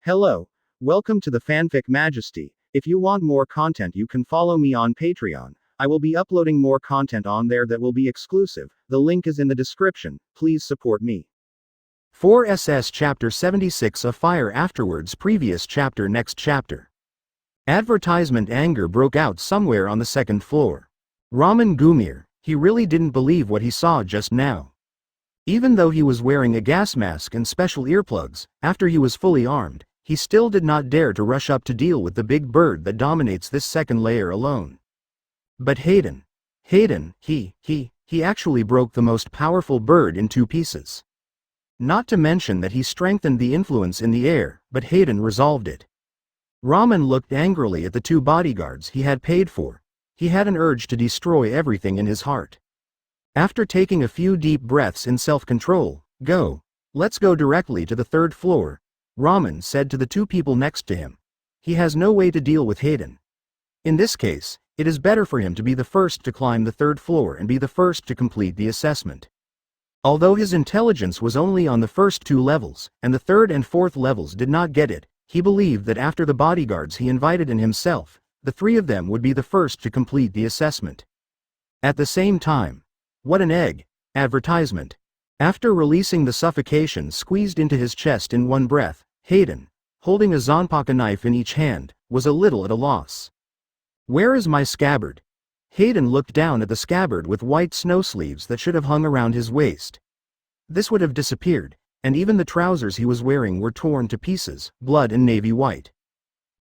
Hello. Welcome to the Fanfic Majesty. If you want more content, you can follow me on Patreon. I will be uploading more content on there that will be exclusive. The link is in the description. Please support me. 4SS Chapter 76 A Fire Afterwards Previous Chapter Next Chapter. Advertisement anger broke out somewhere on the second floor. Ramen Gumir, he really didn't believe what he saw just now. Even though he was wearing a gas mask and special earplugs, after he was fully armed, he still did not dare to rush up to deal with the big bird that dominates this second layer alone. But Hayden, he actually broke the most powerful bird in two pieces. Not to mention that he strengthened the influence in the air, but Hayden resolved it. Ramen looked angrily at the two bodyguards he had paid for. He had an urge to destroy everything in his heart. After taking a few deep breaths in self-control, let's go directly to the third floor, Ramen said to the two people next to him. He has no way to deal with Hayden. In this case, it is better for him to be the first to climb the third floor and be the first to complete the assessment. Although his intelligence was only on the first two levels, and the third and fourth levels did not get it, he believed that after the bodyguards he invited and himself, the three of them would be the first to complete the assessment. At the same time, what an egg, advertisement. After releasing the suffocation squeezed into his chest in one breath, Hayden, holding a Zhanpakudao knife in each hand, was a little at a loss. Where is my scabbard? Hayden looked down at the scabbard with white snow sleeves that should have hung around his waist. This would have disappeared, and even the trousers he was wearing were torn to pieces, blood and navy white.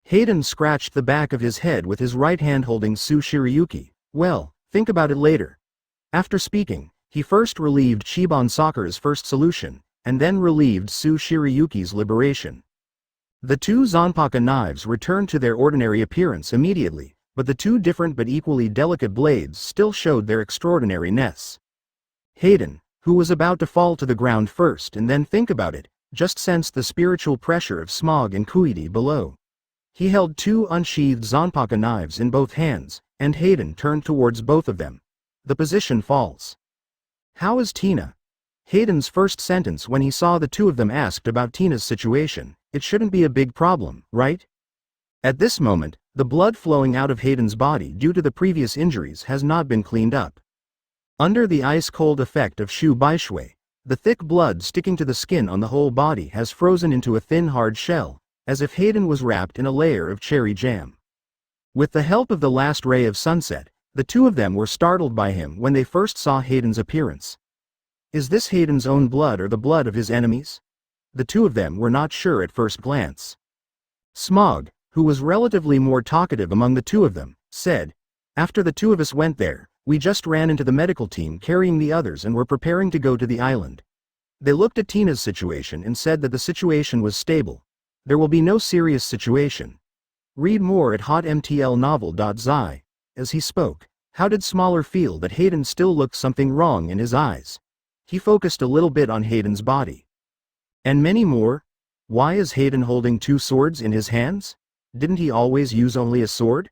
Hayden scratched the back of his head with his right hand holding Su Shirayuki. Well, think about it later. After speaking, he first relieved Shiban Sakura's first solution, and then relieved Su Shirayuki's liberation. The two Zhanpakudao knives returned to their ordinary appearance immediately, but the two different but equally delicate blades still showed their extraordinariness. Hayden, who was about to fall to the ground first and then think about it, just sensed the spiritual pressure of Smog and Quincy below. He held two unsheathed Zhanpakudao knives in both hands, and Hayden turned towards both of them. The position falls. How is Tina? Hayden's first sentence when he saw the two of them asked about Tina's situation. It shouldn't be a big problem, right? At this moment, the blood flowing out of Hayden's body due to the previous injuries has not been cleaned up. Under the ice-cold effect of Shu Baishui, the thick blood sticking to the skin on the whole body has frozen into a thin hard shell, as if Hayden was wrapped in a layer of cherry jam. With the help of the last ray of sunset, the two of them were startled by him when they first saw Hayden's appearance. Is this Hayden's own blood or the blood of his enemies? The two of them were not sure at first glance. Smog, who was relatively more talkative among the two of them, said, "After the two of us went there, we just ran into the medical team carrying the others and were preparing to go to the island. They looked at Tina's situation and said that the situation was stable. There will be no serious situation. Read more at hotmtlnovel.zi." As he spoke, how did Smaller feel that Hayden still looked something wrong in his eyes? He focused a little bit on Hayden's body. And many more? Why is Hayden holding two swords in his hands? Didn't he always use only a sword?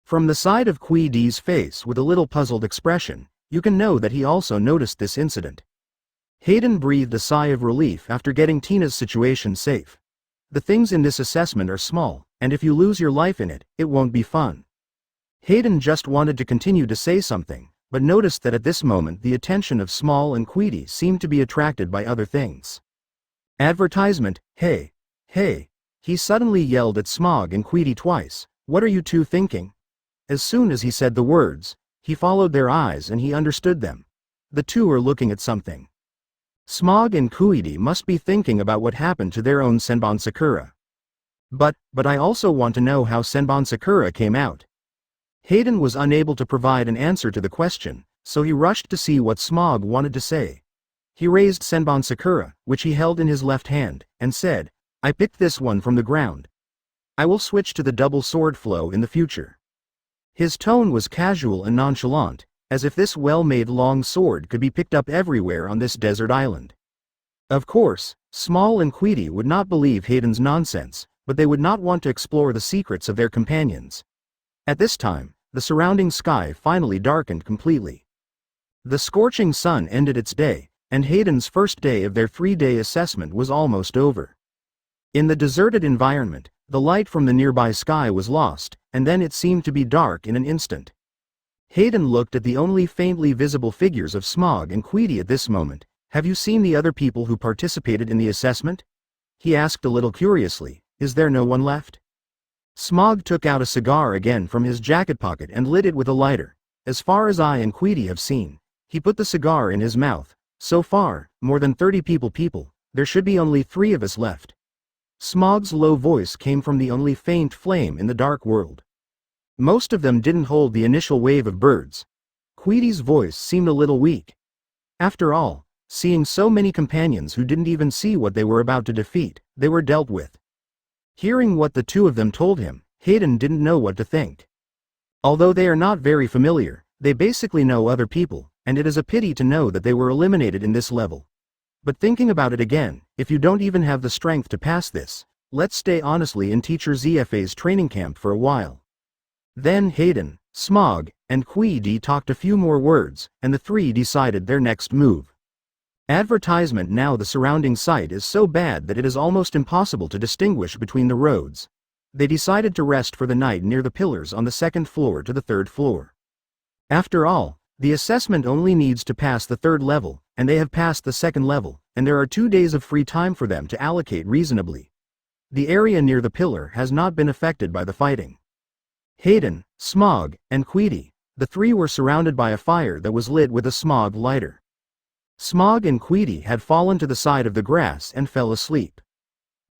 From the side of Quincy's face with a little puzzled expression, you can know that he also noticed this incident. Hayden breathed a sigh of relief after getting Tina's situation safe. The things in this assessment are small, and if you lose your life in it, it won't be fun. Hayden just wanted to continue to say something, but noticed that at this moment the attention of Small and Quincy seemed to be attracted by other things. Advertisement, hey, he suddenly yelled at Smog and Quincy twice. What are you two thinking? As soon as he said the words, he followed their eyes and he understood them. The two are looking at something. Smog and Quincy must be thinking about what happened to their own Senbon Sakura. But I also want to know how Senbon Sakura came out. Hayden was unable to provide an answer to the question, so he rushed to see what Smog wanted to say. He raised Senbon Sakura, which he held in his left hand, and said, "I picked this one from the ground. I will switch to the double sword flow in the future." His tone was casual and nonchalant, as if this well-made long sword could be picked up everywhere on this desert island. Of course, Small and Quincy would not believe Hayden's nonsense, but they would not want to explore the secrets of their companions. At this time, the surrounding sky finally darkened completely. The scorching sun ended its day, and Hayden's first day of their 3-day assessment was almost over. In the deserted environment, the light from the nearby sky was lost, and then it seemed to be dark in an instant. Hayden looked at the only faintly visible figures of Smog and Queedy at this moment. "Have you seen the other people who participated in the assessment?" he asked a little curiously. "Is there no one left?" Smog took out a cigar again from his jacket pocket and lit it with a lighter. "As far as I and Queedy have seen." He put the cigar in his mouth. "So far, more than 30 people. There should be only 3 of us left." Smog's low voice came from the only faint flame in the dark world. "Most of them didn't hold the initial wave of birds." Queedy's voice seemed a little weak. After all, seeing so many companions who didn't even see what they were about to defeat, they were dealt with. Hearing what the 2 of them told him, Hayden didn't know what to think. Although they are not very familiar, they basically know other people, and it is a pity to know that they were eliminated in this level. But thinking about it again, if you don't even have the strength to pass this, let's stay honestly in Teacher ZFA's training camp for a while. Then Hayden, Smog, and Queedy talked a few more words, and the 3 decided their next move. Advertisement. Now the surrounding sight is so bad that it is almost impossible to distinguish between the roads. They decided to rest for the night near the pillars on the 2nd floor to the 3rd floor. After all, the assessment only needs to pass the 3rd level, and they have passed the 2nd level, and there are 2 days of free time for them to allocate reasonably. The area near the pillar has not been affected by the fighting. Hayden, Smog, and Queedy, the 3 were surrounded by a fire that was lit with a smog lighter. Smog and Queedy had fallen to the side of the grass and fell asleep.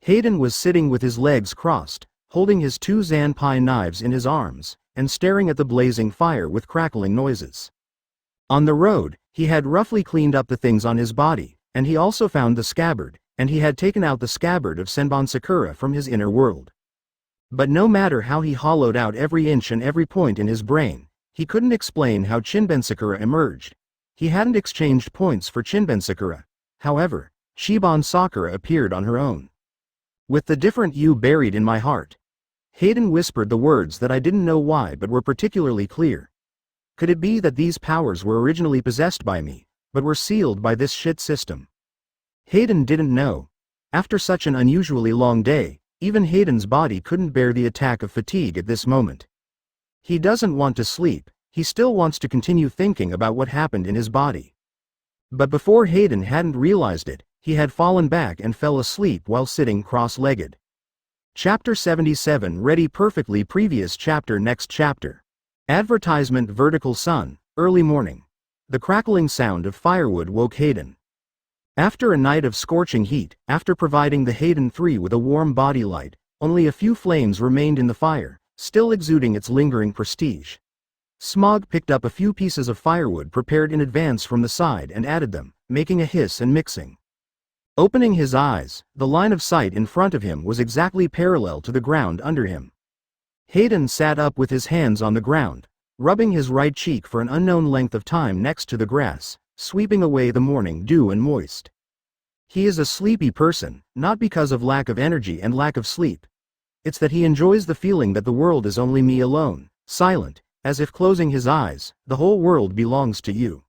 Hayden was sitting with his legs crossed, holding his 2 Zhanpai knives in his arms, and staring at the blazing fire with crackling noises. On the road, he had roughly cleaned up the things on his body, and he also found the scabbard, and he had taken out the scabbard of Senbon Sakura from his inner world. But no matter how he hollowed out every inch and every point in his brain, he couldn't explain how Shinben Sakura emerged. He hadn't exchanged points for Shinben Sakura. However, Shiban Sakura appeared on her own. "With the different you buried in my heart." Hayden whispered the words that I didn't know why but were particularly clear. Could it be that these powers were originally possessed by me, but were sealed by this shit system? Hayden didn't know. After such an unusually long day, even Hayden's body couldn't bear the attack of fatigue at this moment. He doesn't want to sleep, he still wants to continue thinking about what happened in his body. But before Hayden hadn't realized it, he had fallen back and fell asleep while sitting cross-legged. Chapter 77 ready perfectly. Previous chapter. Next chapter. Advertisement. Vertical sun, early morning. The crackling sound of firewood woke Hayden. After a night of scorching heat, after providing the Hayden 3 with a warm body light, only a few flames remained in the fire, still exuding its lingering prestige. Smog picked up a few pieces of firewood prepared in advance from the side and added them, making a hiss and mixing. Opening his eyes, the line of sight in front of him was exactly parallel to the ground under him. Hayden sat up with his hands on the ground, rubbing his right cheek for an unknown length of time next to the grass, sweeping away the morning dew and moist. He is a sleepy person, not because of lack of energy and lack of sleep. It's that he enjoys the feeling that the world is only me alone, silent, as if closing his eyes, the whole world belongs to you.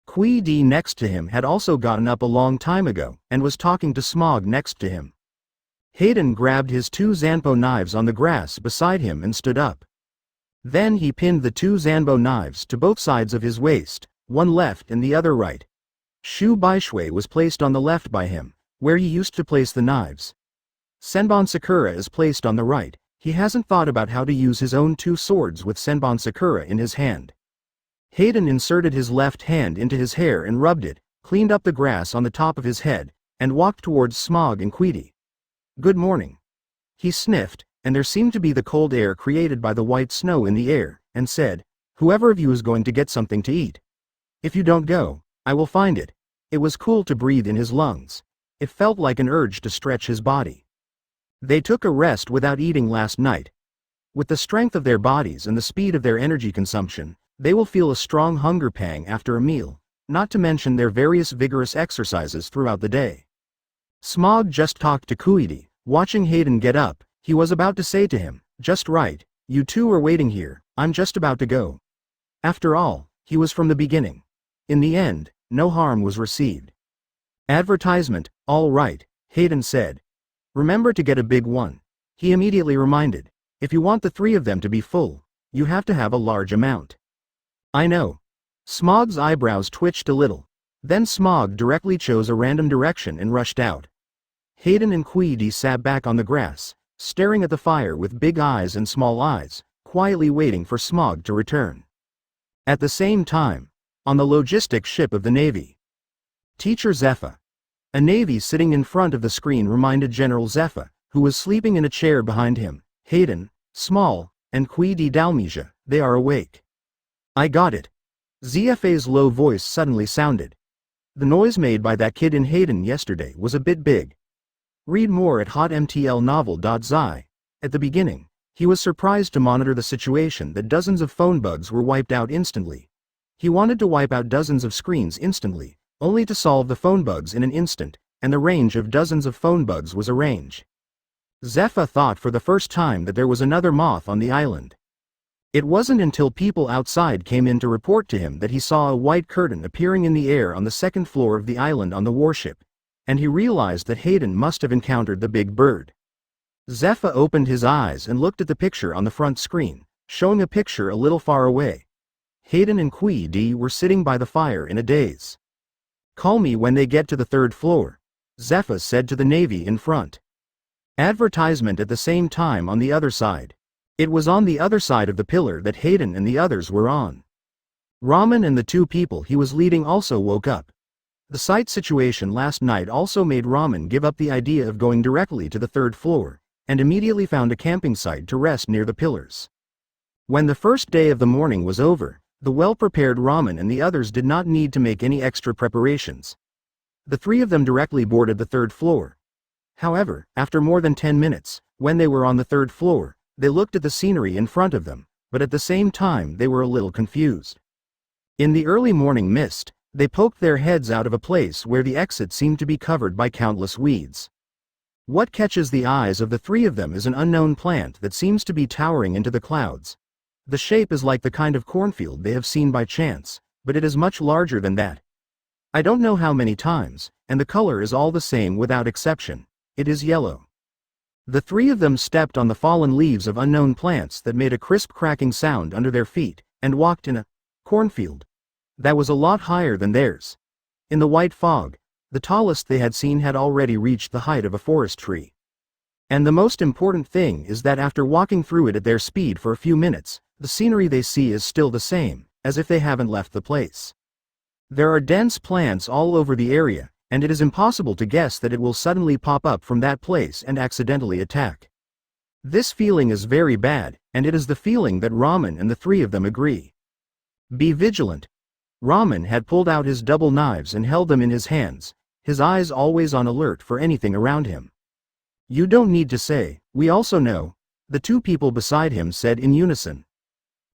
Queedy next to him had also gotten up a long time ago, and was talking to Smog next to him. Hayden grabbed his 2 Zanpo knives on the grass beside him and stood up. Then he pinned the 2 Zanpo knives to both sides of his waist, one left and the other right. Shu Baishui was placed on the left by him, where he used to place the knives. Senbon Sakura is placed on the right. He hasn't thought about how to use his own 2 swords with Senbon Sakura in his hand. Hayden inserted his left hand into his hair and rubbed it, cleaned up the grass on the top of his head, and walked towards Smog and Queedy. "Good morning." He sniffed, and there seemed to be the cold air created by the white snow in the air, and said, "Whoever of you is going to get something to eat? If you don't go, I will find it." It was cool to breathe in his lungs. It felt like an urge to stretch his body. They took a rest without eating last night. With the strength of their bodies and the speed of their energy consumption, they will feel a strong hunger pang after a meal, not to mention their various vigorous exercises throughout the day. Smog just talked to Queedy, watching Hayden get up. He was about to say to him, "Just right, you 2 are waiting here, I'm just about to go." After all, he was from the beginning. In the end, no harm was received. Advertisement. All right, Hayden said. Remember to get a big one. He immediately reminded. If you want the three of them to be full, you have to have a large amount. I know. Smog's eyebrows twitched a little. Then Smog directly chose a random direction and rushed out. Hayden and Queedy sat back on the grass, staring at the fire with big eyes and small eyes, quietly waiting for Smog to return. At the same time, on the logistics ship of the Navy. Teacher Zephyr. A Navy sitting in front of the screen reminded General Zephyr, who was sleeping in a chair behind him. Hayden, Small, and Queedy Dalmesia, they are awake. I got it. ZFA's low voice suddenly sounded. The noise made by that kid in Hayden yesterday was a bit big. Read more at hotmtlnovel.zi. At the beginning, he was surprised to monitor the situation that dozens of phone bugs were wiped out instantly. He wanted to wipe out dozens of screens instantly, only to solve the phone bugs in an instant, and the range of dozens of phone bugs was a range. Zephyr thought for the first time that there was another moth on the island. It wasn't until people outside came in to report to him that he saw a white curtain appearing in the air on the second floor of the island on the warship, and he realized that Hayden must have encountered the big bird. Zephyr opened his eyes and looked at the picture on the front screen, showing a picture a little far away. Hayden and Queedy were sitting by the fire in a daze. Call me when they get to the third floor, Zephyr said to the Navy in front. Advertisement at the same time on the other side. It was on the other side of the pillar that Hayden and the others were on. Ramen and the two people he was leading also woke up. The site situation last night also made Ramen give up the idea of going directly to the third floor, and immediately found a camping site to rest near the pillars. When the first day of the morning was over, the well-prepared Ramen and the others did not need to make any extra preparations. The three of them directly boarded the third floor. However, after more than 10 minutes, when they were on the third floor, they looked at the scenery in front of them, but at the same time they were a little confused. In the early morning mist, they poked their heads out of a place where the exit seemed to be covered by countless weeds. What catches the eyes of the three of them is an unknown plant that seems to be towering into the clouds. The shape is like the kind of cornfield they have seen by chance, but it is much larger than that. I don't know how many times, and the color is all the same without exception. It is yellow. The three of them stepped on the fallen leaves of unknown plants that made a crisp cracking sound under their feet, and walked in a cornfield that was a lot higher than theirs. In the white fog, the tallest they had seen had already reached the height of a forest tree. And the most important thing is that after walking through it at their speed for a few minutes, the scenery they see is still the same, as if they haven't left the place. There are dense plants all over the area, and it is impossible to guess that it will suddenly pop up from that place and accidentally attack. This feeling is very bad, and it is the feeling that Ramen and the three of them agree. Be vigilant. Ramen had pulled out his double knives and held them in his hands, his eyes always on alert for anything around him. You don't need to say, we also know, the two people beside him said in unison.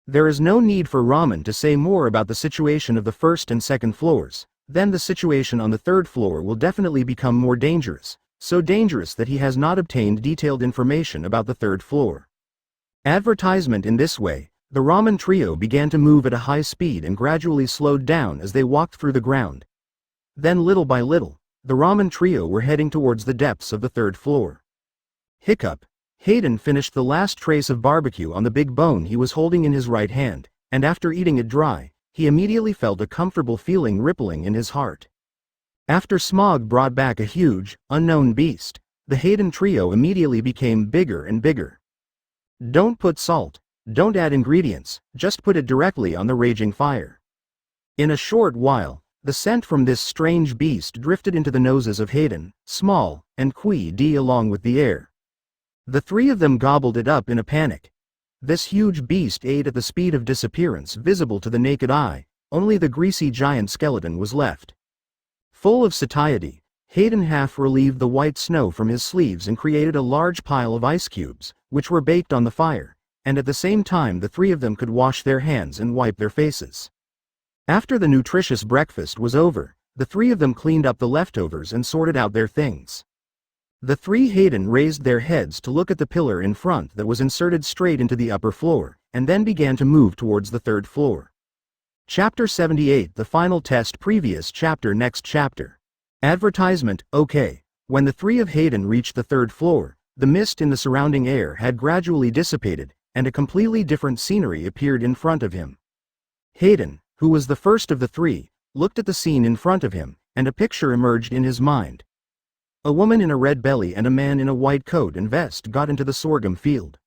There is no need for Ramen to say more about the situation of the first and second floors. Then the situation on the third floor will definitely become more dangerous, so dangerous that he has not obtained detailed information about the third floor. Advertisement in this way, the Ramen trio began to move at a high speed and gradually slowed down as they walked through the ground. Then little by little, the Ramen trio were heading towards the depths of the third floor. Hiccup. Hayden finished the last trace of barbecue on the big bone he was holding in his right hand, and after eating it dry, he immediately felt a comfortable feeling rippling in his heart. After Smog brought back a huge, unknown beast, the Hayden trio immediately became bigger and bigger. Don't put salt, don't add ingredients, just put it directly on the raging fire. In a short while, the scent from this strange beast drifted into the noses of Hayden, Small, and Queedy along with the air. The three of them gobbled it up in a panic. This huge beast ate at the speed of disappearance visible to the naked eye, only the greasy giant skeleton was left. Full of satiety, Hayden half relieved the white snow from his sleeves and created a large pile of ice cubes, which were baked on the fire, and at the same time the three of them could wash their hands and wipe their faces. After the nutritious breakfast was over, the three of them cleaned up the leftovers and sorted out their things. The three Hayden raised their heads to look at the pillar in front that was inserted straight into the upper floor, and then began to move towards the third floor. Chapter 78 The Final Test Previous Chapter Next Chapter. Advertisement, okay. When the three of Hayden reached the third floor, the mist in the surrounding air had gradually dissipated, and a completely different scenery appeared in front of him. Hayden, who was the first of the three, looked at the scene in front of him, and a picture emerged in his mind. A woman in a red belly and a man in a white coat and vest got into the sorghum field.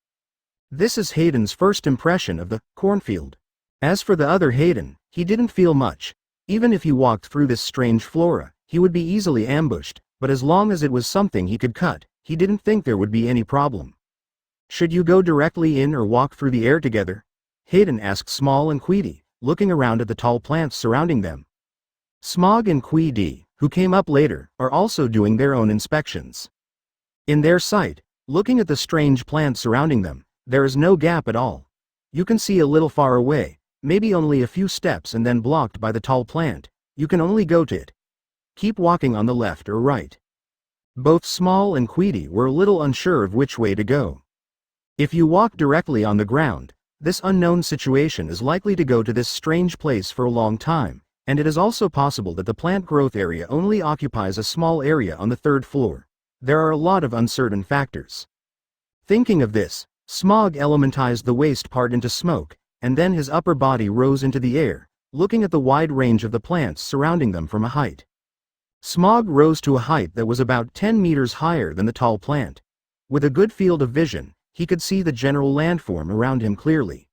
This is Hayden's first impression of the cornfield. As for the other Hayden, he didn't feel much. Even if he walked through this strange flora, he would be easily ambushed, but as long as it was something he could cut, he didn't think there would be any problem. Should you go directly in or walk through the air together? Hayden asked Small and Queedy, looking around at the tall plants surrounding them. Smog and Queedy, who came up later, are also doing their own inspections. In their sight, looking at the strange plants surrounding them, there is no gap at all. You can see a little far away, maybe only a few steps and then blocked by the tall plant. You can only go to it. Keep walking on the left or right. Both Small and Queedy were a little unsure of which way to go. If you walk directly on the ground, this unknown situation is likely to go to this strange place for a long time, and it is also possible that the plant growth area only occupies a small area on the third floor. There are a lot of uncertain factors. Thinking of this, Smog elementized the waste part into smoke, and then his upper body rose into the air, looking at the wide range of the plants surrounding them from a height. Smog rose to a height that was about 10 meters higher than the tall plant. With a good field of vision, he could see the general landform around him clearly.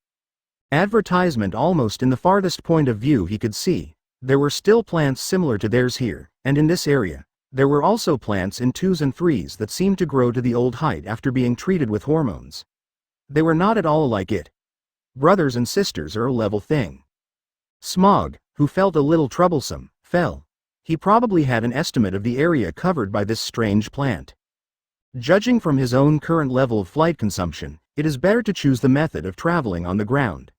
Advertisement almost in the farthest point of view he could see. There were still plants similar to theirs here, and in this area, there were also plants in 2s and 3s that seemed to grow to the old height after being treated with hormones. They were not at all like it. Brothers and sisters are a level thing. Smog, who felt a little troublesome, fell. He probably had an estimate of the area covered by this strange plant. Judging from his own current level of flight consumption, it is better to choose the method of traveling on the ground.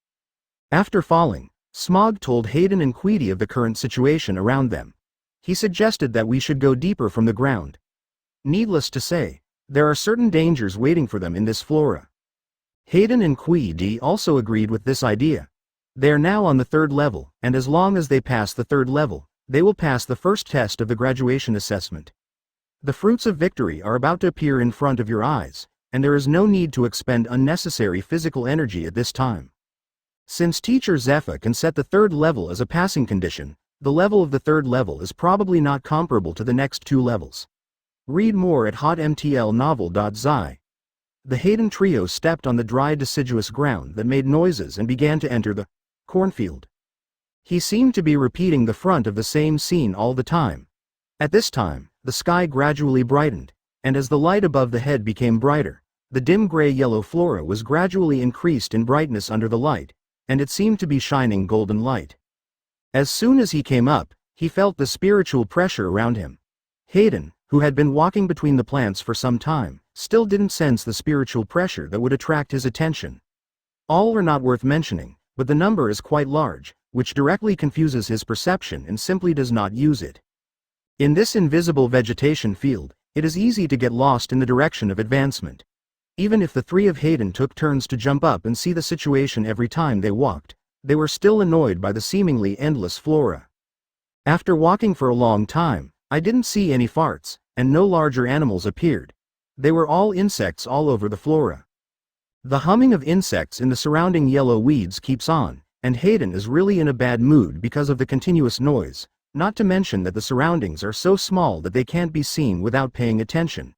After falling, Smog told Hayden and Queedy of the current situation around them. He suggested that we should go deeper from the ground. Needless to say, there are certain dangers waiting for them in this flora. Hayden and Queedy also agreed with this idea. They are now on the third level, and as long as they pass the third level, they will pass the first test of the graduation assessment. The fruits of victory are about to appear in front of your eyes, and there is no need to expend unnecessary physical energy at this time. Since Teacher Zephyr can set the third level as a passing condition, the level of the third level is probably not comparable to the next two levels. Read more at hotmtlnovel.zi. The Hayden trio stepped on the dry deciduous ground that made noises and began to enter the cornfield. He seemed to be repeating the front of the same scene all the time. At this time, the sky gradually brightened, and as the light above the head became brighter, the dim gray-yellow flora was gradually increased in brightness under the light, and it seemed to be shining golden light. As soon as he came up, he felt the spiritual pressure around him. Hayden, who had been walking between the plants for some time, still didn't sense the spiritual pressure that would attract his attention. All are not worth mentioning, but the number is quite large, which directly confuses his perception and simply does not use it. In this invisible vegetation field, it is easy to get lost in the direction of advancement. Even if the three of Hayden took turns to jump up and see the situation every time they walked, they were still annoyed by the seemingly endless flora. After walking for a long time, I didn't see any farts, and no larger animals appeared. They were all insects all over the flora. The humming of insects in the surrounding yellow weeds keeps on, and Hayden is really in a bad mood because of the continuous noise, not to mention that the surroundings are so small that they can't be seen without paying attention.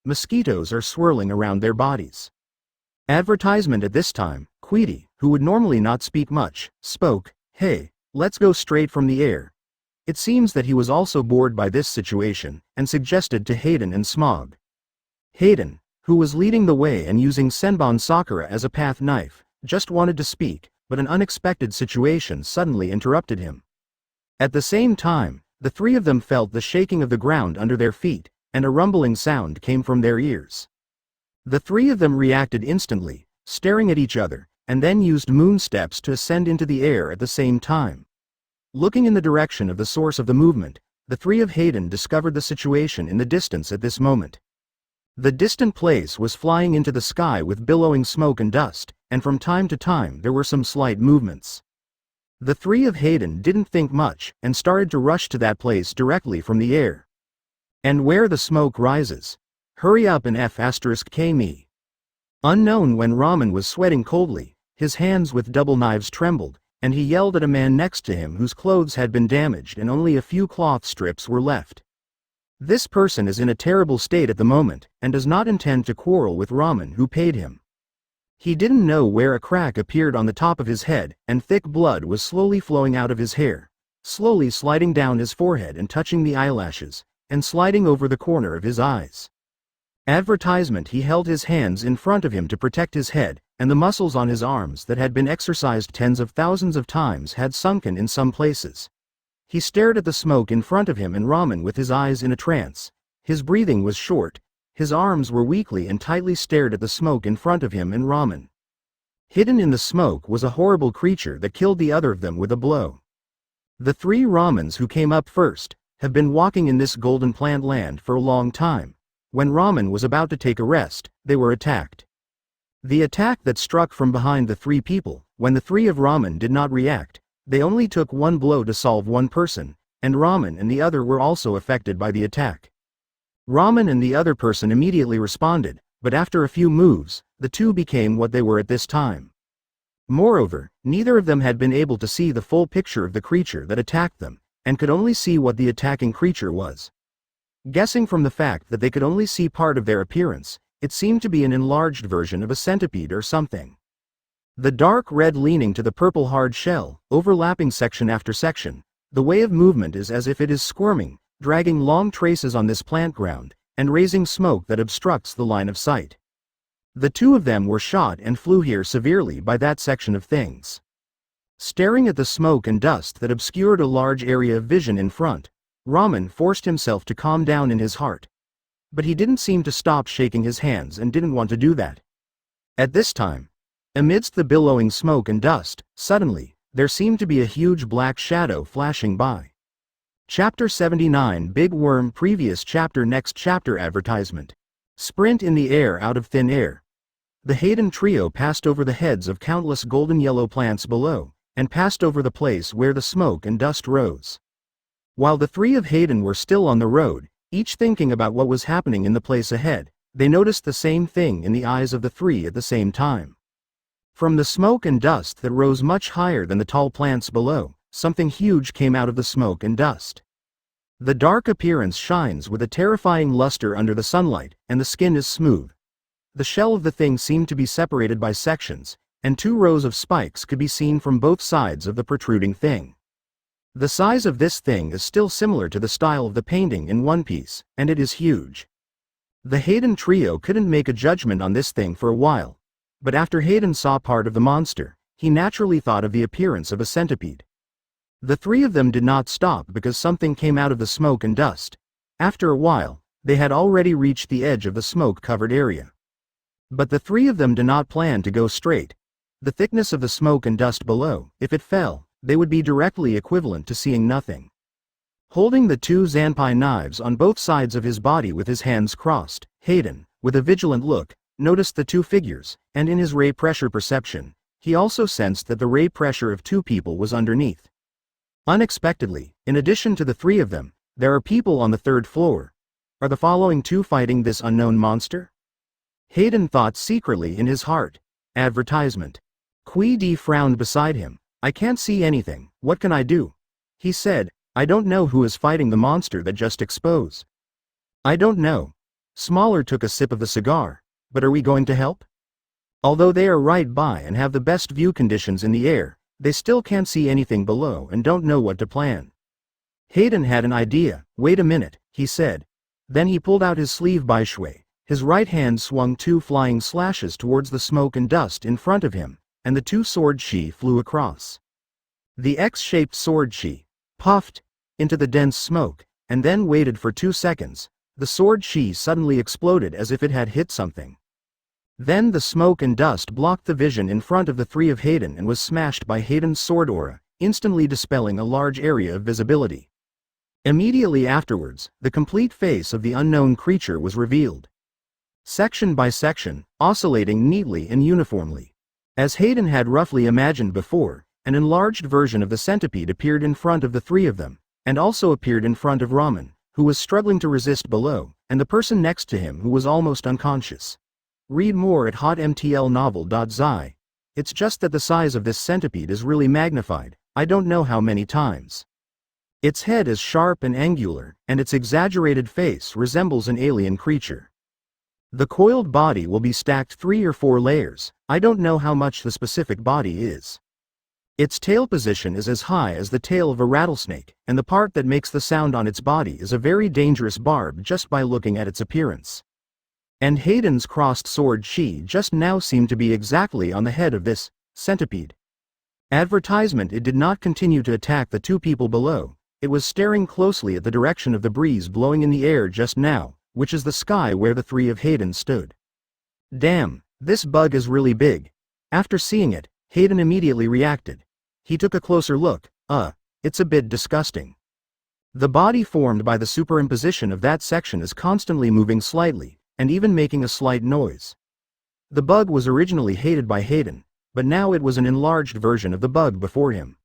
Mosquitoes are swirling around their bodies. Advertisement at this time, Queedy, who would normally not speak much, spoke, "Hey, let's go straight from the air." It seems that he was also bored by this situation, and suggested to Hayden and Smog. Hayden, who was leading the way and using Senbon Sakura as a path knife, just wanted to speak, but an unexpected situation suddenly interrupted him. At the same time, the three of them felt the shaking of the ground under their feet, and a rumbling sound came from their ears. The three of them reacted instantly, staring at each other, and then used moon steps to ascend into the air at the same time. Looking in the direction of the source of the movement, the three of Hayden discovered the situation in the distance at this moment. The distant place was flying into the sky with billowing smoke and dust, and from time to time there were some slight movements. The three of Hayden didn't think much, and started to rush to that place directly from the air. And where the smoke rises. Hurry up and F*K me. Unknown when Ramen was sweating coldly, his hands with double knives trembled, and he yelled at a man next to him whose clothes had been damaged and only a few cloth strips were left. This person is in a terrible state at the moment, and does not intend to quarrel with Ramen who paid him. He didn't know where a crack appeared on the top of his head, and thick blood was slowly flowing out of his hair, slowly sliding down his forehead and touching the eyelashes, and sliding over the corner of his eyes. Advertisement. He held his hands in front of him to protect his head, and the muscles on his arms that had been exercised tens of thousands of times had sunken in some places. He stared at the smoke in front of him and Ramen with his eyes in a trance. His breathing was short. His arms were weakly and tightly stared at the smoke in front of him and Ramen. Hidden in the smoke was a horrible creature that killed the other of them with a blow. The three Ramens who came up first have been walking in this golden plant land for a long time. When Ramen was about to take a rest, they were attacked. The attack that struck from behind the three people, when the three of Ramen did not react, they only took one blow to solve one person, and Ramen and the other were also affected by the attack. Ramen and the other person immediately responded, but after a few moves, the two became what they were at this time. Moreover, neither of them had been able to see the full picture of the creature that attacked them, and could only see what the attacking creature was. Guessing from the fact that they could only see part of their appearance, it seemed to be an enlarged version of a centipede or something. The dark red leaning to the purple hard shell, overlapping section after section, the way of movement is as if it is squirming, dragging long traces on this plant ground, and raising smoke that obstructs the line of sight. The two of them were shot and flew here severely by that section of things. Staring at the smoke and dust that obscured a large area of vision in front, Ramen forced himself to calm down in his heart. But he didn't seem to stop shaking his hands and didn't want to do that. At this time, amidst the billowing smoke and dust, suddenly, there seemed to be a huge black shadow flashing by. Chapter 79 Big Worm. Previous chapter. Next chapter. Advertisement. Sprint in the air out of thin air. The Hayden trio passed over the heads of countless golden yellow plants below, and passed over the place where the smoke and dust rose. While the three of Hayden were still on the road, each thinking about what was happening in the place ahead, they noticed the same thing in the eyes of the three at the same time. From the smoke and dust that rose much higher than the tall plants below, something huge came out of the smoke and dust. The dark appearance shines with a terrifying luster under the sunlight, and the skin is smooth. The shell of the thing seemed to be separated by sections, and 2 rows of spikes could be seen from both sides of the protruding thing. The size of this thing is still similar to the style of the painting in One Piece, and it is huge. The Hayden trio couldn't make a judgment on this thing for a while, but after Hayden saw part of the monster, he naturally thought of the appearance of a centipede. The three of them did not stop because something came out of the smoke and dust. After a while, they had already reached the edge of the smoke-covered area. But the three of them did not plan to go straight. The thickness of the smoke and dust below, if it fell, they would be directly equivalent to seeing nothing. Holding the 2 Zhanpai knives on both sides of his body with his hands crossed, Hayden, with a vigilant look, noticed the 2 figures, and in his ray pressure perception, he also sensed that the ray pressure of 2 people was underneath. Unexpectedly, in addition to the 3 of them, there are people on the 3rd floor. Are the following 2 fighting this unknown monster? Hayden thought secretly in his heart. Advertisement. Quincy frowned beside him. I can't see anything, what can I do? He said, I don't know who is fighting the monster that just exposed. I don't know. Smaller took a sip of the cigar. But are we going to help? Although they are right by and have the best view conditions in the air, they still can't see anything below and don't know what to plan. Hayden had an idea. Wait a minute, he said. Then he pulled out his sleeve baishui. His right hand swung 2 flying slashes towards the smoke and dust in front of him, and the 2 sword shi flew across. The X-shaped sword shi puffed into the dense smoke, and then waited for 2 seconds. The sword shi suddenly exploded as if it had hit something. Then the smoke and dust blocked the vision in front of the 3 of Hayden and was smashed by Hayden's sword aura, instantly dispelling a large area of visibility. Immediately afterwards, the complete face of the unknown creature was revealed. Section by section, oscillating neatly and uniformly. As Hayden had roughly imagined before, an enlarged version of the centipede appeared in front of the 3 of them, and also appeared in front of Ramen, who was struggling to resist below, and the person next to him who was almost unconscious. Read more at hotmtlnovel.zi. It's just that the size of this centipede is really magnified, I don't know how many times. Its head is sharp and angular, and its exaggerated face resembles an alien creature. The coiled body will be stacked 3 or 4 layers, I don't know how much the specific body is. Its tail position is as high as the tail of a rattlesnake, and the part that makes the sound on its body is a very dangerous barb just by looking at its appearance. And Hayden's crossed sword Shi just now seemed to be exactly on the head of this centipede. Advertisement. It did not continue to attack the 2 people below, it was staring closely at the direction of the breeze blowing in the air just now, which is the sky where the 3 of Hayden stood. Damn, this bug is really big. After seeing it, Hayden immediately reacted. He took a closer look. It's a bit disgusting. The body formed by the superimposition of that section is constantly moving slightly, and even making a slight noise. The bug was originally hated by Hayden, but now it was an enlarged version of the bug before him.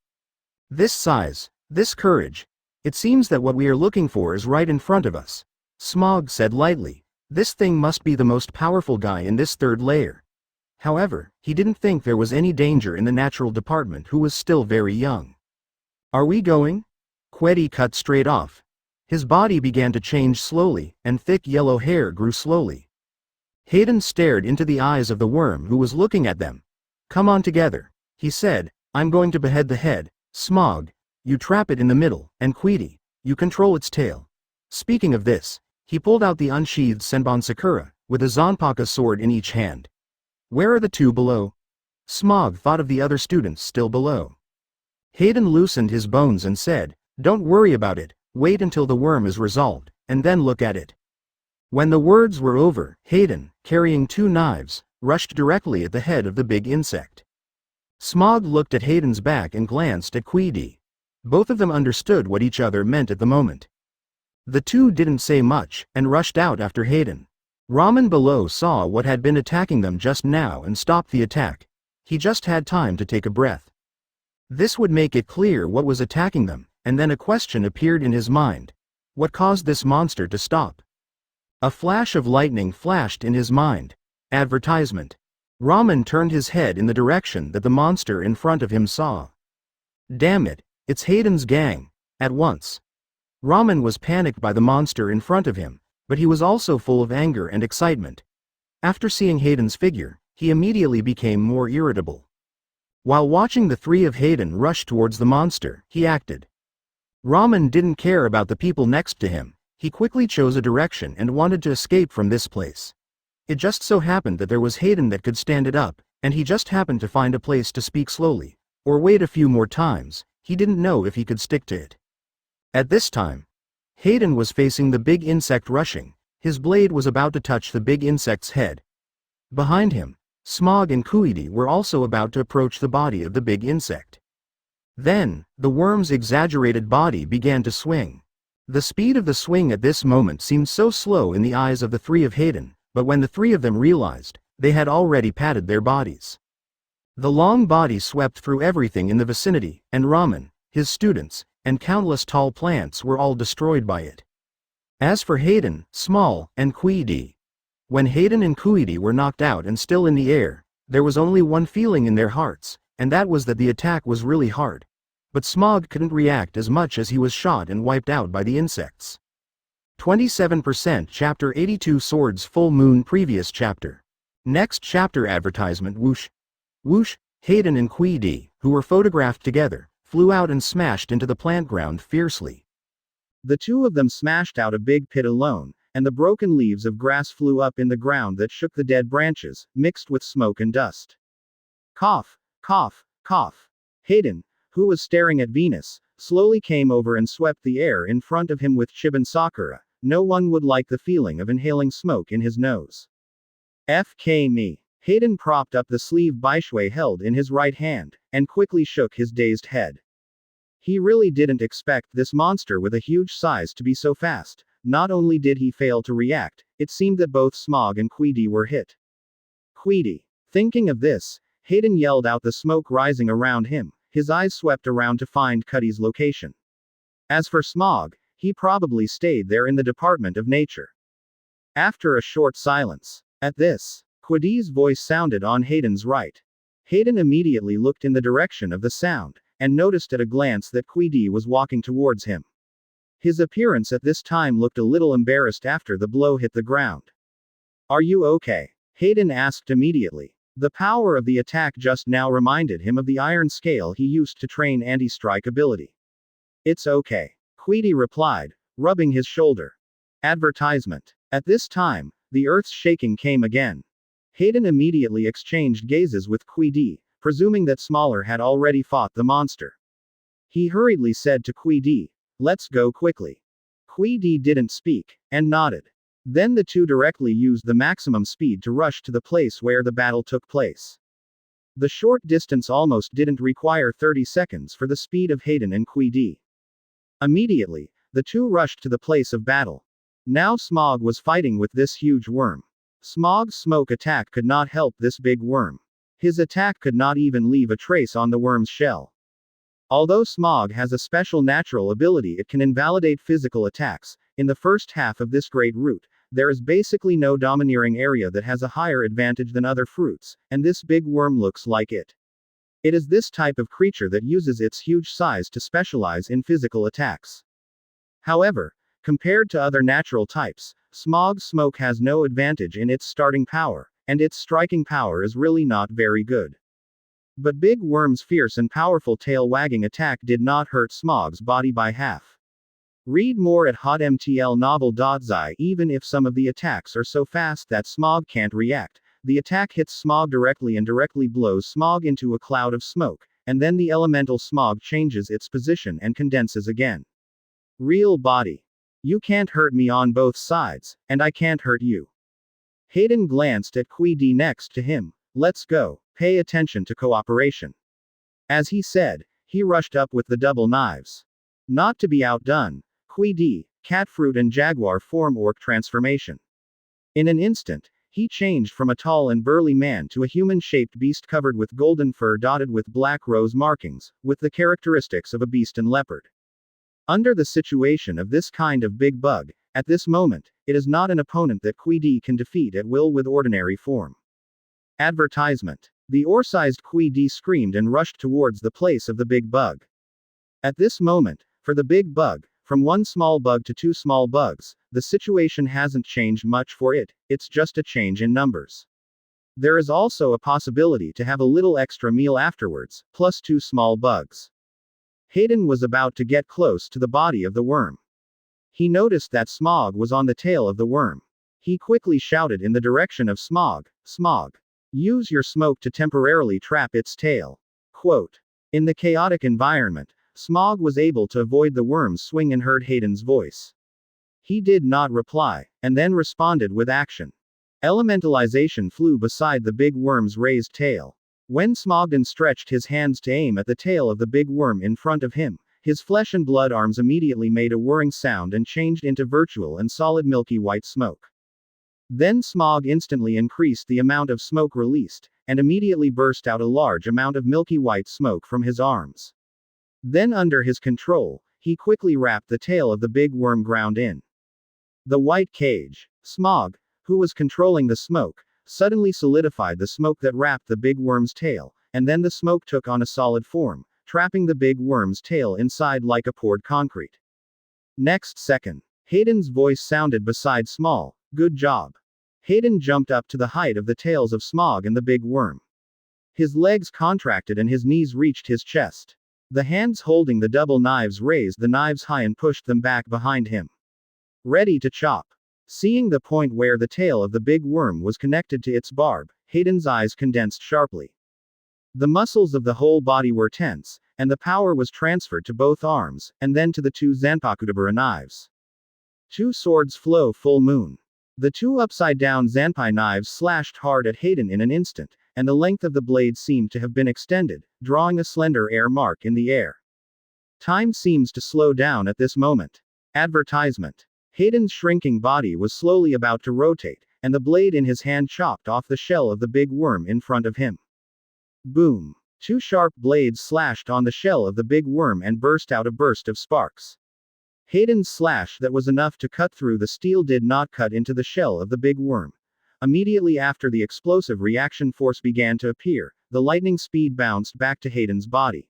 This size, this courage. It seems that what we are looking for is right in front of us. Smog said lightly. This thing must be the most powerful guy in this 3rd layer. However, he didn't think there was any danger in the natural department who was still very young. Are we going? Queddy cut straight off. His body began to change slowly, and thick yellow hair grew slowly. Hayden stared into the eyes of the worm who was looking at them. Come on together, he said. I'm going to behead the head. Smog, you trap it in the middle, and Queddy, you control its tail. Speaking of this, he pulled out the unsheathed Senbon Sakura, with a Zhanpakudao sword in each hand. Where are the 2 below? Smog thought of the other students still below. Hayden loosened his bones and said, don't worry about it, wait until the worm is resolved, and then look at it. When the words were over, Hayden, carrying 2 knives, rushed directly at the head of the big insect. Smog looked at Hayden's back and glanced at Queddy. Both of them understood what each other meant at the moment. The 2 didn't say much, and rushed out after Hayden. Ramen below saw what had been attacking them just now and stopped the attack. He just had time to take a breath. This would make it clear what was attacking them, and then a question appeared in his mind. What caused this monster to stop? A flash of lightning flashed in his mind. Advertisement. Ramen turned his head in the direction that the monster in front of him saw. Damn it, it's Hayden's gang. At once. Ramen was panicked by the monster in front of him, but he was also full of anger and excitement. After seeing Hayden's figure, he immediately became more irritable. While watching the 3 of Hayden rush towards the monster, he acted. Ramen didn't care about the people next to him. He quickly chose a direction and wanted to escape from this place. It just so happened that there was Hayden that could stand it up, and he just happened to find a place to speak slowly, or wait a few more times. He didn't know if he could stick to it. At this time, Hayden was facing the big insect rushing. His blade was about to touch the big insect's head. Behind him, Smog and Queddy were also about to approach the body of the big insect. Then, the worm's exaggerated body began to swing. The speed of the swing at this moment seemed so slow in the eyes of the 3 of Hayden, but when the 3 of them realized, they had already patted their bodies. The long body swept through everything in the vicinity, and Ramen, his students, and countless tall plants were all destroyed by it. As for Hayden, Small, and Queddy, when Hayden and Queddy were knocked out and still in the air, there was only one feeling in their hearts, and that was that the attack was really hard. But Smog couldn't react as much as he was shot and wiped out by the insects. 27% Chapter 82 Swords Full Moon Previous Chapter. Next chapter advertisement. Whoosh. Whoosh. Hayden and Queddy, who were photographed together, flew out and smashed into the plant ground fiercely. The 2 of them smashed out a big pit alone, and the broken leaves of grass flew up in the ground that shook the dead branches, mixed with smoke and dust. Cough, cough, cough. Hayden, who was staring at Venus, slowly came over and swept the air in front of him with Chiban Sakura. No one would like the feeling of inhaling smoke in his nose. FK me. Hayden propped up the sleeve Baishui held in his right hand, and quickly shook his dazed head. He really didn't expect this monster with a huge size to be so fast. Not only did he fail to react, it seemed that both Smog and Queddy were hit. Queddy. Thinking of this, Hayden yelled out, the smoke rising around him. His eyes swept around to find Cuddy's location. As for Smog, He probably stayed there in the Department of Nature. After a short silence. At this, Quiddy's voice sounded on Hayden's right. Hayden immediately looked in the direction of the sound, and noticed at a glance that Quiddy was walking towards him. His appearance at this time looked a little embarrassed after the blow hit the ground. "Are you okay?" Hayden asked immediately. The power of the attack just now reminded him of the iron scale he used to train anti-strike ability. "It's okay," Quiddy replied, rubbing his shoulder. Advertisement. At this time, the earth's shaking came again. Hayden immediately exchanged gazes with Quiddy, presuming that Smaller had already fought the monster. He hurriedly said to Quiddy, "Let's go quickly." Quiddy didn't speak, and nodded. Then the two directly used the maximum speed to rush to the place where the battle took place. The short distance almost didn't require 30 seconds for the speed of Hayden and Quiddy. Immediately, the two rushed to the place of battle. Now Smog was fighting with this huge worm. Smog's smoke attack could not help this big worm. His attack could not even leave a trace on the worm's shell. Although Smog has a special natural ability, it can invalidate physical attacks. In the first half of this great route, there is basically no domineering area that has a higher advantage than other fruits, and this big worm looks like it. It is this type of creature that uses its huge size to specialize in physical attacks. However, compared to other natural types, Smog's smoke has no advantage in its starting power, and its striking power is really not very good. But Big Worm's fierce and powerful tail-wagging attack did not hurt Smog's body by half. Read more at hotmtlnovel.zi. Even if some of the attacks are so fast that Smog can't react, the attack hits Smog directly and directly blows Smog into a cloud of smoke, and then the elemental Smog changes its position and condenses again. Real body. You can't hurt me on both sides, and I can't hurt you. Hayden glanced at Quiddy next to him. "Let's go, pay attention to cooperation." As he said, he rushed up with the double knives. Not to be outdone, Quiddy, Catfruit and Jaguar form orc transformation. In an instant, he changed from a tall and burly man to a human-shaped beast covered with golden fur dotted with black rose markings, with the characteristics of a beast and leopard. Under the situation of this kind of big bug, at this moment, it is not an opponent that Quiddy can defeat at will with ordinary form. Advertisement. The oar-sized Quiddy screamed and rushed towards the place of the big bug. At this moment, for the big bug, from one small bug to two small bugs, the situation hasn't changed much for it, it's just a change in numbers. There is also a possibility to have a little extra meal afterwards, plus two small bugs. Hayden was about to get close to the body of the worm. He noticed that Smog was on the tail of the worm. He quickly shouted in the direction of Smog, "Smog, use your smoke to temporarily trap its tail." Quote. In the chaotic environment, Smog was able to avoid the worm's swing and heard Hayden's voice. He did not reply, and then responded with action. Elementalization flew beside the big worm's raised tail. When Smogden stretched his hands to aim at the tail of the big worm in front of him, his flesh and blood arms immediately made a whirring sound and changed into virtual and solid milky white smoke. Then Smog instantly increased the amount of smoke released, and immediately burst out a large amount of milky white smoke from his arms. Then under his control, he quickly wrapped the tail of the big worm ground in the white cage. Smog, who was controlling the smoke, suddenly solidified the smoke that wrapped the big worm's tail, and then the smoke took on a solid form, trapping the big worm's tail inside like a poured concrete. Next second, Hayden's voice sounded beside Small, "Good job." Hayden jumped up to the height of the tails of Smog and the big worm. His legs contracted and his knees reached his chest. The hands holding the double knives raised the knives high and pushed them back behind him. Ready to chop. Seeing the point where the tail of the big worm was connected to its barb, Hayden's eyes condensed sharply. The muscles of the whole body were tense, and the power was transferred to both arms, and then to the two Zhanpakudao knives. Two swords flow full moon. The two upside-down Zanpai knives slashed hard at Hayden in an instant, and the length of the blade seemed to have been extended, drawing a slender air mark in the air. Time seems to slow down at this moment. Advertisement. Hayden's shrinking body was slowly about to rotate, and the blade in his hand chopped off the shell of the big worm in front of him. Boom! Two sharp blades slashed on the shell of the big worm and burst out a burst of sparks. Hayden's slash that was enough to cut through the steel did not cut into the shell of the big worm. Immediately after the explosive reaction force began to appear, the lightning speed bounced back to Hayden's body.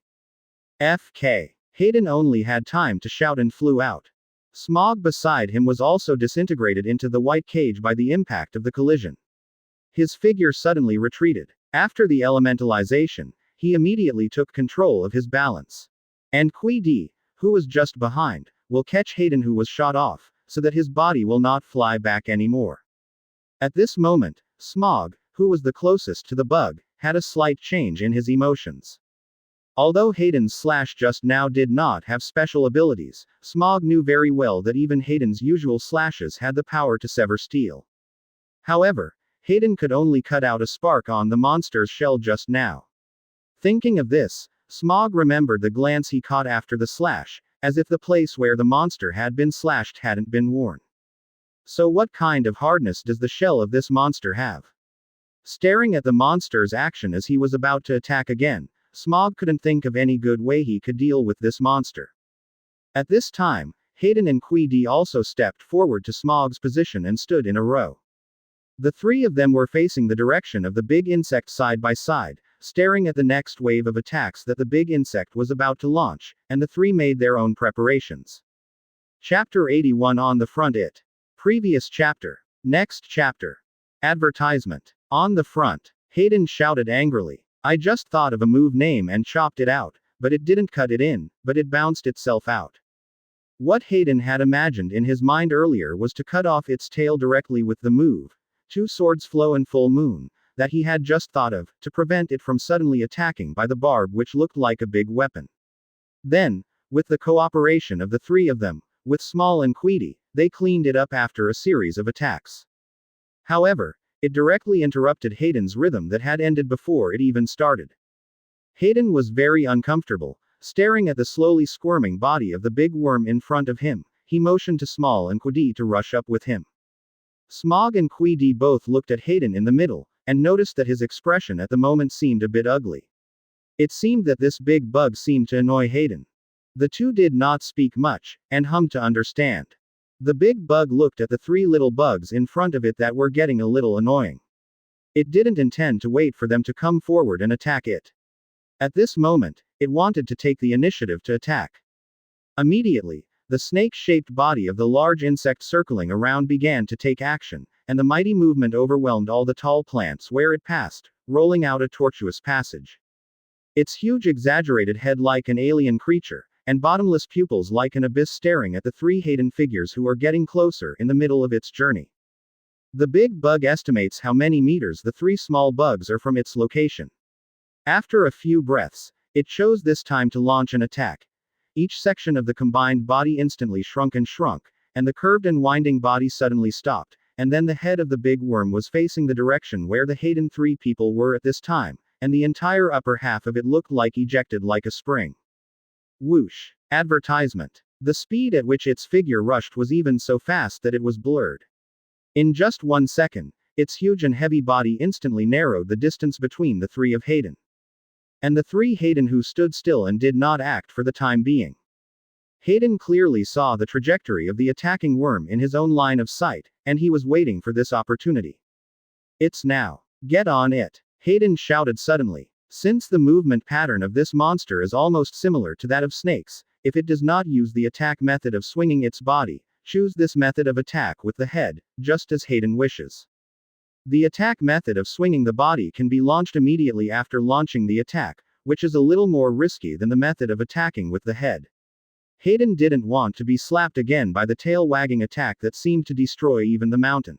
FK. Hayden only had time to shout and flew out. Smog beside him was also disintegrated into the white cage by the impact of the collision. His figure suddenly retreated. After the elementalization, he immediately took control of his balance. And Quincy, who was just behind, will catch Hayden who was shot off, so that his body will not fly back anymore. At this moment, Smog, who was the closest to the bug, had a slight change in his emotions. Although Hayden's slash just now did not have special abilities, Smog knew very well that even Hayden's usual slashes had the power to sever steel. However, Hayden could only cut out a spark on the monster's shell just now. Thinking of this, Smog remembered the glance he caught after the slash, as if the place where the monster had been slashed hadn't been worn. So what kind of hardness does the shell of this monster have? Staring at the monster's action as he was about to attack again, Smog couldn't think of any good way he could deal with this monster. At this time, Hayden and Quincy also stepped forward to Smog's position and stood in a row. The three of them were facing the direction of the big insect side by side, staring at the next wave of attacks that the big insect was about to launch, and the three made their own preparations. Chapter 81 on the front it. Previous chapter. Next chapter. Advertisement. On the front, Hayden shouted angrily. I just thought of a move name and chopped it out, but it didn't cut it in, but it bounced itself out. What Hayden had imagined in his mind earlier was to cut off its tail directly with the move, Two Swords Flow and Full Moon, that he had just thought of, to prevent it from suddenly attacking by the barb which looked like a big weapon. Then, with the cooperation of the three of them, with Small and Quincy, they cleaned it up after a series of attacks. However, it directly interrupted Hayden's rhythm that had ended before it even started. Hayden was very uncomfortable, staring at the slowly squirming body of the big worm in front of him. He motioned to Small and Quincy to rush up with him. Smog and Quincy both looked at Hayden in the middle, and noticed that his expression at the moment seemed a bit ugly. It seemed that this big bug seemed to annoy Hayden. The two did not speak much, and hummed to understand. The big bug looked at the three little bugs in front of it that were getting a little annoying. It didn't intend to wait for them to come forward and attack it. At this moment, it wanted to take the initiative to attack. Immediately, the snake-shaped body of the large insect circling around began to take action, and the mighty movement overwhelmed all the tall plants where it passed, rolling out a tortuous passage. Its huge exaggerated head like an alien creature, and bottomless pupils like an abyss staring at the three Hayden figures who are getting closer in the middle of its journey. The big bug estimates how many meters the three small bugs are from its location. After a few breaths, it chose this time to launch an attack. Each section of the combined body instantly shrunk, and the curved and winding body suddenly stopped, and then the head of the big worm was facing the direction where the Hayden three people were at this time, and the entire upper half of it looked like ejected like a spring. Whoosh. Advertisement. The speed at which its figure rushed was even so fast that it was blurred. In just 1 second, its huge and heavy body instantly narrowed the distance between the three of Hayden. And the three Hayden who stood still and did not act for the time being. Hayden clearly saw the trajectory of the attacking worm in his own line of sight, and he was waiting for this opportunity. It's now. Get on it. Hayden shouted suddenly. Since the movement pattern of this monster is almost similar to that of snakes, if it does not use the attack method of swinging its body, choose this method of attack with the head, just as Hayden wishes. The attack method of swinging the body can be launched immediately after launching the attack, which is a little more risky than the method of attacking with the head. Hayden didn't want to be slapped again by the tail-wagging attack that seemed to destroy even the mountain.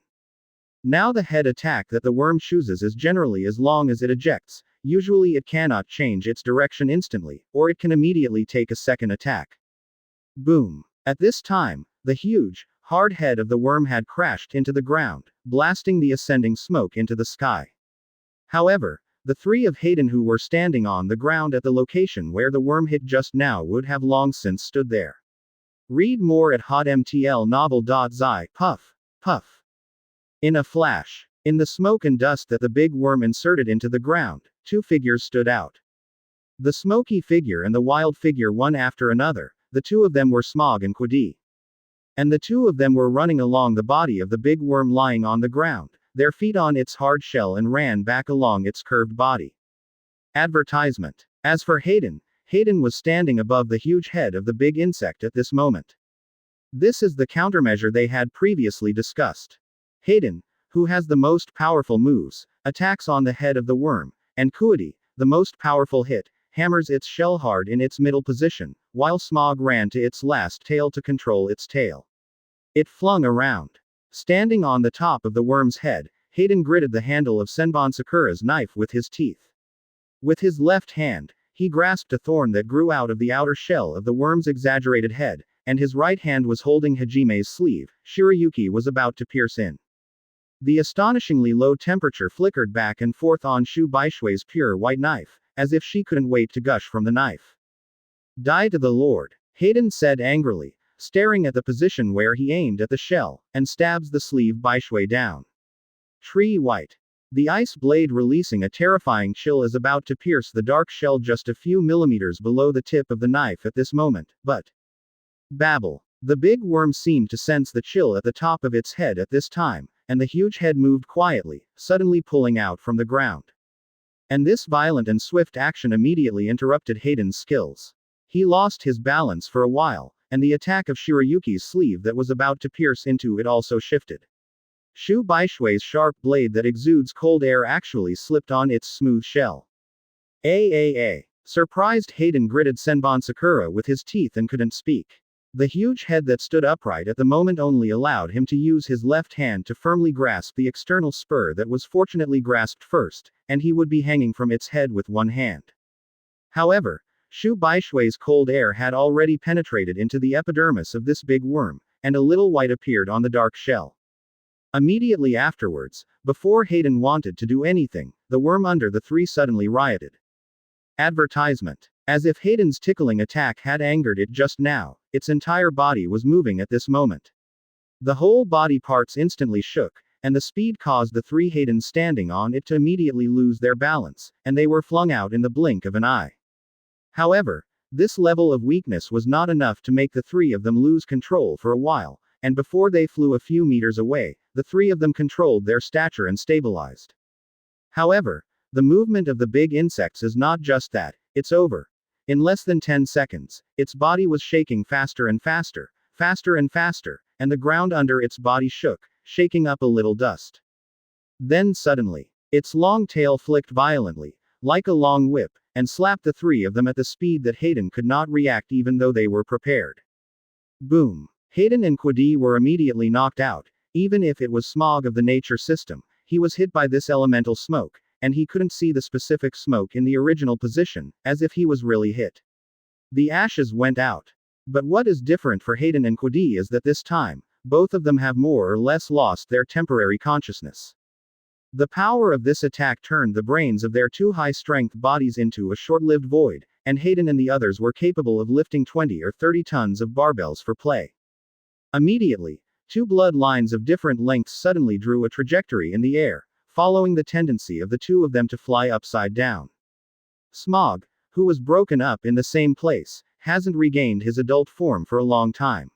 Now the head attack that the worm chooses is generally as long as it ejects. Usually it cannot change its direction instantly, or it can immediately take a second attack. Boom. At this time, the huge, hard head of the worm had crashed into the ground, blasting the ascending smoke into the sky. However, the three of Hayden who were standing on the ground at the location where the worm hit just now would have long since stood there. Read more at hotmtlnovel.zi. Puff. Puff. In a flash. In the smoke and dust that the big worm inserted into the ground, two figures stood out. The smoky figure and the wild figure one after another, the two of them were Smog and Quincy. And the two of them were running along the body of the big worm lying on the ground, their feet on its hard shell, and ran back along its curved body. Advertisement. As for Hayden, Hayden was standing above the huge head of the big insect at this moment. This is the countermeasure they had previously discussed. Hayden, who has the most powerful moves, attacks on the head of the worm, and Kuidi, the most powerful hit, hammers its shell hard in its middle position, while Smog ran to its last tail to control its tail. It flung around. Standing on the top of the worm's head, Hayden gritted the handle of Senbon Sakura's knife with his teeth. With his left hand, he grasped a thorn that grew out of the outer shell of the worm's exaggerated head, and his right hand was holding Hajime's sleeve. Shirayuki was about to pierce in. The astonishingly low temperature flickered back and forth on Shu Baishui's pure white knife, as if she couldn't wait to gush from the knife. Die to the Lord, Hayden said angrily, staring at the position where he aimed at the shell, and stabs the sleeve Baishui down. Tree white. The ice blade releasing a terrifying chill is about to pierce the dark shell just a few millimeters below the tip of the knife at this moment, but babble. The big worm seemed to sense the chill at the top of its head at this time, and the huge head moved quietly, suddenly pulling out from the ground. And this violent and swift action immediately interrupted Hayden's skills. He lost his balance for a while, and the attack of Shirayuki's sleeve that was about to pierce into it also shifted. Shu Baishui's sharp blade that exudes cold air actually slipped on its smooth shell. Surprised Hayden gritted Senbon Sakura with his teeth and couldn't speak. The huge head that stood upright at the moment only allowed him to use his left hand to firmly grasp the external spur that was fortunately grasped first, and he would be hanging from its head with one hand. However, Shu Baishui's cold air had already penetrated into the epidermis of this big worm, and a little white appeared on the dark shell. Immediately afterwards, before Hayden wanted to do anything, the worm under the three suddenly rioted. Advertisement. As if Hayden's tickling attack had angered it just now, its entire body was moving at this moment. The whole body parts instantly shook, and the speed caused the three Haydens standing on it to immediately lose their balance, and they were flung out in the blink of an eye. However, this level of weakness was not enough to make the three of them lose control for a while, and before they flew a few meters away, the three of them controlled their stature and stabilized. However, the movement of the big insects is not just that, it's over. In less than 10 seconds, its body was shaking faster and faster, and the ground under its body shook, shaking up a little dust. Then suddenly, its long tail flicked violently, like a long whip, and slapped the three of them at the speed that Hayden could not react even though they were prepared. Boom. Hayden and Quidi were immediately knocked out. Even if it was Smog of the nature system, he was hit by this elemental smoke, and he couldn't see the specific smoke in the original position, as if he was really hit. The ashes went out. But what is different for Hayden and Quidi is that this time, both of them have more or less lost their temporary consciousness. The power of this attack turned the brains of their two high-strength bodies into a short-lived void, and Hayden and the others were capable of lifting 20 or 30 tons of barbells for play. Immediately, two blood lines of different lengths suddenly drew a trajectory in the air, following the tendency of the two of them to fly upside down. Smog, who was broken up in the same place, hasn't regained his adult form for a long time.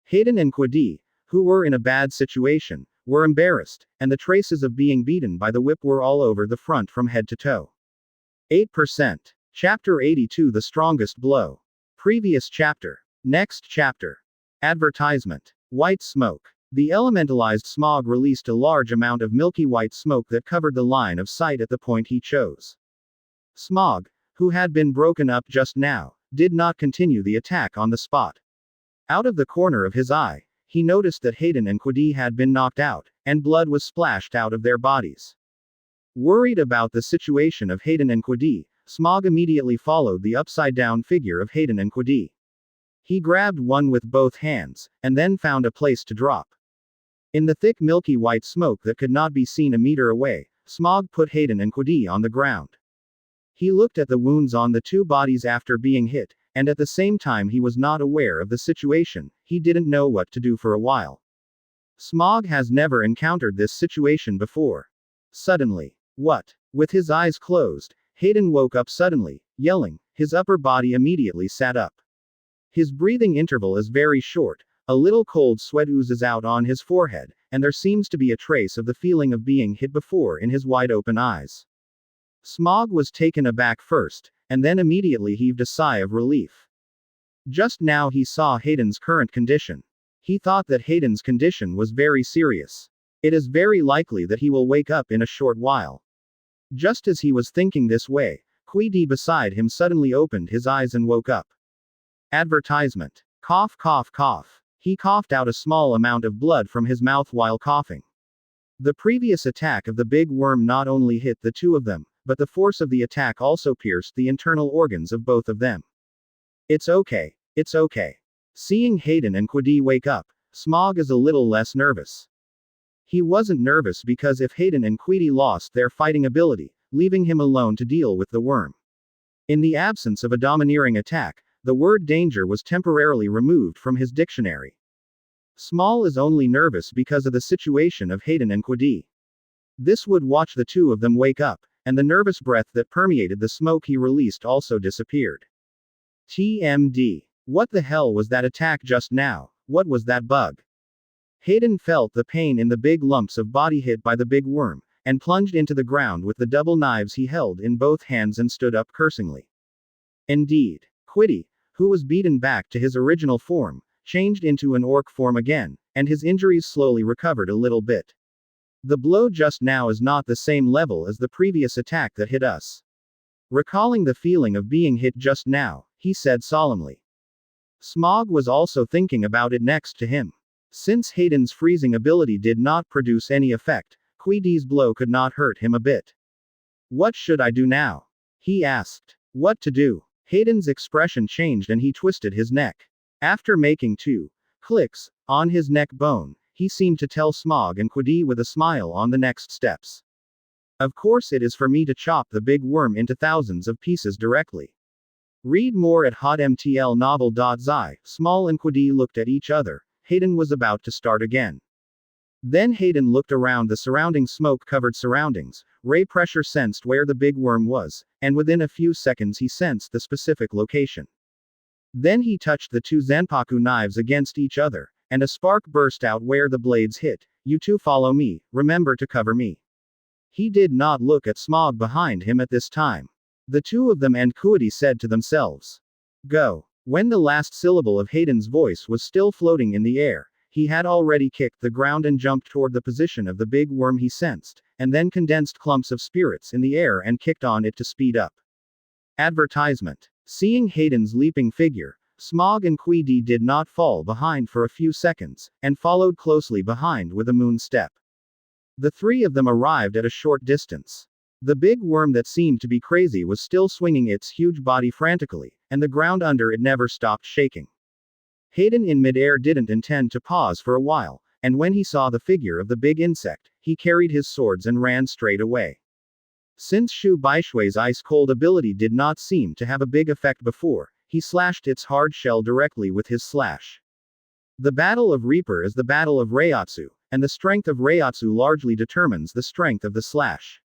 Hayden and Quidi, who were in a bad situation, were embarrassed, and the traces of being beaten by the whip were all over the front from head to toe. 8%. Chapter 82 The Strongest Blow. Previous chapter. Next chapter. Advertisement. White smoke. The elementalized Smog released a large amount of milky white smoke that covered the line of sight at the point he chose. Smog, who had been broken up just now, did not continue the attack on the spot. Out of the corner of his eye, he noticed that Hayden and Quidi had been knocked out, and blood was splashed out of their bodies. Worried about the situation of Hayden and Quidi, Smog immediately followed the upside-down figure of Hayden and Quidi. He grabbed one with both hands, and then found a place to drop. In the thick milky white smoke that could not be seen a meter away, Smog put Hayden and Quidi on the ground. He looked at the wounds on the two bodies after being hit, and at the same time he was not aware of the situation, he didn't know what to do for a while. Smog has never encountered this situation before. Suddenly, what? With his eyes closed, Hayden woke up suddenly, yelling, his upper body immediately sat up. His breathing interval is very short, A little cold sweat oozes out on his forehead, and there seems to be a trace of the feeling of being hit before in his wide-open eyes. Smog was taken aback first, and then immediately heaved a sigh of relief. Just now he saw Hayden's current condition. He thought that Hayden's condition was very serious. It is very likely that he will wake up in a short while. Just as he was thinking this way, Quincy beside him suddenly opened his eyes and woke up. Advertisement. Cough, cough, cough. He coughed out a small amount of blood from his mouth while coughing. The previous attack of the big worm not only hit the two of them, but the force of the attack also pierced the internal organs of both of them. It's okay. It's okay. Seeing Hayden and Quincy wake up, Smog is a little less nervous. He wasn't nervous because if Hayden and Quincy lost their fighting ability, leaving him alone to deal with the worm. In the absence of a domineering attack, the word danger was temporarily removed from his dictionary. Small is only nervous because of the situation of Hayden and Quincy. This would watch the two of them wake up, and the nervous breath that permeated the smoke he released also disappeared. TMD. What the hell was that attack just now? What was that bug? Hayden felt the pain in the big lumps of body hit by the big worm, and plunged into the ground with the double knives he held in both hands and stood up cursingly. Indeed. Quincy, who was beaten back to his original form, changed into an orc form again, and his injuries slowly recovered a little bit. The blow just now is not the same level as the previous attack that hit us. Recalling the feeling of being hit just now, he said solemnly. Smog was also thinking about it next to him. Since Hayden's freezing ability did not produce any effect, Quincy's blow could not hurt him a bit. What should I do now? He asked. What to do? Hayden's expression changed and he twisted his neck. After making 2 clicks on his neck bone, he seemed to tell Smog and Quincy with a smile on the next steps. Of course it is for me to chop the big worm into thousands of pieces directly. Read more at hotmtlnovel.zi. Small and Quincy looked at each other. Hayden was about to start again. Then Hayden looked around the surrounding smoke-covered surroundings. Ray pressure sensed where the big worm was, and within a few seconds he sensed the specific location. Then he touched the 2 Zhanpaku knives against each other, and a spark burst out where the blades hit. You two follow me, remember to cover me. He did not look at Smog behind him at this time. The two of them and Quincy said to themselves. Go. When the last syllable of Hayden's voice was still floating in the air, he had already kicked the ground and jumped toward the position of the big worm he sensed, and then condensed clumps of spirits in the air and kicked on it to speed up. Advertisement. Seeing Hayden's leaping figure, Smog and Quincy did not fall behind for a few seconds, and followed closely behind with a moon step. The three of them arrived at a short distance. The big worm that seemed to be crazy was still swinging its huge body frantically, and the ground under it never stopped shaking. Hayden in midair didn't intend to pause for a while, and when he saw the figure of the big insect, he carried his swords and ran straight away. Since Shu Baishui's ice-cold ability did not seem to have a big effect before, he slashed its hard shell directly with his slash. The Battle of Reaper is the Battle of Reiatsu, and the strength of Reiatsu largely determines the strength of the slash.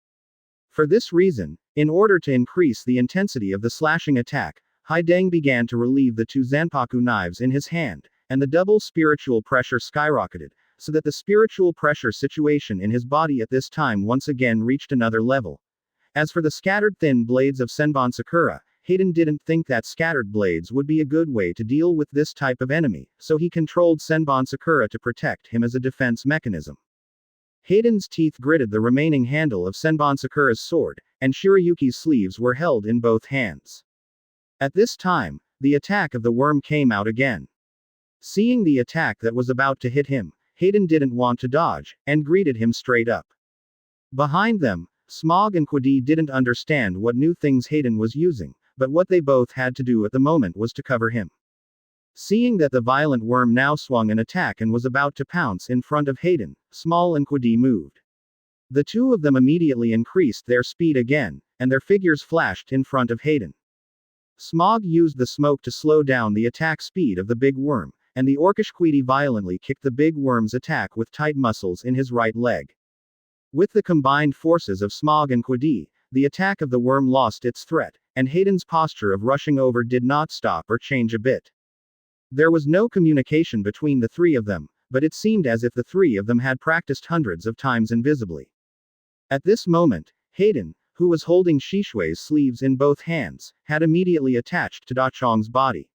For this reason, in order to increase the intensity of the slashing attack, Haideng began to relieve the 2 Zhanpaku knives in his hand, and the double spiritual pressure skyrocketed, so that the spiritual pressure situation in his body at this time once again reached another level. As for the scattered thin blades of Senbon Sakura, Hayden didn't think that scattered blades would be a good way to deal with this type of enemy, so he controlled Senbon Sakura to protect him as a defense mechanism. Hayden's teeth gritted the remaining handle of Senbon Sakura's sword, and Shirayuki's sleeves were held in both hands. At this time, the attack of the worm came out again. Seeing the attack that was about to hit him, Hayden didn't want to dodge, and greeted him straight up. Behind them, Smog and Quincy didn't understand what new things Hayden was using, but what they both had to do at the moment was to cover him. Seeing that the violent worm now swung an attack and was about to pounce in front of Hayden, Small and Quincy moved. The two of them immediately increased their speed again, and their figures flashed in front of Hayden. Smog used the smoke to slow down the attack speed of the big worm, and the orcish Quincy violently kicked the big worm's attack with tight muscles in his right leg. With the combined forces of Smog and Quincy, the attack of the worm lost its threat, and Hayden's posture of rushing over did not stop or change a bit. There was no communication between the three of them, but it seemed as if the three of them had practiced hundreds of times invisibly. At this moment, Hayden, who was holding Shishui's sleeves in both hands, had immediately attached to Da Chong's body.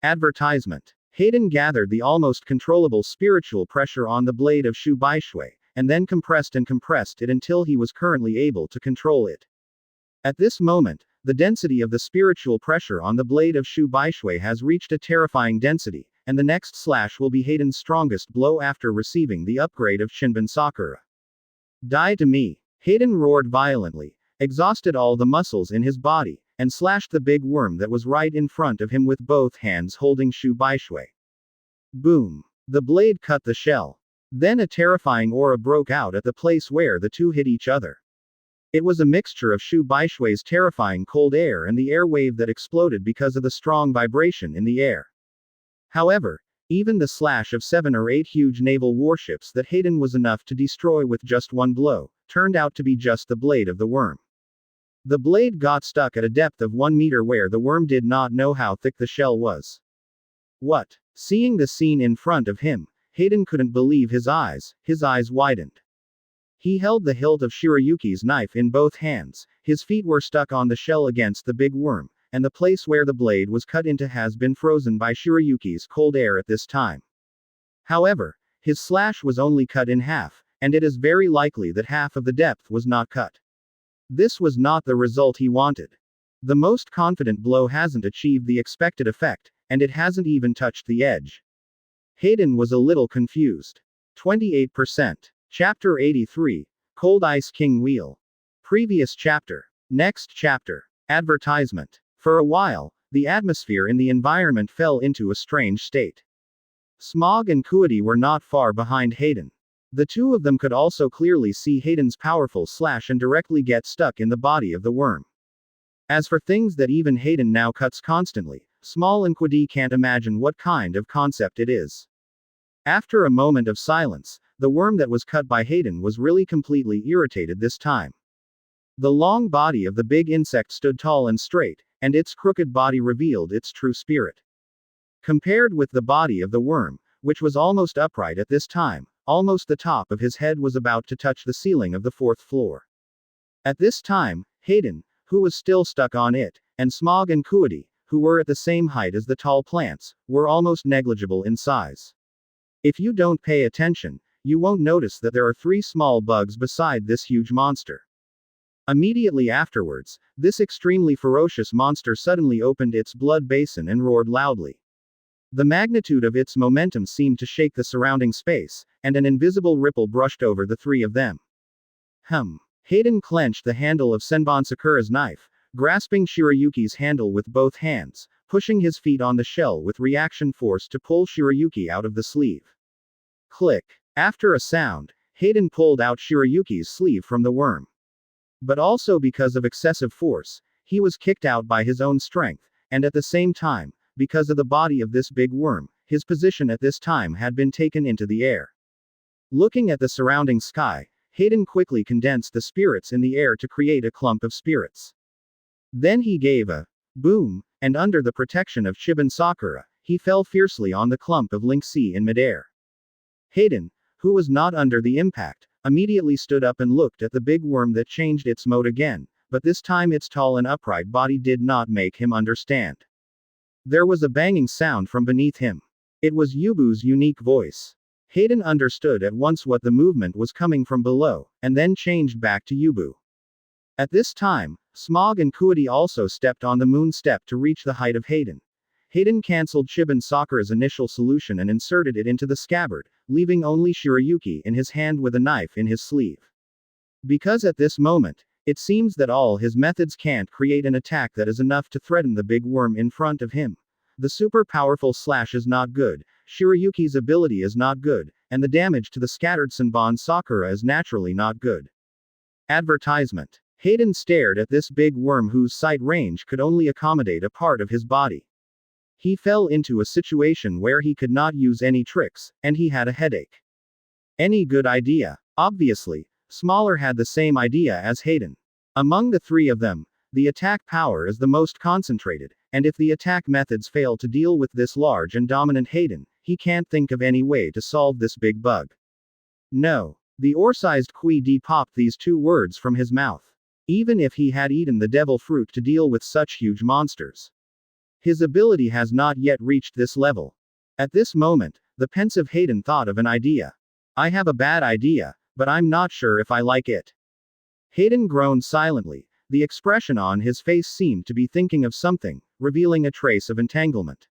Advertisement. Hayden gathered the almost controllable spiritual pressure on the blade of Shu Baishui, and then compressed it until he was currently able to control it. At this moment, the density of the spiritual pressure on the blade of Shu Baishui has reached a terrifying density, and the next slash will be Hayden's strongest blow after receiving the upgrade of Shinban Sakura. Die to me! Hayden roared violently, exhausted all the muscles in his body, and slashed the big worm that was right in front of him with both hands holding Shu Baishui. Boom! The blade cut the shell. Then a terrifying aura broke out at the place where the two hit each other. It was a mixture of Shu Baishui's terrifying cold air and the air wave that exploded because of the strong vibration in the air. However, even the slash of 7 or 8 huge naval warships that Hayden was enough to destroy with just one blow, turned out to be just the blade of the worm. The blade got stuck at a depth of 1 meter where the worm did not know how thick the shell was. What? Seeing the scene in front of him, Hayden couldn't believe his eyes widened. He held the hilt of Shirayuki's knife in both hands, his feet were stuck on the shell against the big worm, and the place where the blade was cut into has been frozen by Shirayuki's cold air at this time. However, his slash was only cut in half, and it is very likely that half of the depth was not cut. This was not the result he wanted. The most confident blow hasn't achieved the expected effect, and it hasn't even touched the edge. Hayden was a little confused. 28%. Chapter 83. Cold Ice King Wheel. Previous chapter. Next chapter. Advertisement. For a while, the atmosphere in the environment fell into a strange state. Smog and Kuidi were not far behind Hayden. The two of them could also clearly see Hayden's powerful slash and directly get stuck in the body of the worm. As for things that even Hayden now cuts constantly, Small and Kuidi can't imagine what kind of concept it is. After a moment of silence, the worm that was cut by Hayden was really completely irritated this time. The long body of the big insect stood tall and straight, and its crooked body revealed its true spirit. Compared with the body of the worm, which was almost upright at this time, almost the top of his head was about to touch the ceiling of the 4th floor. At this time, Hayden, who was still stuck on it, and Smog and Kuidi, who were at the same height as the tall plants, were almost negligible in size. If you don't pay attention, you won't notice that there are 3 small bugs beside this huge monster. Immediately afterwards, this extremely ferocious monster suddenly opened its blood basin and roared loudly. The magnitude of its momentum seemed to shake the surrounding space, and an invisible ripple brushed over the 3 of them. Hayden clenched the handle of Senbon Sakura's knife, grasping Shirayuki's handle with both hands, pushing his feet on the shell with reaction force to pull Shirayuki out of the sleeve. Click. After a sound, Hayden pulled out Shirayuki's sleeve from the worm. But also because of excessive force, he was kicked out by his own strength, and at the same time, because of the body of this big worm, his position at this time had been taken into the air. Looking at the surrounding sky, Hayden quickly condensed the spirits in the air to create a clump of spirits. Then he gave a boom, and under the protection of Shiban Sakura, he fell fiercely on the clump of Lingxi in midair. Hayden, who was not under the impact, immediately stood up and looked at the big worm that changed its mode again, but this time its tall and upright body did not make him understand. There was a banging sound from beneath him. It was Yubu's unique voice. Hayden understood at once what the movement was coming from below, and then changed back to Yubu. At this time, Smog and Kuidi also stepped on the moon step to reach the height of Hayden. Hayden cancelled Shiban Sakura's initial solution and inserted it into the scabbard, leaving only Shirayuki in his hand with a knife in his sleeve. Because at this moment, it seems that all his methods can't create an attack that is enough to threaten the big worm in front of him. The super powerful slash is not good, Shirayuki's ability is not good, and the damage to the scattered Senbon Sakura is naturally not good. Advertisement. Hayden stared at this big worm whose sight range could only accommodate a part of his body. He fell into a situation where he could not use any tricks, and he had a headache. Any good idea? Obviously, Smaller had the same idea as Hayden. Among the 3 of them, the attack power is the most concentrated, and if the attack methods fail to deal with this large and dominant Hayden, he can't think of any way to solve this big bug. No. The ore-sized Quincy popped these two words from his mouth. Even if he had eaten the devil fruit to deal with such huge monsters, his ability has not yet reached this level. At this moment, the pensive Hayden thought of an idea. I have a bad idea, but I'm not sure if I like it. Hayden groaned silently. The expression on his face seemed to be thinking of something, revealing a trace of entanglement.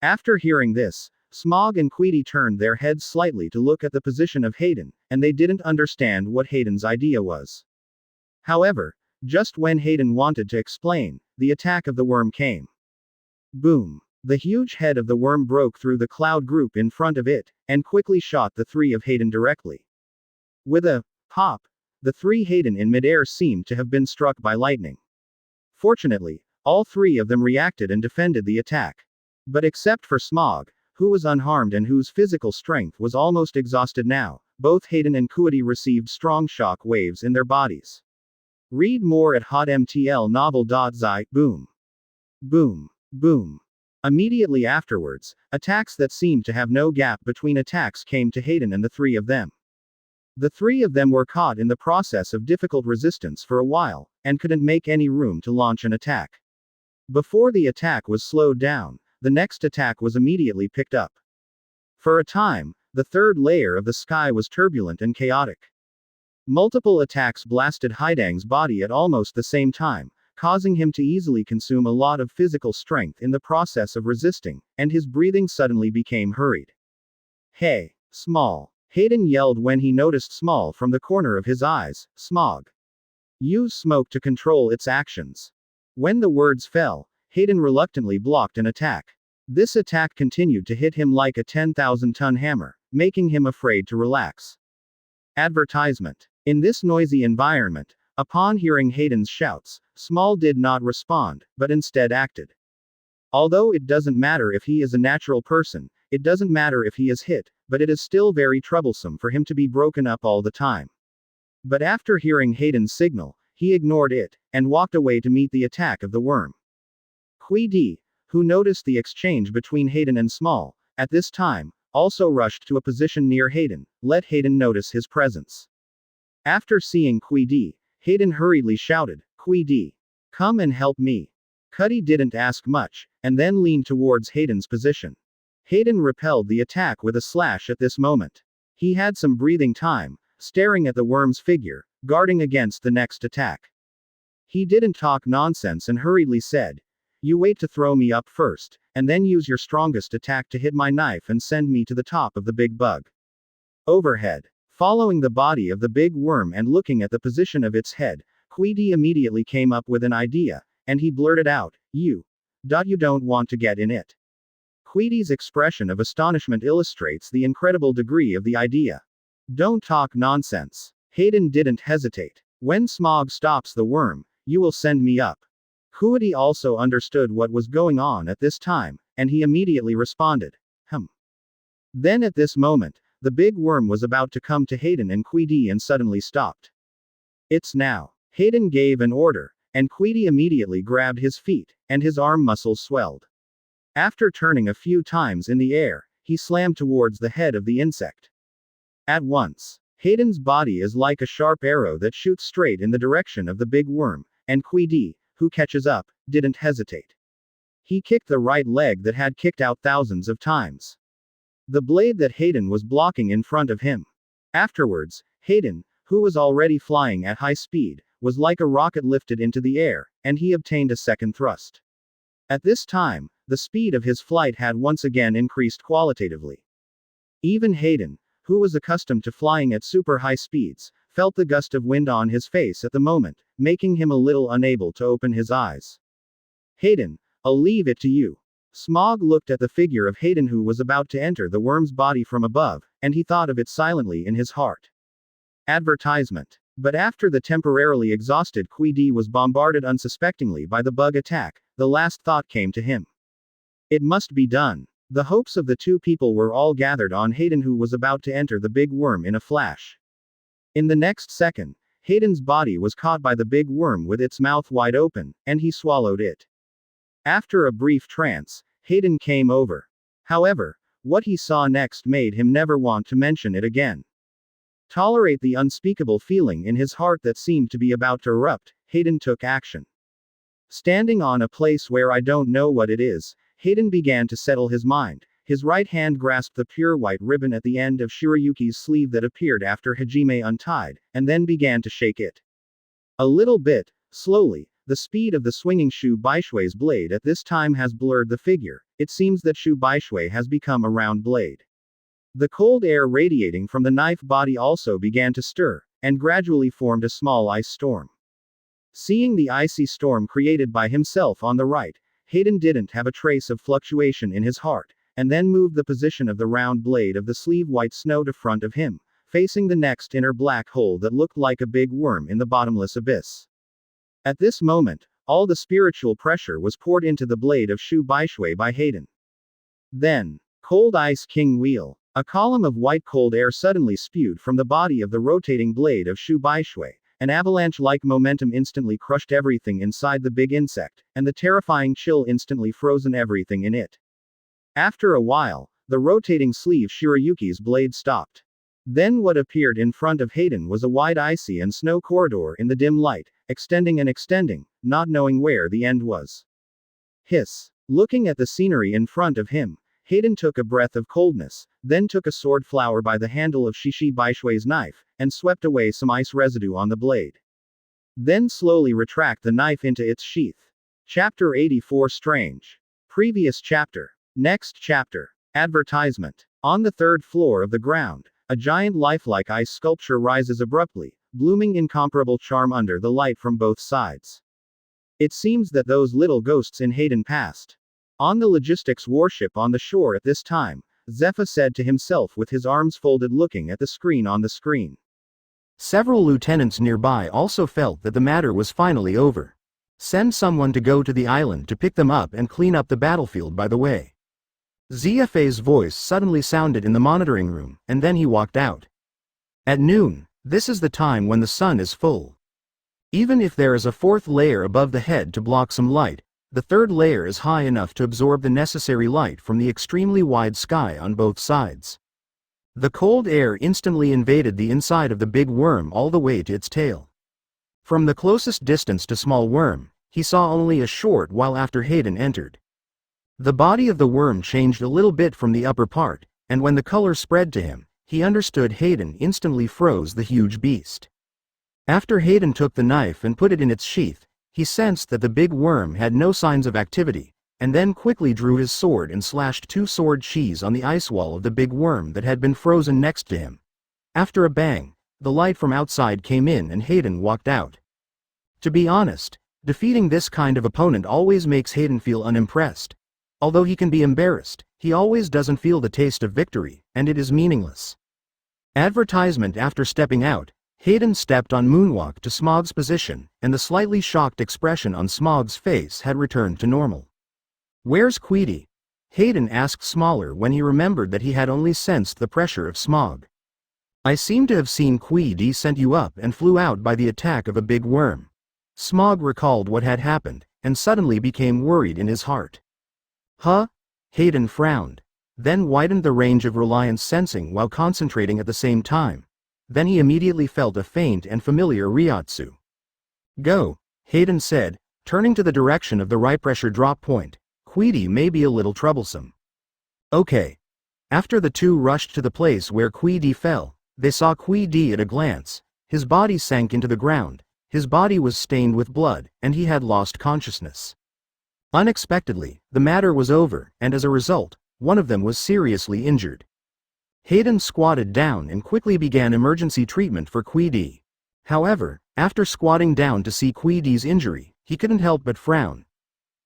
After hearing this, Smog and Queedy turned their heads slightly to look at the position of Hayden, and they didn't understand what Hayden's idea was. However, just when Hayden wanted to explain, the attack of the worm came. Boom! The huge head of the worm broke through the cloud group in front of it, and quickly shot the three of Hayden directly. With a pop, the three Hayden in midair seemed to have been struck by lightning. Fortunately, all three of them reacted and defended the attack. But except for Smog, who was unharmed and whose physical strength was almost exhausted now, both Hayden and Queedy received strong shock waves in their bodies. Read more at hotmtlnovel.zi. Boom. Boom. Boom. Immediately afterwards, attacks that seemed to have no gap between attacks came to Hayden and the three of them. The three of them were caught in the process of difficult resistance for a while, and couldn't make any room to launch an attack. Before the attack was slowed down, the next attack was immediately picked up. For a time, the third layer of the sky was turbulent and chaotic. Multiple attacks blasted Haidang's body at almost the same time, causing him to easily consume a lot of physical strength in the process of resisting, and his breathing suddenly became hurried. Hey, Small! Hayden yelled when he noticed Small from the corner of his eyes. Smog. Use smoke to control its actions. When the words fell, Hayden reluctantly blocked an attack. This attack continued to hit him like a 10,000-ton hammer, making him afraid to relax. Advertisement. In this noisy environment, upon hearing Hayden's shouts, Small did not respond, but instead acted. Although it doesn't matter if he is a natural person, it doesn't matter if he is hit, but it is still very troublesome for him to be broken up all the time. But after hearing Hayden's signal, he ignored it, and walked away to meet the attack of the worm. Queedy, who noticed the exchange between Hayden and Small, at this time, also rushed to a position near Hayden, let Hayden notice his presence. After seeing Queedy, Hayden hurriedly shouted, Queedy, come and help me. Cuddy didn't ask much, and then leaned towards Hayden's position. Hayden repelled the attack with a slash at this moment. He had some breathing time, staring at the worm's figure, guarding against the next attack. He didn't talk nonsense and hurriedly said, you wait to throw me up first, and then use your strongest attack to hit my knife and send me to the top of the big bug. Overhead. Following the body of the big worm and looking at the position of its head, Queedy immediately came up with an idea, and he blurted out, You don't want to get in it. Queedy's expression of astonishment illustrates the incredible degree of the idea. Don't talk nonsense. Hayden didn't hesitate. When Smog stops the worm, you will send me up. Queedy also understood what was going on at this time, and he immediately responded, Then at this moment, the big worm was about to come to Hayden and Queedy and suddenly stopped. It's now. Hayden gave an order, and Queedy immediately grabbed his feet, and his arm muscles swelled. After turning a few times in the air, he slammed towards the head of the insect. At once, Hayden's body is like a sharp arrow that shoots straight in the direction of the big worm, and Queedy, who catches up, didn't hesitate. He kicked the right leg that had kicked out thousands of times. The blade that Hayden was blocking in front of him. Afterwards, Hayden, who was already flying at high speed, was like a rocket lifted into the air, and he obtained a second thrust. At this time, the speed of his flight had once again increased qualitatively. Even Hayden, who was accustomed to flying at super high speeds, felt the gust of wind on his face at the moment, making him a little unable to open his eyes. Hayden, I'll leave it to you. Smog looked at the figure of Hayden who was about to enter the worm's body from above, and he thought of it silently in his heart. Advertisement. But after the temporarily exhausted Queedy was bombarded unsuspectingly by the bug attack, the last thought came to him. It must be done. The hopes of the two people were all gathered on Hayden who was about to enter the big worm in a flash. In the next second, Hayden's body was caught by the big worm with its mouth wide open, and he swallowed it. After a brief trance, Hayden came over. However, what he saw next made him never want to mention it again. Tolerate the unspeakable feeling in his heart that seemed to be about to erupt, Hayden took action. Standing on a place where I don't know what it is, Hayden began to settle his mind. His right hand grasped the pure white ribbon at the end of Shirayuki's sleeve that appeared after Hajime untied, and then began to shake it. A little bit, slowly. The speed of the swinging Shu Baishui's blade at this time has blurred the figure. It seems that Shu Baishui has become a round blade. The cold air radiating from the knife body also began to stir, and gradually formed a small ice storm. Seeing the icy storm created by himself on the right, Hayden didn't have a trace of fluctuation in his heart, and then moved the position of the round blade of the sleeve white snow to front of him, facing the next inner black hole that looked like a big worm in the bottomless abyss. At this moment, all the spiritual pressure was poured into the blade of Shu Baishui by Hayden. Then, Cold Ice King Wheel. A column of white cold air suddenly spewed from the body of the rotating blade of Shu Baishui. An avalanche-like momentum instantly crushed everything inside the big insect, and the terrifying chill instantly frozen everything in it. After a while, the rotating sleeve Shirayuki's blade stopped. Then what appeared in front of Hayden was a wide icy and snow corridor in the dim light, extending and extending, not knowing where the end was. Hiss. Looking at the scenery in front of him, Hayden took a breath of coldness, then took a sword flower by the handle of Shishi Baishui's knife, and swept away some ice residue on the blade. Then slowly retract the knife into its sheath. Chapter 84 Strange. Previous chapter. Next chapter. Advertisement. On the third floor of the ground, a giant lifelike ice sculpture rises abruptly, blooming incomparable charm under the light from both sides. It seems that those little ghosts in Hayden passed. On the logistics warship on the shore at this time, Zephyr said to himself with his arms folded looking at the screen on the screen. Several lieutenants nearby also felt that the matter was finally over. Send someone to go to the island to pick them up and clean up the battlefield by the way. Zfa's voice suddenly sounded in the monitoring room, and then he walked out. At noon, this is the time when the sun is full. Even if there is a fourth layer above the head to block some light, the third layer is high enough to absorb the necessary light from the extremely wide sky on both sides. The cold air instantly invaded the inside of the big worm all the way to its tail. From the closest distance to small worm, he saw only a short while after Hayden entered. The body of the worm changed a little bit from the upper part, and when the color spread to him, he understood Hayden instantly froze the huge beast. After Hayden took the knife and put it in its sheath, he sensed that the big worm had no signs of activity, and then quickly drew his sword and slashed two sword sheaths on the ice wall of the big worm that had been frozen next to him. After a bang, the light from outside came in and Hayden walked out. To be honest, defeating this kind of opponent always makes Hayden feel unimpressed. Although he can be embarrassed, he always doesn't feel the taste of victory, and it is meaningless. Advertisement. After stepping out, Hayden stepped on moonwalk to Smog's position, and the slightly shocked expression on Smog's face had returned to normal. Where's Queedy? Hayden asked Smaller when he remembered that he had only sensed the pressure of Smog. I seem to have seen Queedy sent you up and flew out by the attack of a big worm. Smog recalled what had happened, and suddenly became worried in his heart. Huh? Hayden frowned, then widened the range of Reliance sensing while concentrating at the same time. Then he immediately felt a faint and familiar Ryotsu. Go, Hayden said, turning to the direction of the right pressure drop point. Queedy may be a little troublesome. Okay. After the two rushed to the place where Queedy fell, they saw Queedy at a glance. His body sank into the ground, his body was stained with blood, and he had lost consciousness. Unexpectedly, the matter was over, and as a result, one of them was seriously injured. Hayden squatted down and quickly began emergency treatment for Queedy. However, after squatting down to see Queedy's injury, he couldn't help but frown.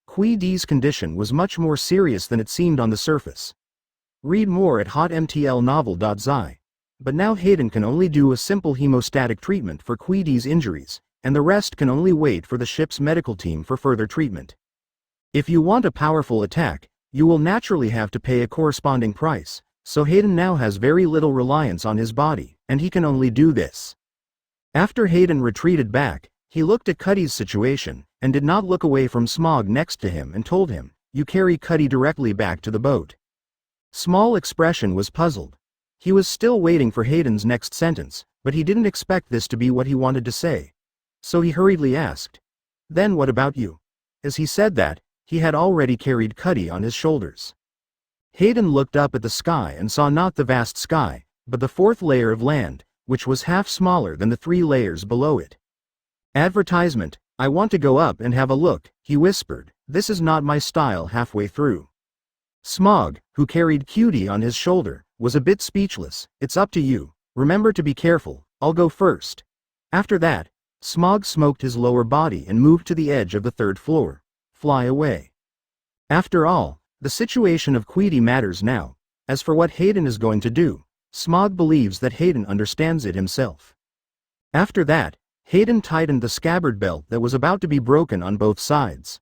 Queedy's condition was much more serious than it seemed on the surface. Read more at hotmtlnovel.zi. But now Hayden can only do a simple hemostatic treatment for Queedy's injuries, and the rest can only wait for the ship's medical team for further treatment. If you want a powerful attack, you will naturally have to pay a corresponding price, so Hayden now has very little reliance on his body, and he can only do this. After Hayden retreated back, he looked at Cuddy's situation, and did not look away from Smog next to him and told him, "You carry Cuddy directly back to the boat." Small expression was puzzled. He was still waiting for Hayden's next sentence, but he didn't expect this to be what he wanted to say. So he hurriedly asked, "Then what about you?" As he said that, he had already carried Cuddy on his shoulders. Hayden looked up at the sky and saw not the vast sky, but the fourth layer of land, which was half smaller than the 3 layers below it. "Advertisement, I want to go up and have a look," he whispered. "This is not my style." Halfway through, Smog, who carried Cutie on his shoulder, was a bit speechless. "It's up to you. Remember to be careful, I'll go first." After that, Smog smoked his lower body and moved to the edge of the 3rd floor. Fly away. After all, the situation of Cutie matters now. As for what Hayden is going to do, Smog believes that Hayden understands it himself. After that, Hayden tightened the scabbard belt that was about to be broken on both sides.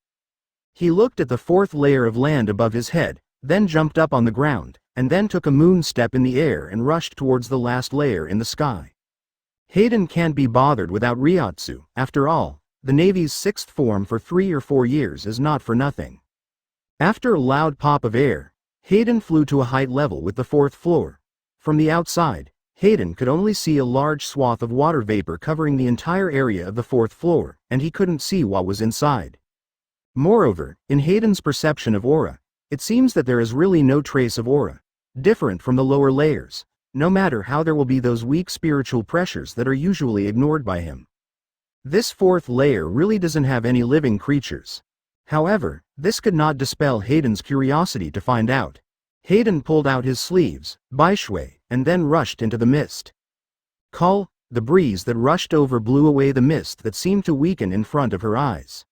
He looked at the 4th layer of land above his head, then jumped up on the ground, and then took a moon step in the air and rushed towards the last layer in the sky. Hayden can't be bothered without Ryotsu. After all, the Navy's 6th form for 3 or 4 years is not for nothing. After a loud pop of air, Hayden flew to a height level with the 4th floor. From the outside, Hayden could only see a large swath of water vapor covering the entire area of the 4th floor, and he couldn't see what was inside. Moreover, in Hayden's perception of aura, it seems that there is really no trace of aura, different from the lower layers, no matter how there will be those weak spiritual pressures that are usually ignored by him. This 4th layer really doesn't have any living creatures. However, this could not dispel Hayden's curiosity to find out. Hayden pulled out his sleeves, Baishui, and then rushed into the mist. Call, the breeze that rushed over blew away the mist that seemed to weaken in front of her eyes.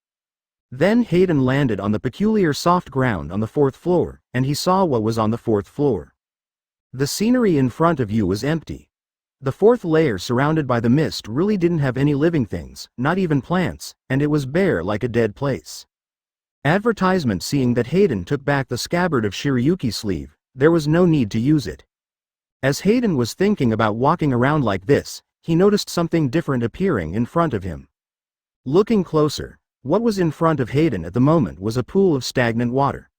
Then Hayden landed on the peculiar soft ground on the 4th floor, and he saw what was on the 4th floor. The scenery in front of you was empty. The 4th layer surrounded by the mist really didn't have any living things, not even plants, and it was bare like a dead place. Advertisement. Seeing that Hayden took back the scabbard of Shiryuki's sleeve, there was no need to use it. As Hayden was thinking about walking around like this, he noticed something different appearing in front of him. Looking closer, what was in front of Hayden at the moment was a pool of stagnant water.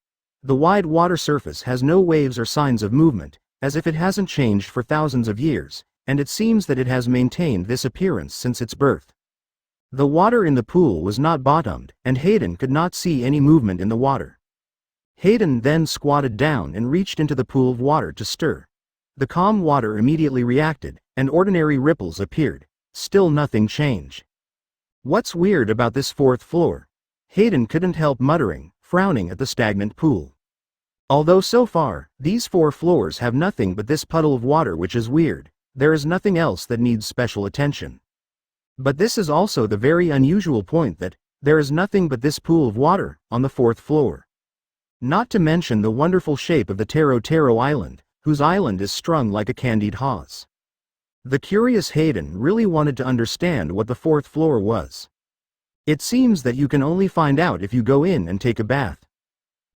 The wide water surface has no waves or signs of movement, as if it hasn't changed for thousands of years, and it seems that it has maintained this appearance since its birth. The water in the pool was not bottomed, and Hayden could not see any movement in the water. Hayden then squatted down and reached into the pool of water to stir. The calm water immediately reacted, and ordinary ripples appeared. Still nothing changed. What's weird about this 4th floor? Hayden couldn't help muttering, frowning at the stagnant pool. Although so far, these 4 floors have nothing but this puddle of water, which is weird, there is nothing else that needs special attention. But this is also the very unusual point, that there is nothing but this pool of water on the 4th floor. Not to mention the wonderful shape of the Taro Taro Island, whose island is strung like a candied hawse. The curious Hayden really wanted to understand what the 4th floor was. It seems that you can only find out if you go in and take a bath.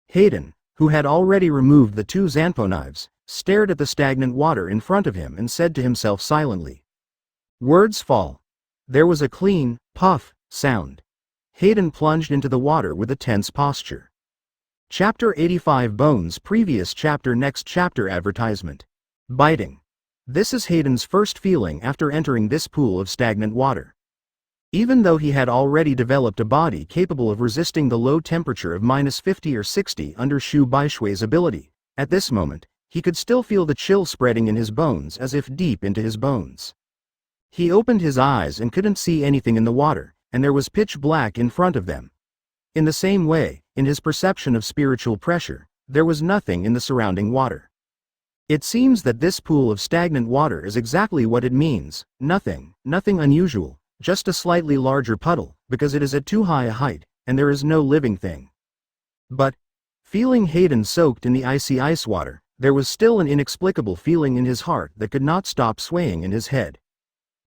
Hayden, who had already removed the 2 Zhanpo knives, stared at the stagnant water in front of him and said to himself silently. Words fall. There was a clean, puff, sound. Hayden plunged into the water with a tense posture. Chapter 85 Bones. Previous chapter. Next chapter. Advertisement. Biting. This is Hayden's first feeling after entering this pool of stagnant water. Even though he had already developed a body capable of resisting the low temperature of -50 or 60 under Shu Baishui's ability, at this moment, he could still feel the chill spreading in his bones as if deep into his bones. He opened his eyes and couldn't see anything in the water, and there was pitch black in front of them. In the same way, in his perception of spiritual pressure, there was nothing in the surrounding water. It seems that this pool of stagnant water is exactly what it means, nothing unusual, just a slightly larger puddle, because it is at too high a height, and there is no living thing. But, feeling Hayden soaked in the icy ice water, there was still an inexplicable feeling in his heart that could not stop swaying in his head.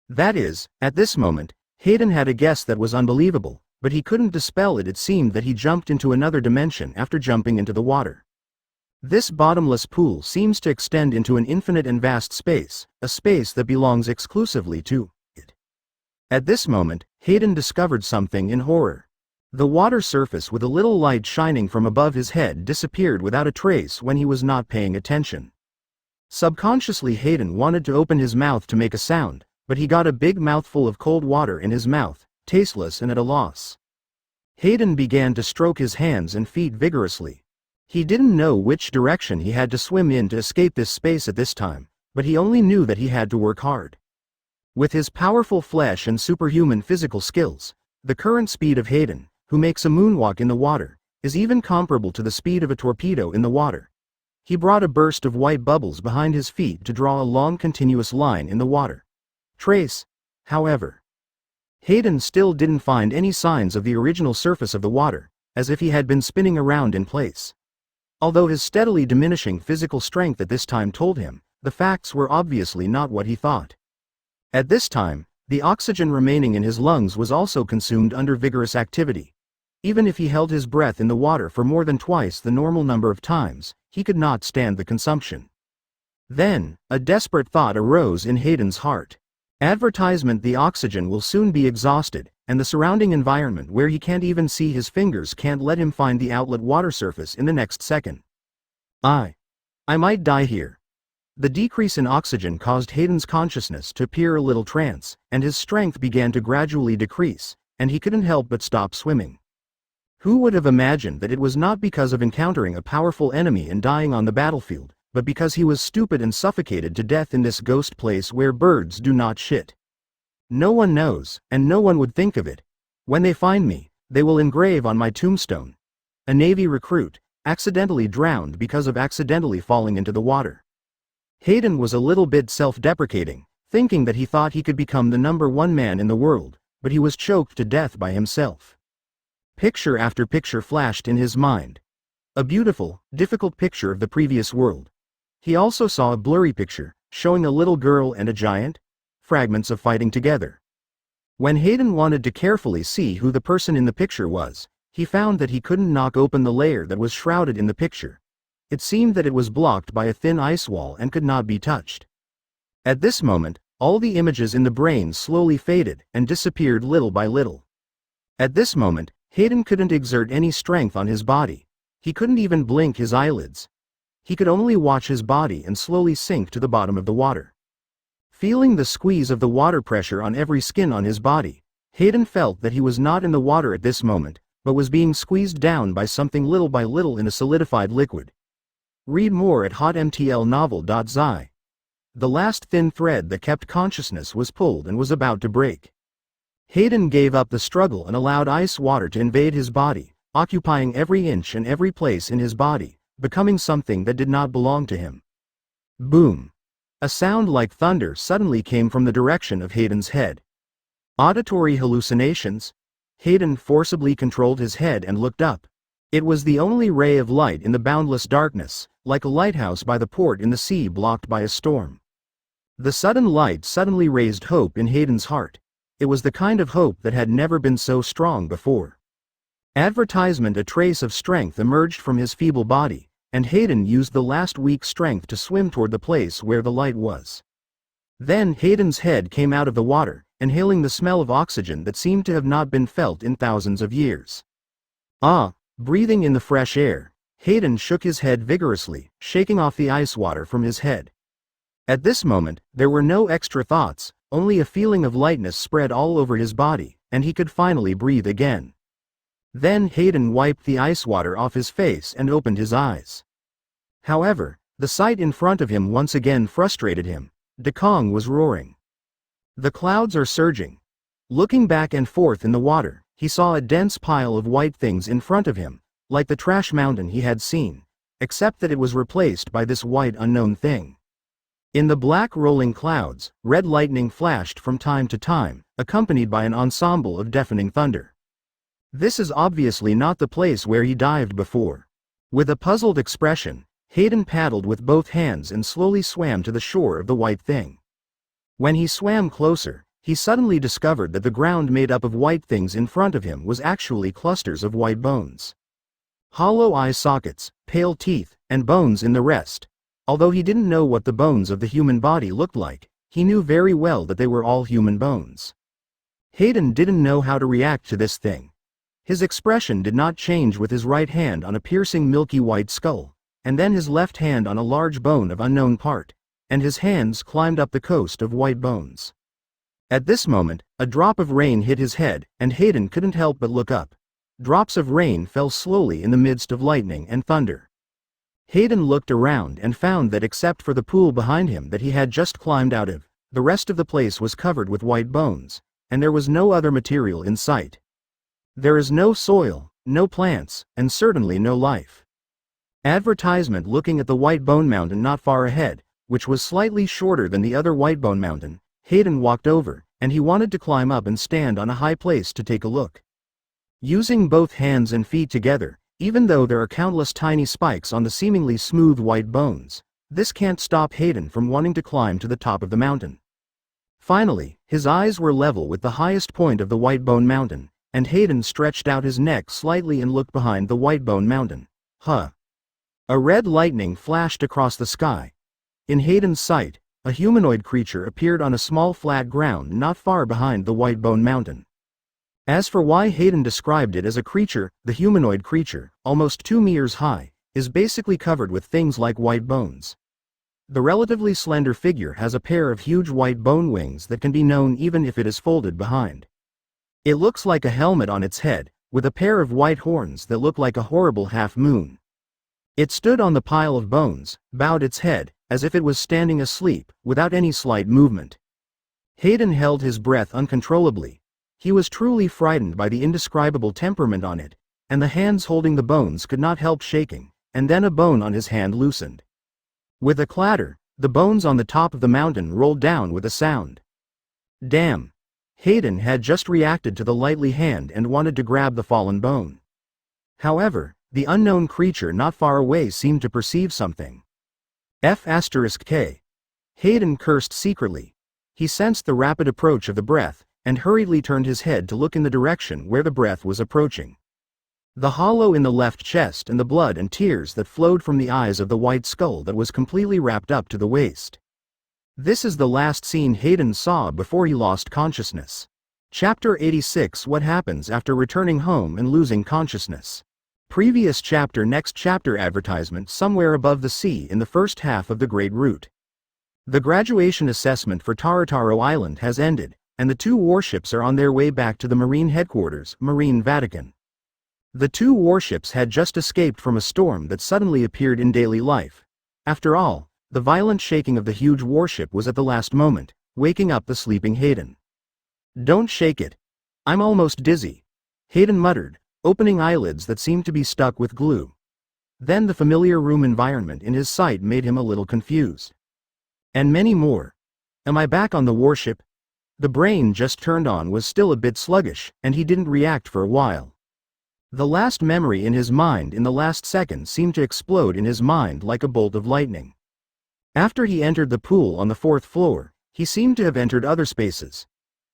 That is, at this moment, Hayden had a guess that was unbelievable, but he couldn't dispel it. It seemed that he jumped into another dimension after jumping into the water. This bottomless pool seems to extend into an infinite and vast space, a space that belongs exclusively to it. At this moment, Hayden discovered something in horror. The water surface with a little light shining from above his head disappeared without a trace when he was not paying attention. Subconsciously Hayden wanted to open his mouth to make a sound, but he got a big mouthful of cold water in his mouth, tasteless and at a loss. Hayden began to stroke his hands and feet vigorously. He didn't know which direction he had to swim in to escape this space at this time, but he only knew that he had to work hard. With his powerful flesh and superhuman physical skills, the current speed of Hayden, who makes a moonwalk in the water, is even comparable to the speed of a torpedo in the water. He brought a burst of white bubbles behind his feet to draw a long continuous line in the water. Trace, however. Hayden still didn't find any signs of the original surface of the water, as if he had been spinning around in place. Although his steadily diminishing physical strength at this time told him, the facts were obviously not what he thought. At this time, the oxygen remaining in his lungs was also consumed under vigorous activity. Even if he held his breath in the water for more than twice the normal number of times, he could not stand the consumption. Then, a desperate thought arose in Hayden's heart. Advertisement: the oxygen will soon be exhausted, and the surrounding environment where he can't even see his fingers can't let him find the outlet water surface in the next second. I might die here. The decrease in oxygen caused Hayden's consciousness to appear a little trance, and his strength began to gradually decrease, and he couldn't help but stop swimming. Who would have imagined that it was not because of encountering a powerful enemy and dying on the battlefield, but because he was stupid and suffocated to death in this ghost place where birds do not shit? No one knows, and no one would think of it. When they find me, they will engrave on my tombstone: a Navy recruit, accidentally drowned because of accidentally falling into the water. Hayden was a little bit self-deprecating, thinking that he thought he could become the #1 man in the world, but he was choked to death by himself. Picture after picture flashed in his mind. A beautiful, difficult picture of the previous world. He also saw a blurry picture, showing a little girl and a giant, fragments of fighting together. When Hayden wanted to carefully see who the person in the picture was, he found that he couldn't knock open the layer that was shrouded in the picture. It seemed that it was blocked by a thin ice wall and could not be touched. At this moment, all the images in the brain slowly faded and disappeared little by little. At this moment, Hayden couldn't exert any strength on his body. He couldn't even blink his eyelids. He could only watch his body and slowly sink to the bottom of the water. Feeling the squeeze of the water pressure on every skin on his body, Hayden felt that he was not in the water at this moment, but was being squeezed down by something little by little in a solidified liquid. Read more at hotmtlnovel.zi. The last thin thread that kept consciousness was pulled and was about to break. Hayden gave up the struggle and allowed ice water to invade his body, occupying every inch and every place in his body, becoming something that did not belong to him. Boom! A sound like thunder suddenly came from the direction of Hayden's head. Auditory hallucinations? Hayden forcibly controlled his head and looked up. It was the only ray of light in the boundless darkness, like a lighthouse by the port in the sea blocked by a storm. The sudden light suddenly raised hope in Hayden's heart. It was the kind of hope that had never been so strong before. Advertisement: a trace of strength emerged from his feeble body, and Hayden used the last weak strength to swim toward the place where the light was. Then Hayden's head came out of the water, inhaling the smell of oxygen that seemed to have not been felt in thousands of years. Breathing in the fresh air, Hayden shook his head vigorously, shaking off the ice water from his head. At this moment, there were no extra thoughts, only a feeling of lightness spread all over his body, and he could finally breathe again. Then Hayden wiped the ice water off his face and opened his eyes. However, the sight in front of him once again frustrated him. Dekong was roaring. The clouds are surging. Looking back and forth in the water, he saw a dense pile of white things in front of him, like the trash mountain he had seen, except that it was replaced by this white unknown thing. In the black rolling clouds, red lightning flashed from time to time, accompanied by an ensemble of deafening thunder. This is obviously not the place where he dived before. With a puzzled expression, Hayden paddled with both hands and slowly swam to the shore of the white thing. When he swam closer, he suddenly discovered that the ground made up of white things in front of him was actually clusters of white bones. Hollow eye sockets, pale teeth, and bones in the rest. Although he didn't know what the bones of the human body looked like, he knew very well that they were all human bones. Hayden didn't know how to react to this thing. His expression did not change with his right hand on a piercing milky white skull, and then his left hand on a large bone of unknown part, and his hands climbed up the coast of white bones. At this moment, a drop of rain hit his head, and Hayden couldn't help but look up. Drops of rain fell slowly in the midst of lightning and thunder. Hayden looked around and found that except for the pool behind him that he had just climbed out of, the rest of the place was covered with white bones, and there was no other material in sight. There is no soil, no plants, and certainly no life. Advertisement. Looking at the white bone mountain not far ahead, which was slightly shorter than the other white bone mountain, Hayden walked over, and he wanted to climb up and stand on a high place to take a look. Using both hands and feet together, even though there are countless tiny spikes on the seemingly smooth white bones, this can't stop Hayden from wanting to climb to the top of the mountain. Finally, his eyes were level with the highest point of the white bone mountain, and Hayden stretched out his neck slightly and looked behind the white bone mountain. Huh! A red lightning flashed across the sky. In Hayden's sight, a humanoid creature appeared on a small flat ground not far behind the white bone mountain. As for why Hayden described it as a creature, the humanoid creature, almost 2 meters high, is basically covered with things like white bones. The relatively slender figure has a pair of huge white bone wings that can be known even if it is folded behind. It looks like a helmet on its head, with a pair of white horns that look like a horrible half-moon. It stood on the pile of bones, bowed its head, as if it was standing asleep, without any slight movement. Hayden held his breath uncontrollably. He was truly frightened by the indescribable temperament on it, and the hands holding the bones could not help shaking, and then a bone on his hand loosened. With a clatter, the bones on the top of the mountain rolled down with a sound. Damn! Hayden had just reacted to the lightly hand and wanted to grab the fallen bone. However, the unknown creature not far away seemed to perceive something. F*K. Hayden cursed secretly. He sensed the rapid approach of the breath, and hurriedly turned his head to look in the direction where the breath was approaching. The hollow in the left chest and the blood and tears that flowed from the eyes of the white skull that was completely wrapped up to the waist. This is the last scene Hayden saw before he lost consciousness. Chapter 86. What happens after returning home and losing consciousness? Previous chapter. Next chapter. Advertisement. Somewhere above the sea in the first half of the Great Route. The graduation assessment for Tarataro Island has ended, and the 2 warships are on their way back to the Marine headquarters, Marine Vatican. The 2 warships had just escaped from a storm that suddenly appeared in daily life. After all, the violent shaking of the huge warship was at the last moment, waking up the sleeping Hayden. "Don't shake it. I'm almost dizzy," Hayden muttered, opening eyelids that seemed to be stuck with glue. Then the familiar room environment in his sight made him a little confused. And many more. Am I back on the warship? The brain just turned on was still a bit sluggish, and he didn't react for a while. The last memory in his mind in the last second seemed to explode in his mind like a bolt of lightning. After he entered the pool on the 4th floor, he seemed to have entered other spaces.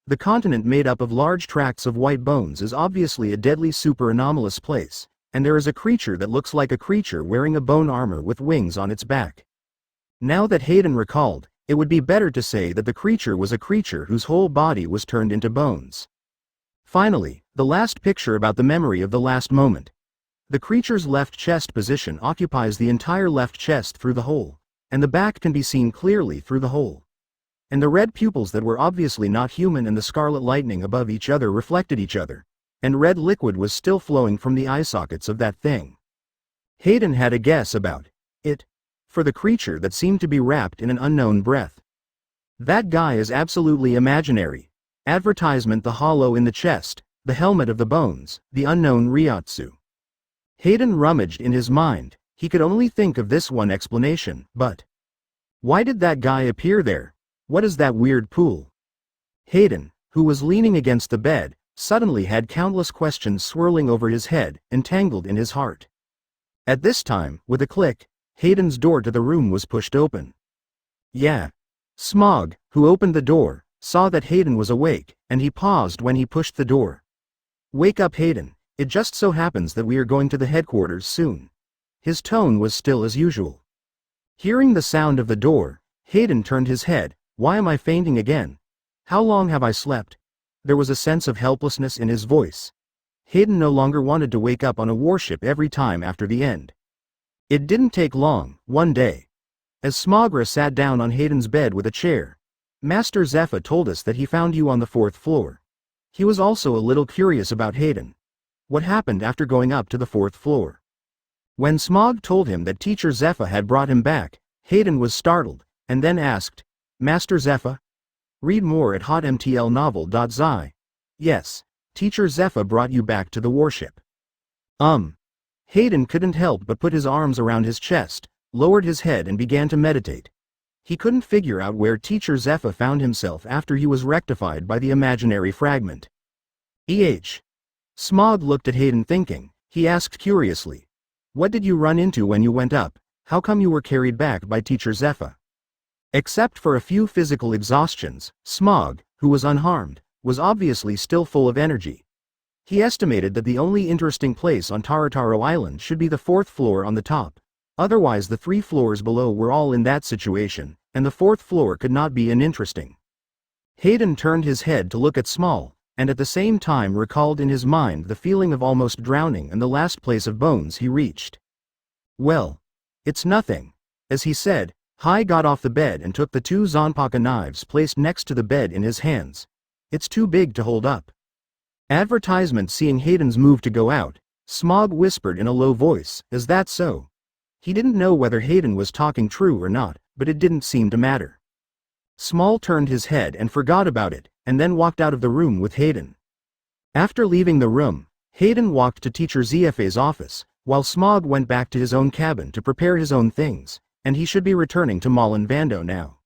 The continent made up of large tracts of white bones is obviously a deadly super anomalous place, and there is a creature that looks like a creature wearing a bone armor with wings on its back. Now that Hayden recalled, it would be better to say that the creature was a creature whose whole body was turned into bones. Finally, the last picture about the memory of the last moment. The creature's left chest position occupies the entire left chest through the hole, and the back can be seen clearly through the hole. And the red pupils that were obviously not human and the scarlet lightning above each other reflected each other, and red liquid was still flowing from the eye sockets of that thing. Hayden had a guess about it, for the creature that seemed to be wrapped in an unknown breath. That guy is absolutely imaginary. Advertisement. The hollow in the chest, the helmet of the bones, the unknown Ryotsu. Hayden rummaged in his mind. He could only think of this one explanation, but why did that guy appear there? What is that weird pool? Hayden, who was leaning against the bed, suddenly had countless questions swirling over his head, entangled in his heart. At this time, with a click, Hayden's door to the room was pushed open. Yeah. Smog, who opened the door, saw that Hayden was awake, and he paused when he pushed the door. "Wake up, Hayden. It just so happens that we are going to the headquarters soon." His tone was still as usual. Hearing the sound of the door, Hayden turned his head. "Why am I fainting again? How long have I slept?" There was a sense of helplessness in his voice. Hayden no longer wanted to wake up on a warship every time after the end. It didn't take long, one day. As Smogra sat down on Hayden's bed with a chair, Master Zephyr told us that he found you on the 4th floor. He was also a little curious about Hayden. What happened after going up to the 4th floor? When Smog told him that Teacher Zephyr had brought him back, Hayden was startled, and then asked, Master Zephyr? Read more at hotmtlnovel.zi. Yes, Teacher Zephyr brought you back to the warship. Hayden couldn't help but put his arms around his chest, lowered his head and began to meditate. He couldn't figure out where Teacher Zephyr found himself after he was rectified by the imaginary fragment. Smog looked at Hayden thinking. He asked curiously, what did you run into when you went up? How come you were carried back by Teacher Zephyr? Except for a few physical exhaustions, Smog, who was unharmed, was obviously still full of energy. He estimated that the only interesting place on Tarataro Island should be the 4th floor on the top. Otherwise the 3 floors below were all in that situation, and the 4th floor could not be uninteresting. Hayden turned his head to look at Small, and at the same time recalled in his mind the feeling of almost drowning and the last place of bones he reached. Well, it's nothing. As he said, Hai got off the bed and took the 2 Zhanpakudao knives placed next to the bed in his hands. It's too big to hold up. Advertisement. Seeing Hayden's move to go out, Smog whispered in a low voice, is that so? He didn't know whether Hayden was talking true or not, but it didn't seem to matter. Small turned his head and forgot about it, and then walked out of the room with Hayden. After leaving the room, Hayden walked to Teacher Zephy's office, while Smog went back to his own cabin to prepare his own things, and he should be returning to Molanvando now.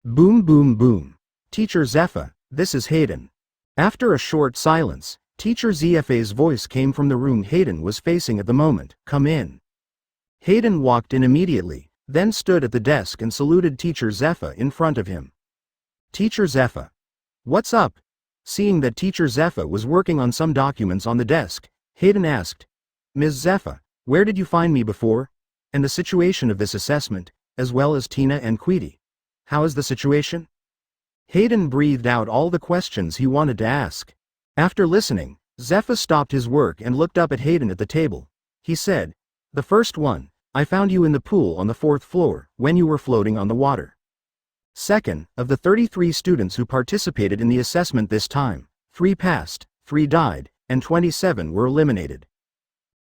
Boom boom boom. Teacher Zephyr, this is Hayden. After a short silence, Teacher Zephy's voice came from the room Hayden was facing at the moment, come in. Hayden walked in immediately, then stood at the desk and saluted Teacher Zephyr in front of him. Teacher Zephyr. What's up? Seeing that Teacher Zephyr was working on some documents on the desk, Hayden asked, Ms. Zephyr, where did you find me before? And the situation of this assessment, as well as Tina and Quincy. How is the situation? Hayden breathed out all the questions he wanted to ask. After listening, Zephyr stopped his work and looked up at Hayden at the table. He said, the first one, I found you in the pool on the 4th floor, when you were floating on the water. Second, of the 33 students who participated in the assessment this time, 3 passed, 3 died, and 27 were eliminated.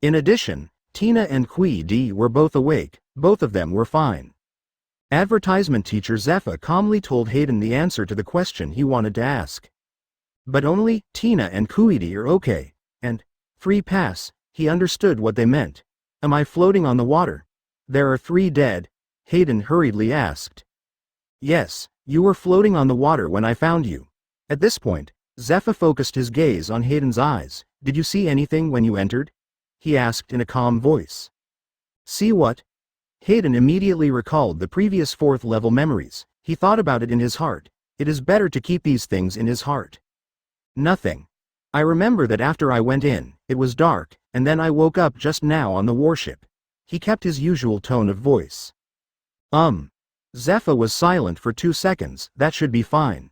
In addition, Tina and Quincy were both awake, both of them were fine. Advertisement. Teacher Zephyr calmly told Hayden the answer to the question he wanted to ask. But only Tina and Quincy are okay, and 3 pass. He understood what they meant. Am I floating on the water? There are 3 dead? Hayden hurriedly asked. Yes, you were floating on the water when I found you. At this point, Zephyr focused his gaze on Hayden's eyes. Did you see anything when you entered? He asked in a calm voice. See what? Hayden immediately recalled the previous 4th level memories. He thought about it in his heart. It is better to keep these things in his heart. Nothing. I remember that after I went in, it was dark, and then I woke up just now on the warship. He kept his usual tone of voice. Zephyr was silent for 2 seconds. That should be fine.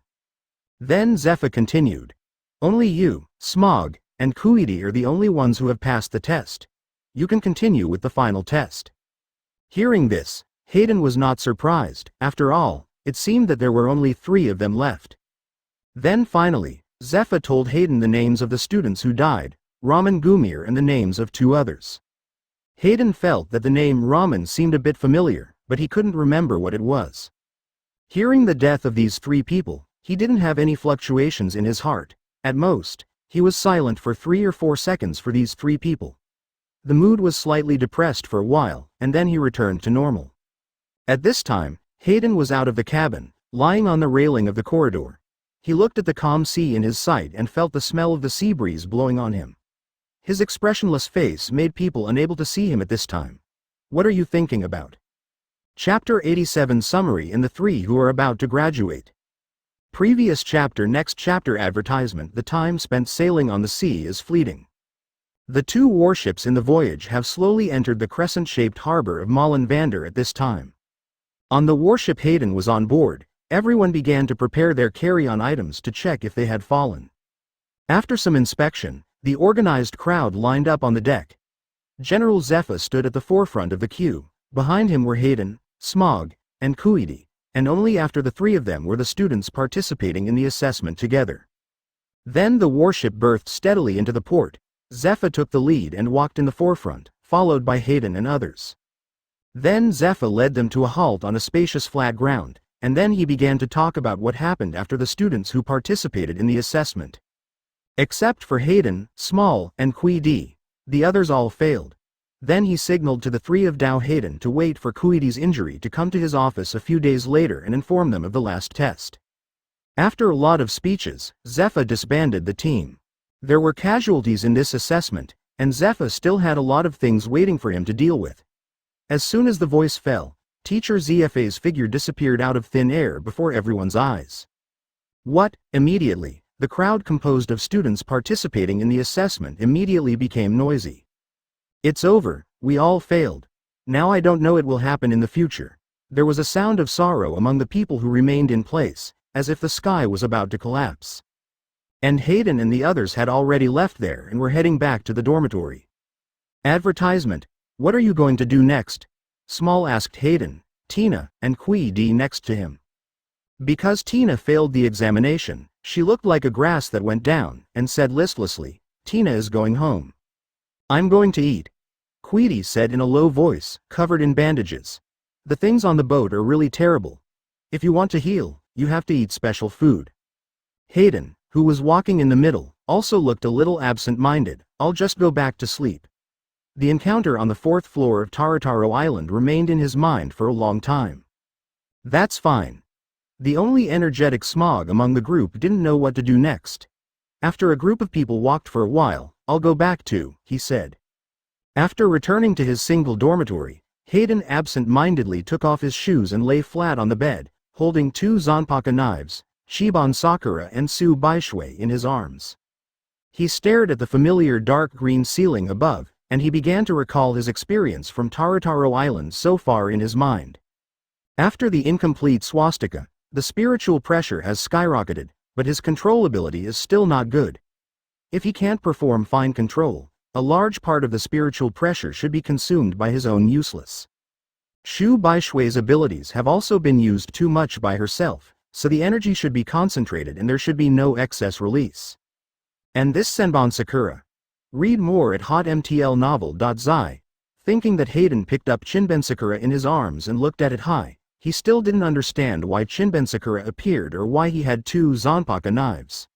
Then Zephyr continued. Only you, Smog, and Quincy are the only ones who have passed the test. You can continue with the final test. Hearing this, Hayden was not surprised. After all, it seemed that there were only 3 of them left. Then finally, Zephyr told Hayden the names of the students who died, Raman Gumir, and the names of 2 others. Hayden felt that the name Raman seemed a bit familiar, but he couldn't remember what it was. Hearing the death of these 3 people, he didn't have any fluctuations in his heart. At most, he was silent for 3 or 4 seconds for these 3 people. The mood was slightly depressed for a while, and then he returned to normal. At this time, Hayden was out of the cabin, lying on the railing of the corridor. He looked at the calm sea in his sight and felt the smell of the sea breeze blowing on him. His expressionless face made people unable to see him at this time. What are you thinking about? Chapter 87 Summary in the 3 who are about to graduate. Previous chapter. Next chapter. Advertisement. The time spent sailing on the sea is fleeting. The 2 warships in the voyage have slowly entered the crescent-shaped harbor of Molanvando at this time. On the warship Hayden was on board, everyone began to prepare their carry-on items to check if they had fallen. After some inspection, the organized crowd lined up on the deck. General Zephyr stood at the forefront of the queue. Behind him were Hayden, Smog, and Quincy, and only after the three of them were the students participating in the assessment together. Then the warship berthed steadily into the port. Zephyr took the lead and walked in the forefront, followed by Hayden and others. Then Zephyr led them to a halt on a spacious flat ground, and then he began to talk about what happened after the students who participated in the assessment. Except for Hayden, Small, and Quincy, the others all failed. Then he signaled to the three of Dao Hayden to wait for Quincy's injury to come to his office a few days later and inform them of the last test. After a lot of speeches, Zephyr disbanded the team. There were casualties in this assessment, and Zephyr still had a lot of things waiting for him to deal with. As soon as the voice fell, Teacher Zfa's figure disappeared out of thin air before everyone's eyes. What? Immediately, the crowd composed of students participating in the assessment immediately became noisy. It's over, we all failed. Now I don't know it will happen in the future. There was a sound of sorrow among the people who remained in place, as if the sky was about to collapse. And Hayden and the others had already left there and were heading back to the dormitory. Advertisement. What are you going to do next? Small asked Hayden, Tina, and Quincy next to him. Because Tina failed the examination, she looked like a grass that went down, and said listlessly, Tina is going home. I'm going to eat. Quincy said in a low voice, covered in bandages. The things on the boat are really terrible. If you want to heal, you have to eat special food. Hayden, who was walking in the middle, also looked a little absent-minded. I'll just go back to sleep. The encounter on the 4th floor of Tarataro Island remained in his mind for a long time. That's fine. The only energetic Smog among the group didn't know what to do next. After a group of people walked for a while, I'll go back too, he said. After returning to his single dormitory, Hayden absent-mindedly took off his shoes and lay flat on the bed, holding two Zhanpakudao knives, Shiban Sakura and Su Baishui in his arms. He stared at the familiar dark green ceiling above, and he began to recall his experience from Tarataro Island so far in his mind. After the incomplete swastika, the spiritual pressure has skyrocketed, but his control ability is still not good. If he can't perform fine control, a large part of the spiritual pressure should be consumed by his own useless. Shu Baishui's abilities have also been used too much by herself, so the energy should be concentrated and there should be no excess release. And this Senbon Sakura. Read more at hotmtlnovel.zi. Thinking that Hayden picked up Shinben Sakura in his arms and looked at it high, he still didn't understand why Shinben Sakura appeared or why he had two Zhanpakudao knives.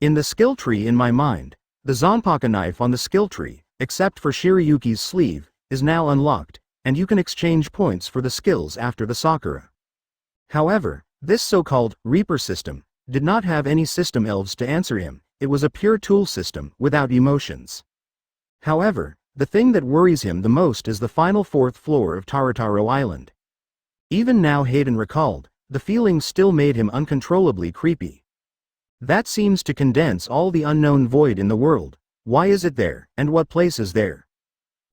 In the skill tree in my mind, the Zhanpakudao knife on the skill tree, except for Shirayuki's sleeve, is now unlocked, and you can exchange points for the skills after the Sakura. However, this so-called Reaper system did not have any system elves to answer him. It was a pure tool system without emotions. However, the thing that worries him the most is the final 4th floor of Tarataro Island. Even now Hayden recalled, the feeling still made him uncontrollably creepy. That seems to condense all the unknown void in the world. Why is it there, and what place is there?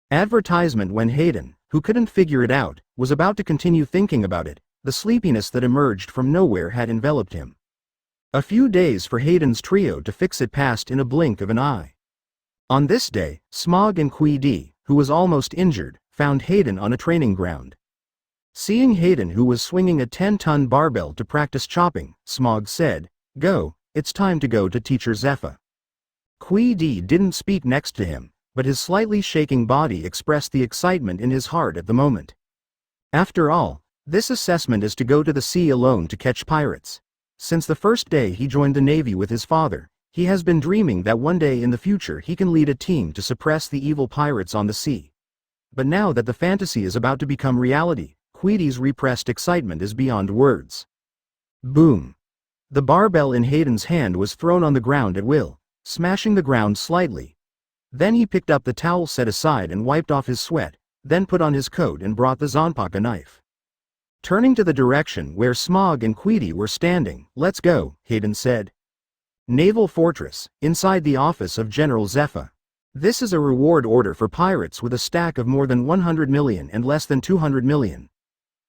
Advertisement. When Hayden, who couldn't figure it out, was about to continue thinking about it, the sleepiness that emerged from nowhere had enveloped him. A few days for Hayden's trio to fix it passed in a blink of an eye. On this day, Smog and Quincy, who was almost injured, found Hayden on a training ground. Seeing Hayden, who was swinging a 10-ton barbell to practice chopping, Smog said, "Go, it's time to go to Teacher Zephyr." Quincy didn't speak next to him, but his slightly shaking body expressed the excitement in his heart at the moment. After all, this assessment is to go to the sea alone to catch pirates. Since the first day he joined the Navy with his father, he has been dreaming that one day in the future he can lead a team to suppress the evil pirates on the sea. But now that the fantasy is about to become reality, Quincy's repressed excitement is beyond words. Boom! The barbell in Hayden's hand was thrown on the ground at will, smashing the ground slightly. Then he picked up the towel set aside and wiped off his sweat, then put on his coat and brought the Zhanpakudao knife. Turning to the direction where Smog and Quincy were standing, "Let's go," Hayden said. Naval Fortress, inside the office of General Zephyr. This is a reward order for pirates with a stack of more than 100 million and less than 200 million.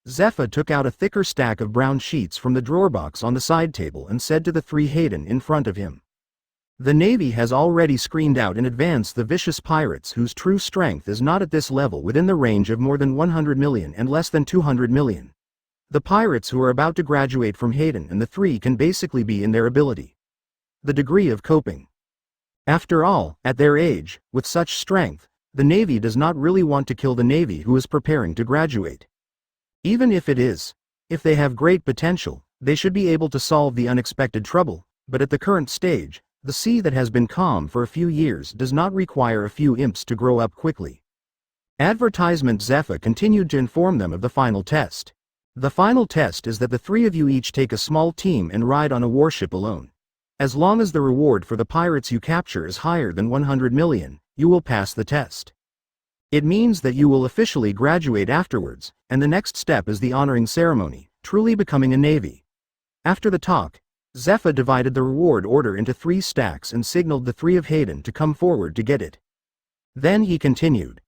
Zephyr took out a thicker stack of brown sheets from the drawer box on the side table and said to the three Hayden in front of him. The Navy has already screened out in advance the vicious pirates whose true strength is not at this level within the range of more than 100 million and less than 200 million. The pirates who are about to graduate from Hayden and the three can basically be in their ability. The degree of coping. After all, at their age, with such strength, the Navy does not really want to kill the Navy who is preparing to graduate. Even if they have great potential, they should be able to solve the unexpected trouble, but at the current stage, the sea that has been calm for a few years does not require a few imps to grow up quickly. Advertisement Zephyr continued to inform them of the final test. The final test is that the three of you each take a small team and ride on a warship alone. As long as the reward for the pirates you capture is higher than 100 million, you will pass the test. It means that you will officially graduate afterwards, and the next step is the honoring ceremony, truly becoming a Navy. After the talk, Zephyr divided the reward order into 3 stacks and signaled the 3 of Hayden to come forward to get it. Then he continued.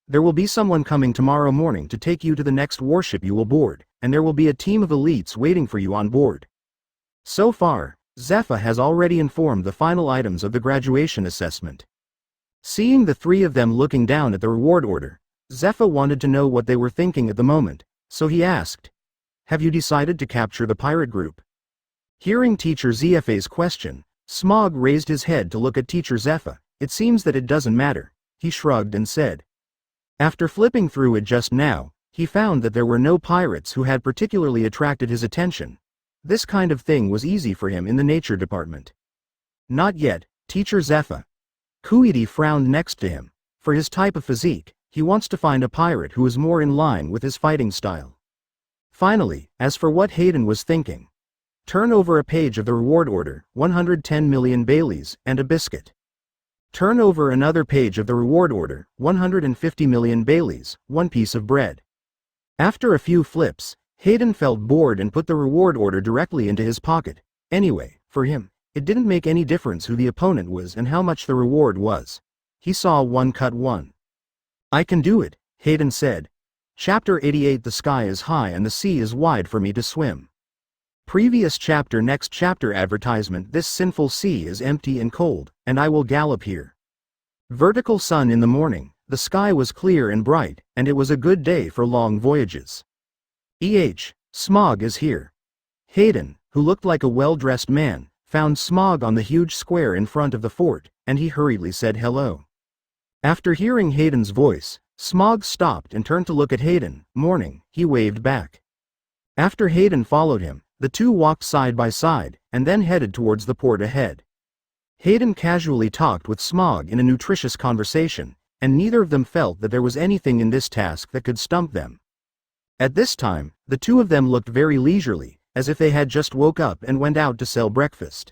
There will be someone coming tomorrow morning to take you to the next warship you will board, and there will be a team of elites waiting for you on board. So far, Zephyr has already informed the final items of the graduation assessment. Seeing the 3 of them looking down at the reward order, Zephyr wanted to know what they were thinking at the moment, so he asked, "Have you decided to capture the pirate group?" Hearing Teacher Zepha's question, Smog raised his head to look at Teacher Zephyr. It seems that it doesn't matter, he shrugged and said. After flipping through it just now, he found that there were no pirates who had particularly attracted his attention. This kind of thing was easy for him in the nature department. Not yet, Teacher Zephyr. Quincy frowned next to him. For his type of physique, he wants to find a pirate who is more in line with his fighting style. Finally, as for what Hayden was thinking. Turn over a page of the reward order, 110 million Baileys, and a biscuit. Turn over another page of the reward order, 150 million Baileys, 1 piece of bread. After a few flips, Hayden felt bored and put the reward order directly into his pocket. Anyway, for him, it didn't make any difference who the opponent was and how much the reward was. He saw 1 cut 1. I can do it, Hayden said. Chapter 88. The sky is high and the sea is wide for me to swim. Previous chapter. Next chapter. Advertisement. This sinful sea is empty and cold, and I will gallop here. Vertical sun in the morning, the sky was clear and bright, and it was a good day for long voyages. Smog is here. Hayden, who looked like a well-dressed man, found Smog on the huge square in front of the fort, and he hurriedly said hello. After hearing Hayden's voice, Smog stopped and turned to look at Hayden. Morning, he waved back. After Hayden followed him, the two walked side by side, and then headed towards the port ahead. Hayden casually talked with Smog in a nutritious conversation, and neither of them felt that there was anything in this task that could stump them. At this time, the two of them looked very leisurely, as if they had just woke up and went out to sell breakfast.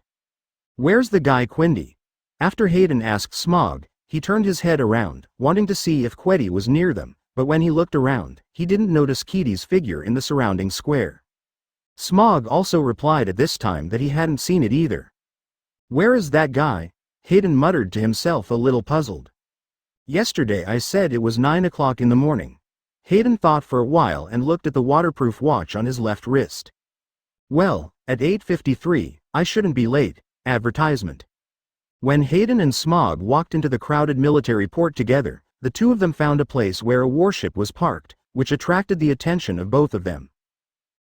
Where's the guy Quincy? After Hayden asked Smog, he turned his head around, wanting to see if Queddy was near them, but when he looked around, he didn't notice Kitty's figure in the surrounding square. Smog also replied at this time that he hadn't seen it either. Where is that guy? Hayden muttered to himself, a little puzzled. Yesterday I said it was 9 o'clock in the morning. Hayden thought for a while and looked at the waterproof watch on his left wrist. Well, at 8:53, I shouldn't be late. Advertisement. When Hayden and Smog walked into the crowded military port together, the two of them found a place where a warship was parked, which attracted the attention of both of them.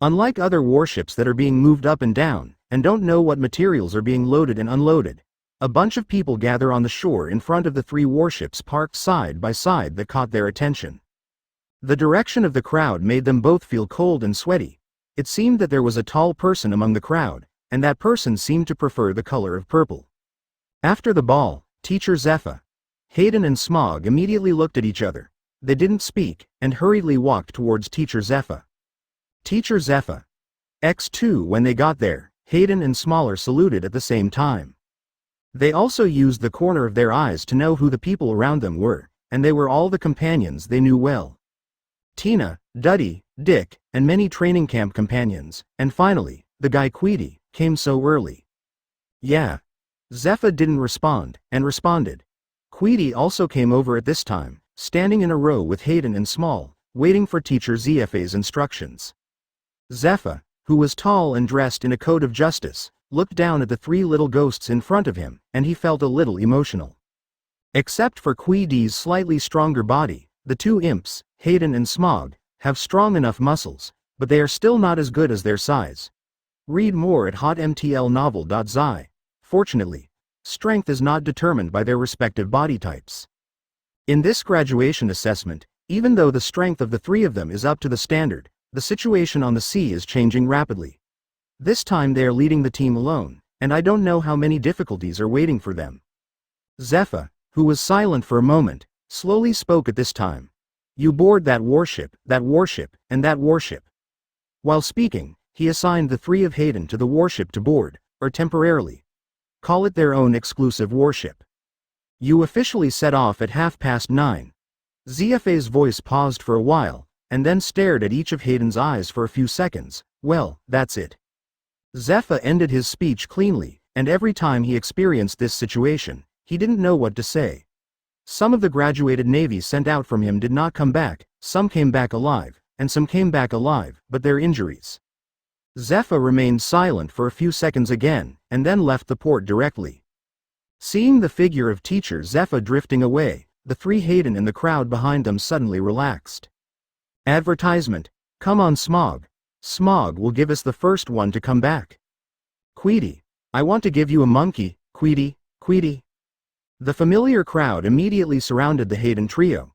Unlike other warships that are being moved up and down, and don't know what materials are being loaded and unloaded, a bunch of people gather on the shore in front of the 3 warships parked side by side that caught their attention. The direction of the crowd made them both feel cold and sweaty. It seemed that there was a tall person among the crowd, and that person seemed to prefer the color of purple. After the ball, Teacher Zephyr, Hayden and Smog immediately looked at each other. They didn't speak, and hurriedly walked towards Teacher Zephyr. Teacher Zephyr. X2. When they got there, Hayden and Smaller saluted at the same time. They also used the corner of their eyes to know who the people around them were, and they were all the companions they knew well. Tina, Duddy, Dick, and many training camp companions, and finally, the guy Queedy, came so early. Yeah. Zephyr didn't respond, and responded. Queedy also came over at this time, standing in a row with Hayden and Small, waiting for Teacher Zepha's instructions. Zephyr, who was tall and dressed in a coat of justice, looked down at the three little ghosts in front of him, and he felt a little emotional. Except for Queedy's slightly stronger body, the two imps, Hayden and Smog, have strong enough muscles, but they are still not as good as their size. Read more at hotmtlnovel.zi. Fortunately, strength is not determined by their respective body types. In this graduation assessment, even though the strength of the three of them is up to the standard, the situation on the sea is changing rapidly. This time they are leading the team alone, and I don't know how many difficulties are waiting for them. Zephyr, who was silent for a moment, slowly spoke at this time. You board that warship, and that warship. While speaking, he assigned the three of Hayden to the warship to board, or temporarily call it their own exclusive warship. You officially set off at 9:30. ZFA's voice paused for a while, and then stared at each of Hayden's eyes for a few seconds. Well, that's it. Zephyr ended his speech cleanly, and every time he experienced this situation, he didn't know what to say. Some of the graduated Navy sent out from him did not come back, some came back alive, and some came back alive, but their injuries. Zephyr remained silent for a few seconds again, and then left the port directly. Seeing the figure of teacher Zephyr drifting away, the three Hayden and the crowd behind them suddenly relaxed. Advertisement. Come on Smog. Smog will give us the first one to come back. Queedy. I want to give you a monkey, Queedy, Queedy. The familiar crowd immediately surrounded the Hayden trio.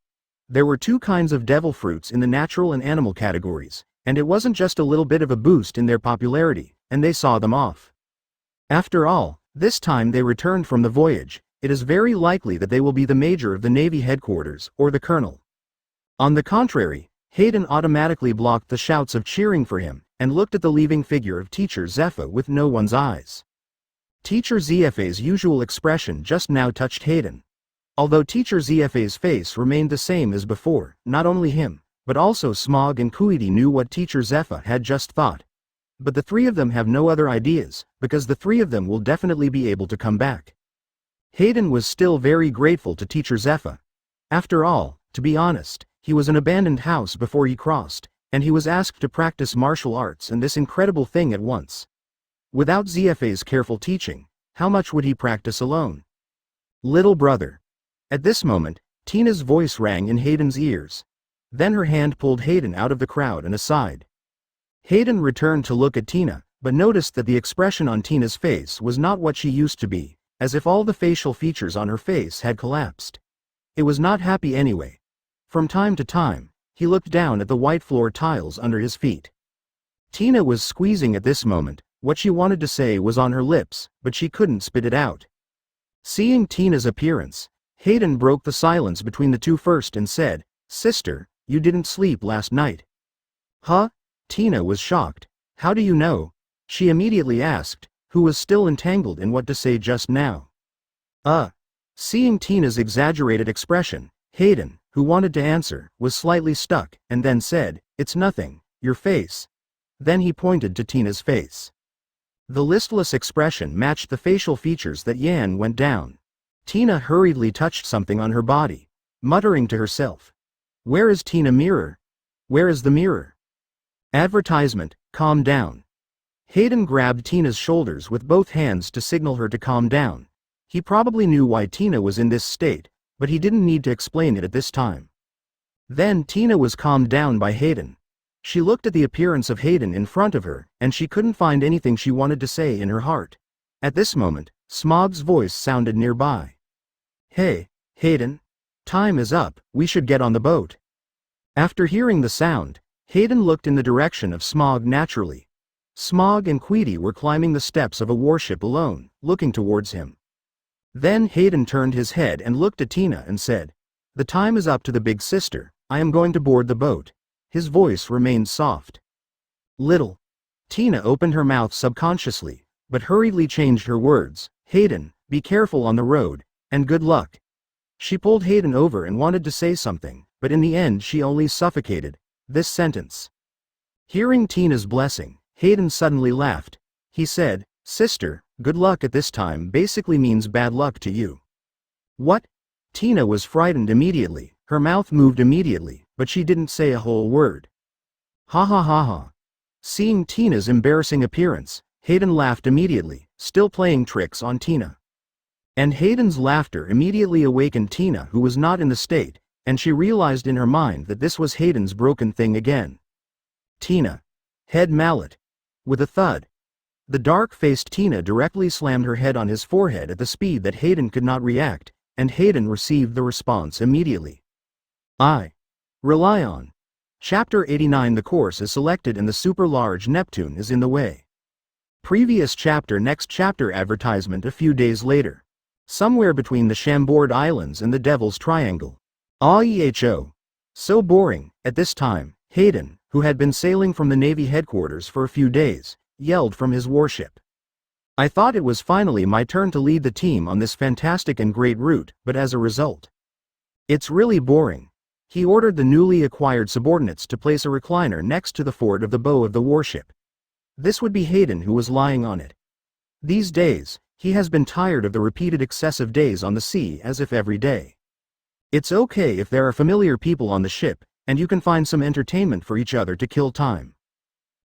There were two kinds of devil fruits in the natural and animal categories, and it wasn't just a little bit of a boost in their popularity, and they saw them off. After all, this time they returned from the voyage, it is very likely that they will be the major of the Navy headquarters, or the colonel. On the contrary, Hayden automatically blocked the shouts of cheering for him, and looked at the leaving figure of teacher Zephyr with no one's eyes. Teacher ZFA's usual expression just now touched Hayden. Although teacher ZFA's face remained the same as before, not only him, but also Smog and Queedy knew what teacher Zephyr had just thought. But the three of them have no other ideas, because the three of them will definitely be able to come back. Hayden was still very grateful to teacher Zephyr. After all, to be honest, he was an abandoned house before he crossed, and he was asked to practice martial arts and this incredible thing at once. Without ZFA's careful teaching, how much would he practice alone? Little brother. At this moment, Tina's voice rang in Hayden's ears. Then her hand pulled Hayden out of the crowd and aside. Hayden returned to look at Tina, but noticed that the expression on Tina's face was not what she used to be, as if all the facial features on her face had collapsed. It was not happy anyway. From time to time, he looked down at the white floor tiles under his feet. Tina was squeezing at this moment. What she wanted to say was on her lips, but she couldn't spit it out. Seeing Tina's appearance, Hayden broke the silence between the two first and said, Sister, you didn't sleep last night. Huh? Tina was shocked. How do you know? She immediately asked, who was still entangled in what to say just now. Seeing Tina's exaggerated expression, Hayden, who wanted to answer, was slightly stuck, and then said, It's nothing, your face. Then he pointed to Tina's face. The listless expression matched the facial features that Yan went down. Tina hurriedly touched something on her body, muttering to herself. Where is Tina mirror? Where is the mirror? Advertisement, calm down. Hayden grabbed Tina's shoulders with both hands to signal her to calm down. He probably knew why Tina was in this state, but he didn't need to explain it at this time. Then Tina was calmed down by Hayden. She looked at the appearance of Hayden in front of her, and she couldn't find anything she wanted to say in her heart. At this moment, Smog's voice sounded nearby. Hey, Hayden. Time is up, we should get on the boat. After hearing the sound, Hayden looked in the direction of Smog naturally. Smog and Queedy were climbing the steps of a warship alone, looking towards him. Then Hayden turned his head and looked at Tina and said, The time is up to the big sister, I am going to board the boat. His voice remained soft. Little. Tina opened her mouth subconsciously, but hurriedly changed her words. Hayden, be careful on the road, and good luck. She pulled Hayden over and wanted to say something, but in the end she only suffocated this sentence. Hearing Tina's blessing, Hayden suddenly laughed. He said, Sister, good luck at this time basically means bad luck to you. What? Tina was frightened immediately, her mouth moved immediately, but she didn't say a whole word. Ha ha ha ha. Seeing Tina's embarrassing appearance, Hayden laughed immediately, still playing tricks on Tina. And Hayden's laughter immediately awakened Tina, who was not in the state, and she realized in her mind that this was Hayden's broken thing again. Tina. Head mallet. With a thud. The dark-faced Tina directly slammed her head on his forehead at the speed that Hayden could not react, and Hayden received the response immediately. I. Rely on. Chapter 89. The course is selected and the super-large Neptune is in the way. Previous chapter. Next chapter. Advertisement. A few days later. Somewhere between the Chambord Islands and the Devil's Triangle. AEHO. So boring. At this time, Hayden, who had been sailing from the Navy headquarters for a few days, yelled from his warship. I thought it was finally my turn to lead the team on this fantastic and great route, but as a result, it's really boring. He ordered the newly acquired subordinates to place a recliner next to the fort of the bow of the warship. This would be Hayden who was lying on it. These days, he has been tired of the repeated excessive days on the sea, as if every day. It's okay if there are familiar people on the ship, and you can find some entertainment for each other to kill time.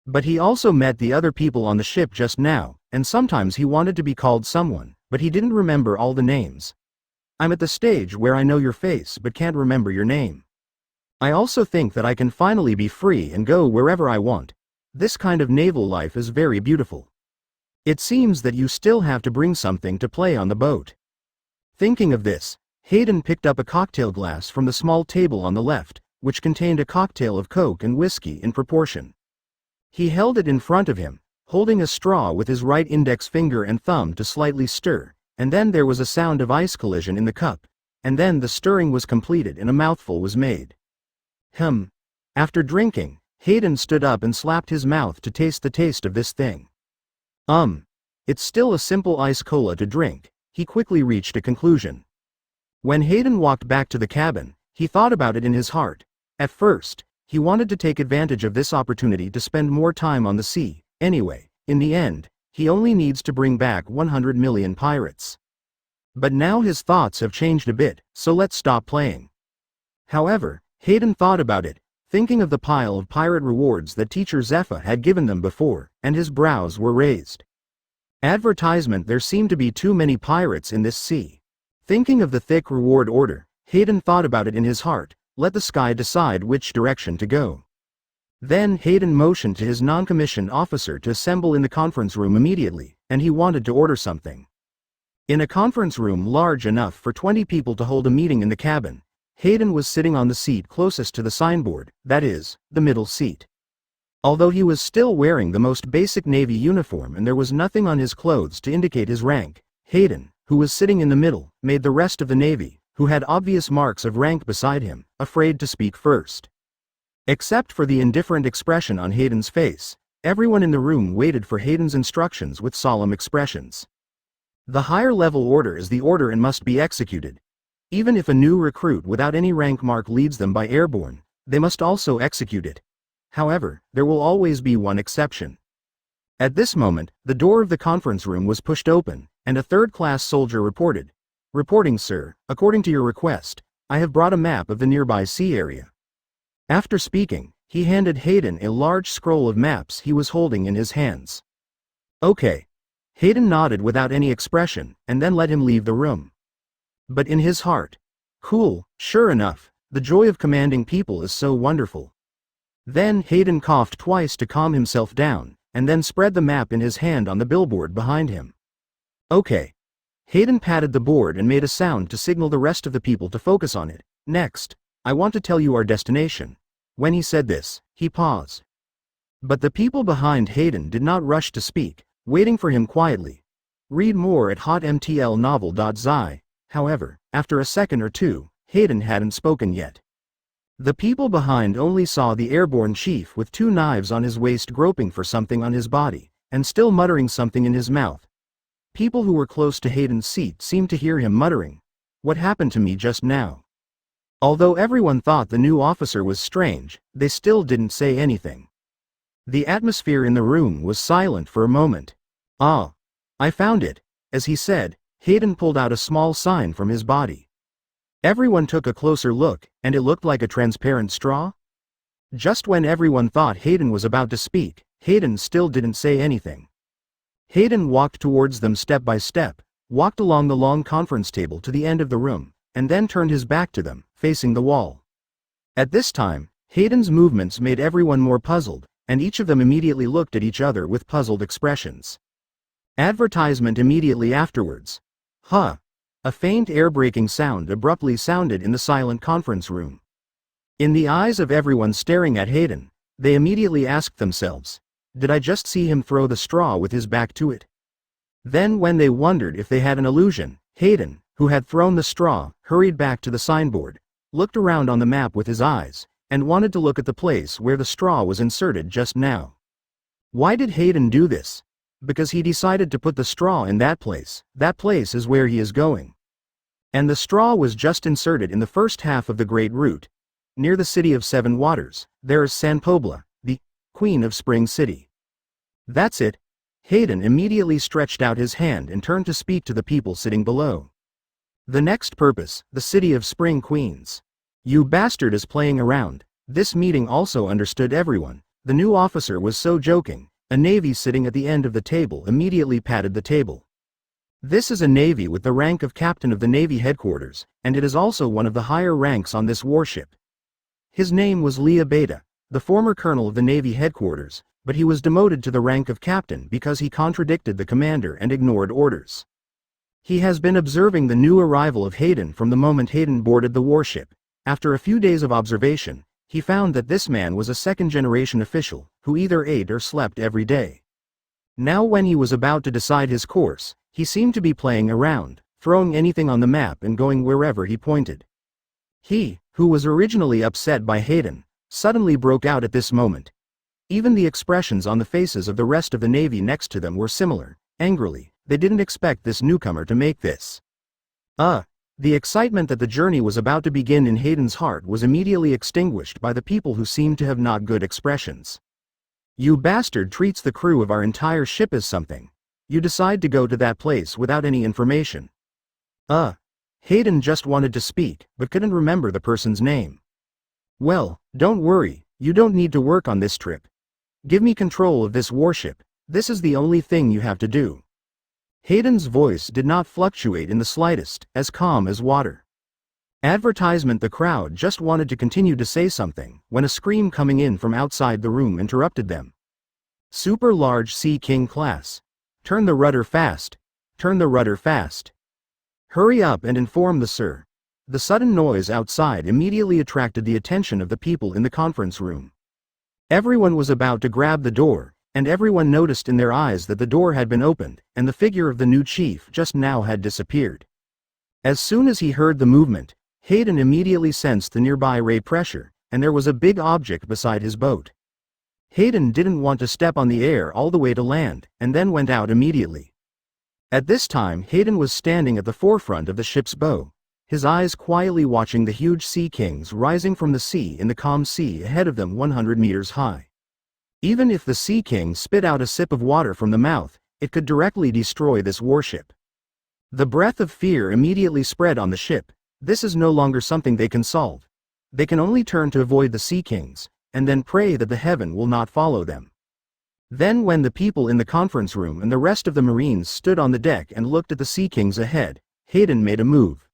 But he also met the other people on the ship just now, and sometimes he wanted to be called someone, but he didn't remember all the names. I'm at the stage where I know your face but can't remember your name. I also think that I can finally be free and go wherever I want. This kind of naval life is very beautiful. It seems that you still have to bring something to play on the boat. Thinking of this, Hayden picked up a cocktail glass from the small table on the left, which contained a cocktail of Coke and whiskey in proportion. He held it in front of him, holding a straw with his right index finger and thumb to slightly stir, and then there was a sound of ice collision in the cup, and then the stirring was completed and a mouthful was made. After drinking, Hayden stood up and slapped his mouth to taste the taste of this thing. It's still a simple ice cola to drink, he quickly reached a conclusion. When Hayden walked back to the cabin, he thought about it in his heart. At first, he wanted to take advantage of this opportunity to spend more time on the sea. Anyway, in the end, he only needs to bring back 100 million pirates. But now his thoughts have changed a bit, so let's stop playing. However, Hayden thought about it, thinking of the pile of pirate rewards that teacher Zepha had given them before, and his brows were raised. Advertisement. There seemed to be too many pirates in this sea. Thinking of the thick reward order, Hayden thought about it in his heart. Let the sky decide which direction to go. Then Hayden motioned to his non-commissioned officer to assemble in the conference room immediately, and he wanted to order something. In a conference room large enough for 20 people to hold a meeting in the cabin, Hayden was sitting on the seat closest to the signboard, that is, the middle seat. Although he was still wearing the most basic Navy uniform and there was nothing on his clothes to indicate his rank, Hayden, who was sitting in the middle, made the rest of the Navy, who had obvious marks of rank beside him, afraid to speak first. Except for the indifferent expression on Hayden's face, everyone in the room waited for Hayden's instructions with solemn expressions. The higher level order is the order and must be executed. Even if a new recruit without any rank mark leads them by airborne, they must also execute it. However, there will always be one exception. At this moment, the door of the conference room was pushed open, and a third-class soldier reported. Reporting, sir, according to your request, I have brought a map of the nearby sea area. After speaking, he handed Hayden a large scroll of maps he was holding in his hands. Okay. Hayden nodded without any expression, and then let him leave the room. But in his heart, cool, sure enough, the joy of commanding people is so wonderful. Then Hayden coughed twice to calm himself down, and then spread the map in his hand on the billboard behind him. Okay. Hayden patted the board and made a sound to signal the rest of the people to focus on it. Next, I want to tell you our destination. When he said this, he paused. But the people behind Hayden did not rush to speak, waiting for him quietly. Read more at hotmtlnovel.zi. However, after a second or two, Hayden hadn't spoken yet. The people behind only saw the airborne chief with 2 knives on his waist groping for something on his body, and still muttering something in his mouth. People who were close to Hayden's seat seemed to hear him muttering, "What happened to me just now?" Although everyone thought the new officer was strange, they still didn't say anything. The atmosphere in the room was silent for a moment. "Ah, I found it," as he said. Hayden pulled out a small sign from his body. Everyone took a closer look, and it looked like a transparent straw. Just when everyone thought Hayden was about to speak, Hayden still didn't say anything. Hayden walked towards them step by step, walked along the long conference table to the end of the room, and then turned his back to them, facing the wall. At this time, Hayden's movements made everyone more puzzled, and each of them immediately looked at each other with puzzled expressions. Advertisement immediately afterwards. Huh. A faint air-breaking sound abruptly sounded in the silent conference room. In the eyes of everyone staring at Hayden, they immediately asked themselves, did I just see him throw the straw with his back to it? Then when they wondered if they had an illusion, Hayden, who had thrown the straw, hurried back to the signboard, looked around on the map with his eyes, and wanted to look at the place where the straw was inserted just now. Why did Hayden do this? Because he decided to put the straw in that place. That place is where he is going. And the straw was just inserted in the first half of the Great Route. Near the city of Seven Waters, there is Zhanpakudao, the Queen of Spring City. That's it. Hayden immediately stretched out his hand and turned to speak to the people sitting below. The next purpose, the city of Spring Queens. You bastard is playing around. This meeting also understood everyone. The new officer was so joking. A navy sitting at the end of the table immediately patted the table. This is a navy with the rank of captain of the Navy headquarters, and it is also one of the higher ranks on this warship. His name was Leah Beta, the former colonel of the Navy headquarters, but he was demoted to the rank of captain because he contradicted the commander and ignored orders. He has been observing the new arrival of Hayden from the moment Hayden boarded the warship. After a few days of observation, he found that this man was a second-generation official, who either ate or slept every day. Now when he was about to decide his course, he seemed to be playing around, throwing anything on the map and going wherever he pointed. He, who was originally upset by Hayden, suddenly broke out at this moment. Even the expressions on the faces of the rest of the Navy next to them were similar. Angrily, they didn't expect this newcomer to make this. The excitement that the journey was about to begin in Hayden's heart was immediately extinguished by the people who seemed to have not good expressions. You bastard treats the crew of our entire ship as something. You decide to go to that place without any information. Hayden just wanted to speak, but couldn't remember the person's name. Well, don't worry, you don't need to work on this trip. Give me control of this warship. This is the only thing you have to do. Hayden's voice did not fluctuate in the slightest, as calm as water. Advertisement. The crowd just wanted to continue to say something, when a scream coming in from outside the room interrupted them. Super large Sea King class. Turn the rudder fast. Turn the rudder fast. Hurry up and inform the sir. The sudden noise outside immediately attracted the attention of the people in the conference room. Everyone was about to grab the door, and everyone noticed in their eyes that the door had been opened, and the figure of the new chief just now had disappeared. As soon as he heard the movement, Hayden immediately sensed the nearby ray pressure, and there was a big object beside his boat. Hayden didn't want to step on the air all the way to land, and then went out immediately. At this time Hayden was standing at the forefront of the ship's bow, his eyes quietly watching the huge sea kings rising from the sea in the calm sea ahead of them 100 meters high. Even if the Sea King spit out a sip of water from the mouth, it could directly destroy this warship. The breath of fear immediately spread on the ship. This is no longer something they can solve. They can only turn to avoid the Sea Kings, and then pray that the heaven will not follow them. Then when the people in the conference room and the rest of the Marines stood on the deck and looked at the Sea Kings ahead, Hayden made a move.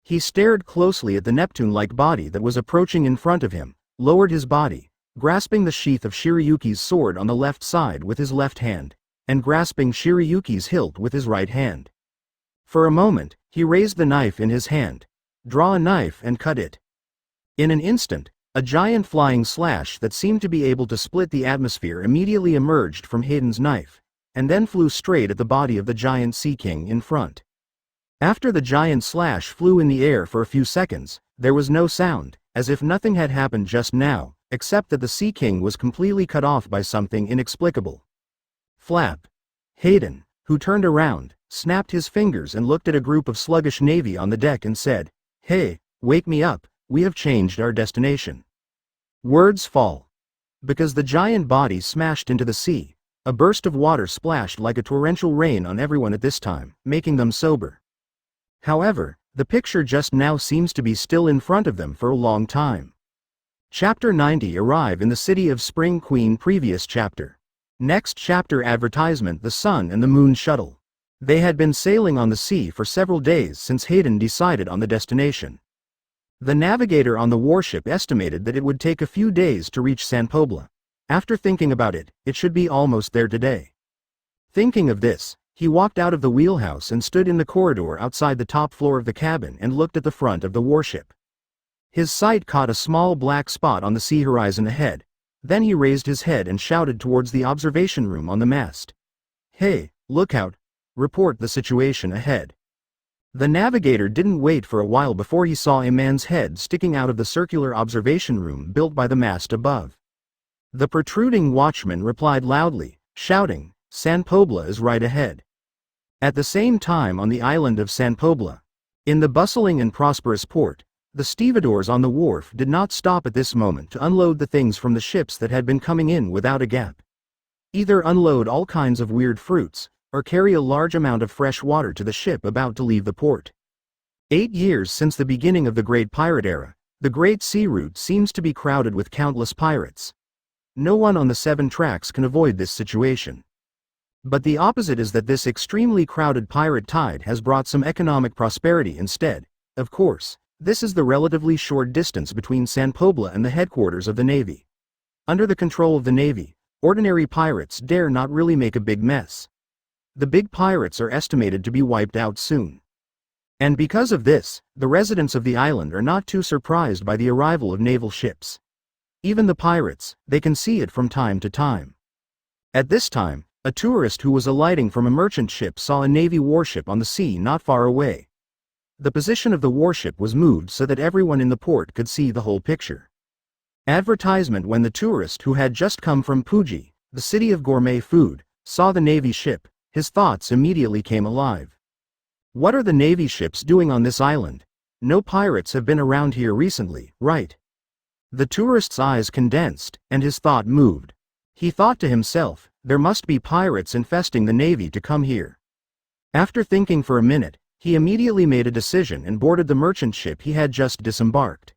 He stared closely at the Neptune-like body that was approaching in front of him, lowered his body, grasping the sheath of Shiryuki's sword on the left side with his left hand, and grasping Shiryuki's hilt with his right hand. For a moment, he raised the knife in his hand. Draw a knife and cut it. In an instant, a giant flying slash that seemed to be able to split the atmosphere immediately emerged from Hayden's knife, and then flew straight at the body of the giant Sea King in front. After the giant slash flew in the air for a few seconds, there was no sound, as if nothing had happened just now, except that the Sea King was completely cut off by something inexplicable. Flap. Hayden, who turned around, snapped his fingers and looked at a group of sluggish Navy on the deck and said, "Hey, wake me up, we have changed our destination." Words fall. Because the giant body smashed into the sea, a burst of water splashed like a torrential rain on everyone at this time, making them sober. However, the picture just now seems to be still in front of them for a long time. Chapter 90. Arrive in the city of Spring Queen. Previous chapter. Next chapter advertisement: The Sun and the Moon Shuttle. They had been sailing on the sea for several days since Hayden decided on the destination. The navigator on the warship estimated that it would take a few days to reach Zhanpakudao. After thinking about it, it should be almost there today. Thinking of this, he walked out of the wheelhouse and stood in the corridor outside the top floor of the cabin and looked at the front of the warship. His sight caught a small black spot on the sea horizon ahead. Then he raised his head and shouted towards the observation room on the mast. "Hey, look out! Report the situation ahead." The navigator didn't wait for a while before he saw a man's head sticking out of the circular observation room built by the mast above. The protruding watchman replied loudly, shouting, "Zhanpakudao is right ahead." At the same time, on the island of Zhanpakudao, in the bustling and prosperous port, the stevedores on the wharf did not stop at this moment to unload the things from the ships that had been coming in without a gap. Either unload all kinds of weird fruits, or carry a large amount of fresh water to the ship about to leave the port. 8 years since the beginning of the Great Pirate Era, the Great Sea Route seems to be crowded with countless pirates. No one on the 7 tracks can avoid this situation. But the opposite is that this extremely crowded pirate tide has brought some economic prosperity instead. Of course, this is the relatively short distance between Zhanpakudao and the headquarters of the Navy. Under the control of the Navy, ordinary pirates dare not really make a big mess. The big pirates are estimated to be wiped out soon. And because of this, the residents of the island are not too surprised by the arrival of naval ships. Even the pirates, they can see it from time to time. At this time, a tourist who was alighting from a merchant ship saw a Navy warship on the sea not far away. The position of the warship was moved so that everyone in the port could see the whole picture. Advertisement: When the tourist who had just come from Puji, the city of gourmet food, saw the Navy ship, his thoughts immediately came alive. What are the Navy ships doing on this island? No pirates have been around here recently, right? The tourist's eyes condensed, and his thought moved. He thought to himself, there must be pirates infesting the Navy to come here. After thinking for a minute, he immediately made a decision and boarded the merchant ship he had just disembarked.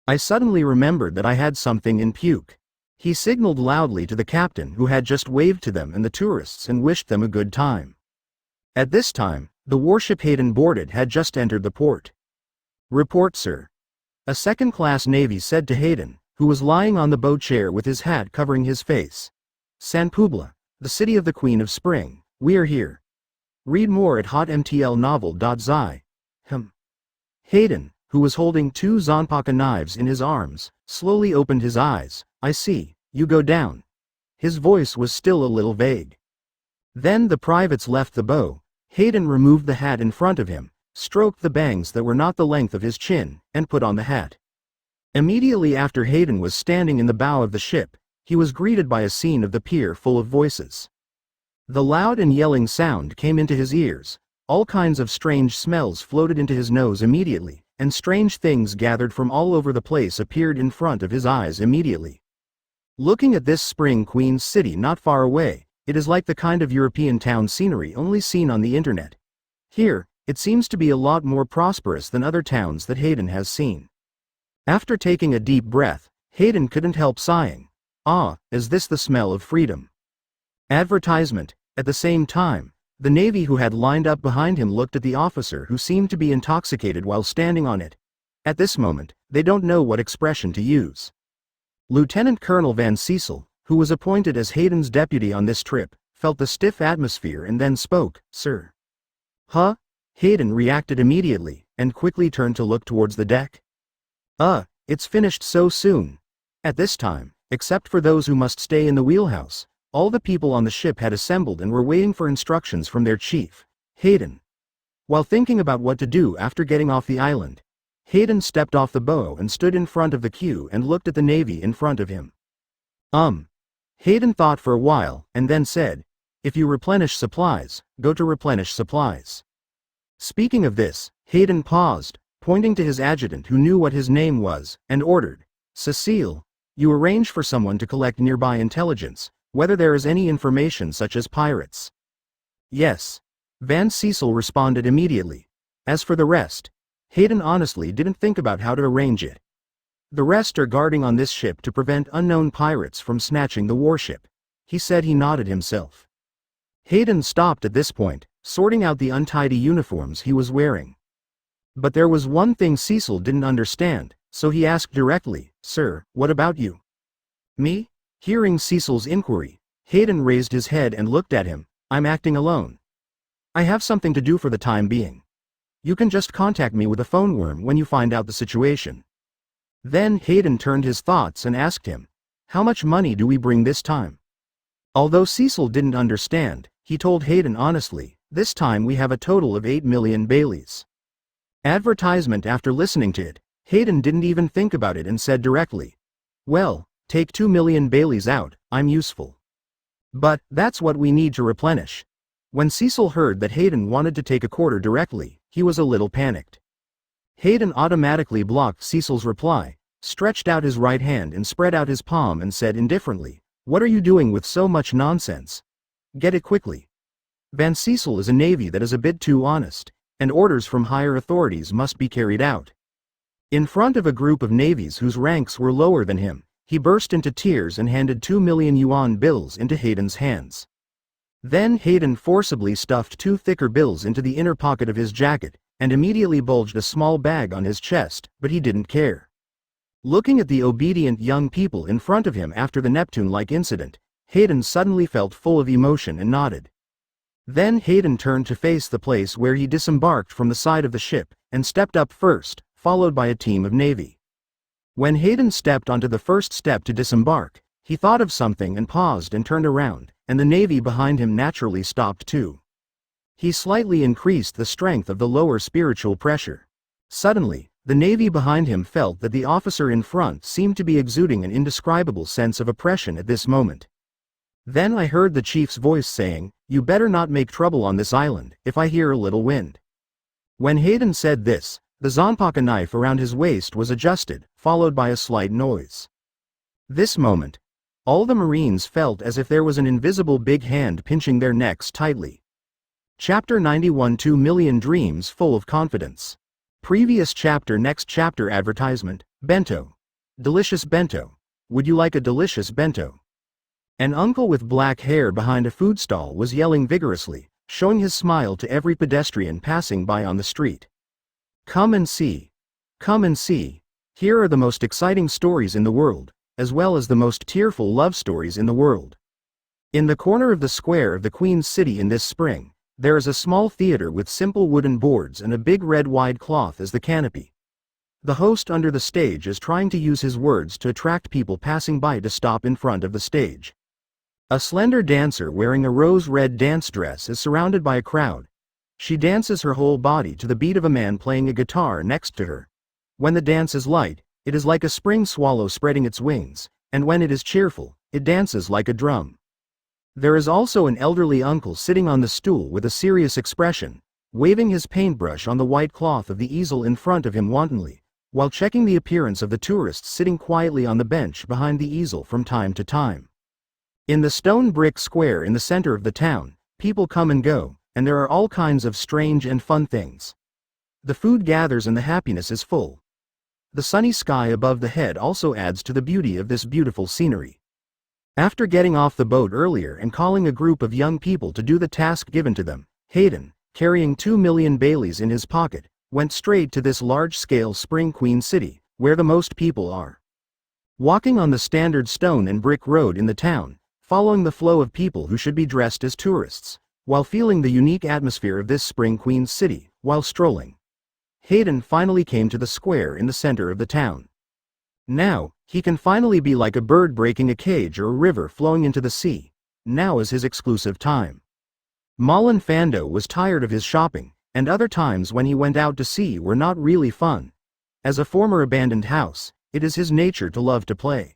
I suddenly remembered that I had something in puke. He signaled loudly to the captain, who had just waved to them and the tourists and wished them a good time. At this time, the warship Hayden boarded had just entered the port. "Report, sir." A second-class Navy said to Hayden, who was lying on the bow chair with his hat covering his face. "Zhanpakudao, the city of the Queen of Spring, we are here. Read more at hotmtlnovel.zi. Hayden, who was holding 2 Zhanpakudao knives in his arms, slowly opened his eyes. "I see, you go down." His voice was still a little vague. Then the privates left the bow. Hayden removed the hat in front of him, stroked the bangs that were not the length of his chin, and put on the hat. Immediately after Hayden was standing in the bow of the ship, he was greeted by a scene of the pier full of voices. The loud and yelling sound came into his ears, all kinds of strange smells floated into his nose immediately, and strange things gathered from all over the place appeared in front of his eyes immediately. Looking at this Spring Queen city not far away, it is like the kind of European town scenery only seen on the internet. Here, it seems to be a lot more prosperous than other towns that Hayden has seen. After taking a deep breath, Hayden couldn't help sighing. Ah, is this the smell of freedom? Advertisement: At the same time, the Navy who had lined up behind him looked at the officer who seemed to be intoxicated while standing on it. At this moment, they don't know what expression to use. Lieutenant Colonel Van Cecil, who was appointed as Hayden's deputy on this trip, felt the stiff atmosphere and then spoke, "Sir." "Huh?" Hayden reacted immediately, and quickly turned to look towards the deck. It's finished so soon." At this time, except for those who must stay in the wheelhouse, all the people on the ship had assembled and were waiting for instructions from their chief, Hayden. While thinking about what to do after getting off the island, Hayden stepped off the bow and stood in front of the queue and looked at the Navy in front of him. Hayden thought for a while, and then said, "If you replenish supplies, go to replenish supplies." Speaking of this, Hayden paused, pointing to his adjutant who knew what his name was, and ordered, "Cecile, you arrange for someone to collect nearby intelligence, whether there is any information such as pirates." "Yes." Van Cecil responded immediately. As for the rest, Hayden honestly didn't think about how to arrange it. The rest are guarding on this ship to prevent unknown pirates from snatching the warship. he said. He nodded himself. Hayden stopped at this point, sorting out the untidy uniforms he was wearing. But there was one thing Cecil didn't understand, so he asked directly, "Sir, what about you?" "Me?" Hearing Cecil's inquiry, Hayden raised his head and looked at him. "I'm acting alone. I have something to do for the time being. You can just contact me with a phone worm when you find out the situation." Then Hayden turned his thoughts and asked him, "How much money do we bring this time?" Although Cecil didn't understand, he told Hayden honestly, "This time we have a total of 8 million Baileys." Advertisement. After listening to it, Hayden didn't even think about it and said directly, "Well, take 2 million Baileys out, I'm useful. But that's what we need to replenish." When Cecil heard that Hayden wanted to take a quarter directly, he was a little panicked. Hayden automatically blocked Cecil's reply, stretched out his right hand and spread out his palm and said indifferently, "What are you doing with so much nonsense? Get it quickly." Van Cecil is a navy that is a bit too honest, and orders from higher authorities must be carried out. In front of a group of navies whose ranks were lower than him, he burst into tears and handed 2 million yuan bills into Hayden's hands. Then Hayden forcibly stuffed 2 thicker bills into the inner pocket of his jacket, and immediately bulged a small bag on his chest, but he didn't care. Looking at the obedient young people in front of him after the Neptune-like incident, Hayden suddenly felt full of emotion and nodded. Then Hayden turned to face the place where he disembarked from the side of the ship, and stepped up first, followed by a team of navy. When Hayden stepped onto the first step to disembark, he thought of something and paused and turned around, and the navy behind him naturally stopped too. He slightly increased the strength of the lower spiritual pressure. Suddenly, the navy behind him felt that the officer in front seemed to be exuding an indescribable sense of oppression at this moment. Then I heard the chief's voice saying, "You better not make trouble on this island, if I hear a little wind." When Hayden said this, the Zhanpakudao knife around his waist was adjusted, followed by a slight noise. This moment, all the Marines felt as if there was an invisible big hand pinching their necks tightly. Chapter 91. 2 Million Dreams Full of Confidence. Previous chapter. Next chapter. Advertisement. Bento. Delicious bento. Would you like a delicious bento? An uncle with black hair behind a food stall was yelling vigorously, showing his smile to every pedestrian passing by on the street. "Come and see. Come and see. Here are the most exciting stories in the world, as well as the most tearful love stories in the world." In the corner of the square of the Queen's City in this spring, there is a small theater with simple wooden boards and a big red wide cloth as the canopy. The host under the stage is trying to use his words to attract people passing by to stop in front of the stage. A slender dancer wearing a rose-red dance dress is surrounded by a crowd. She dances her whole body to the beat of a man playing a guitar next to her. When the dance is light, it is like a spring swallow spreading its wings, and when it is cheerful, it dances like a drum. There is also an elderly uncle sitting on the stool with a serious expression, waving his paintbrush on the white cloth of the easel in front of him wantonly, while checking the appearance of the tourists sitting quietly on the bench behind the easel from time to time. In the stone brick square in the center of the town, people come and go, and there are all kinds of strange and fun things. The food gathers and the happiness is full. The sunny sky above the head also adds to the beauty of this beautiful scenery. After getting off the boat earlier and calling a group of young people to do the task given to them, Hayden, carrying 2 million Baileys in his pocket, went straight to this large-scale spring Queen City, where the most people are. Walking on the standard stone and brick road in the town, following the flow of people who should be dressed as tourists, while feeling the unique atmosphere of this spring Queen City, while strolling, Hayden finally came to the square in the center of the town. Now, he can finally be like a bird breaking a cage or a river flowing into the sea. Now is his exclusive time. Malin Fando was tired of his shopping, and other times when he went out to sea were not really fun. As a former abandoned house, it is his nature to love to play.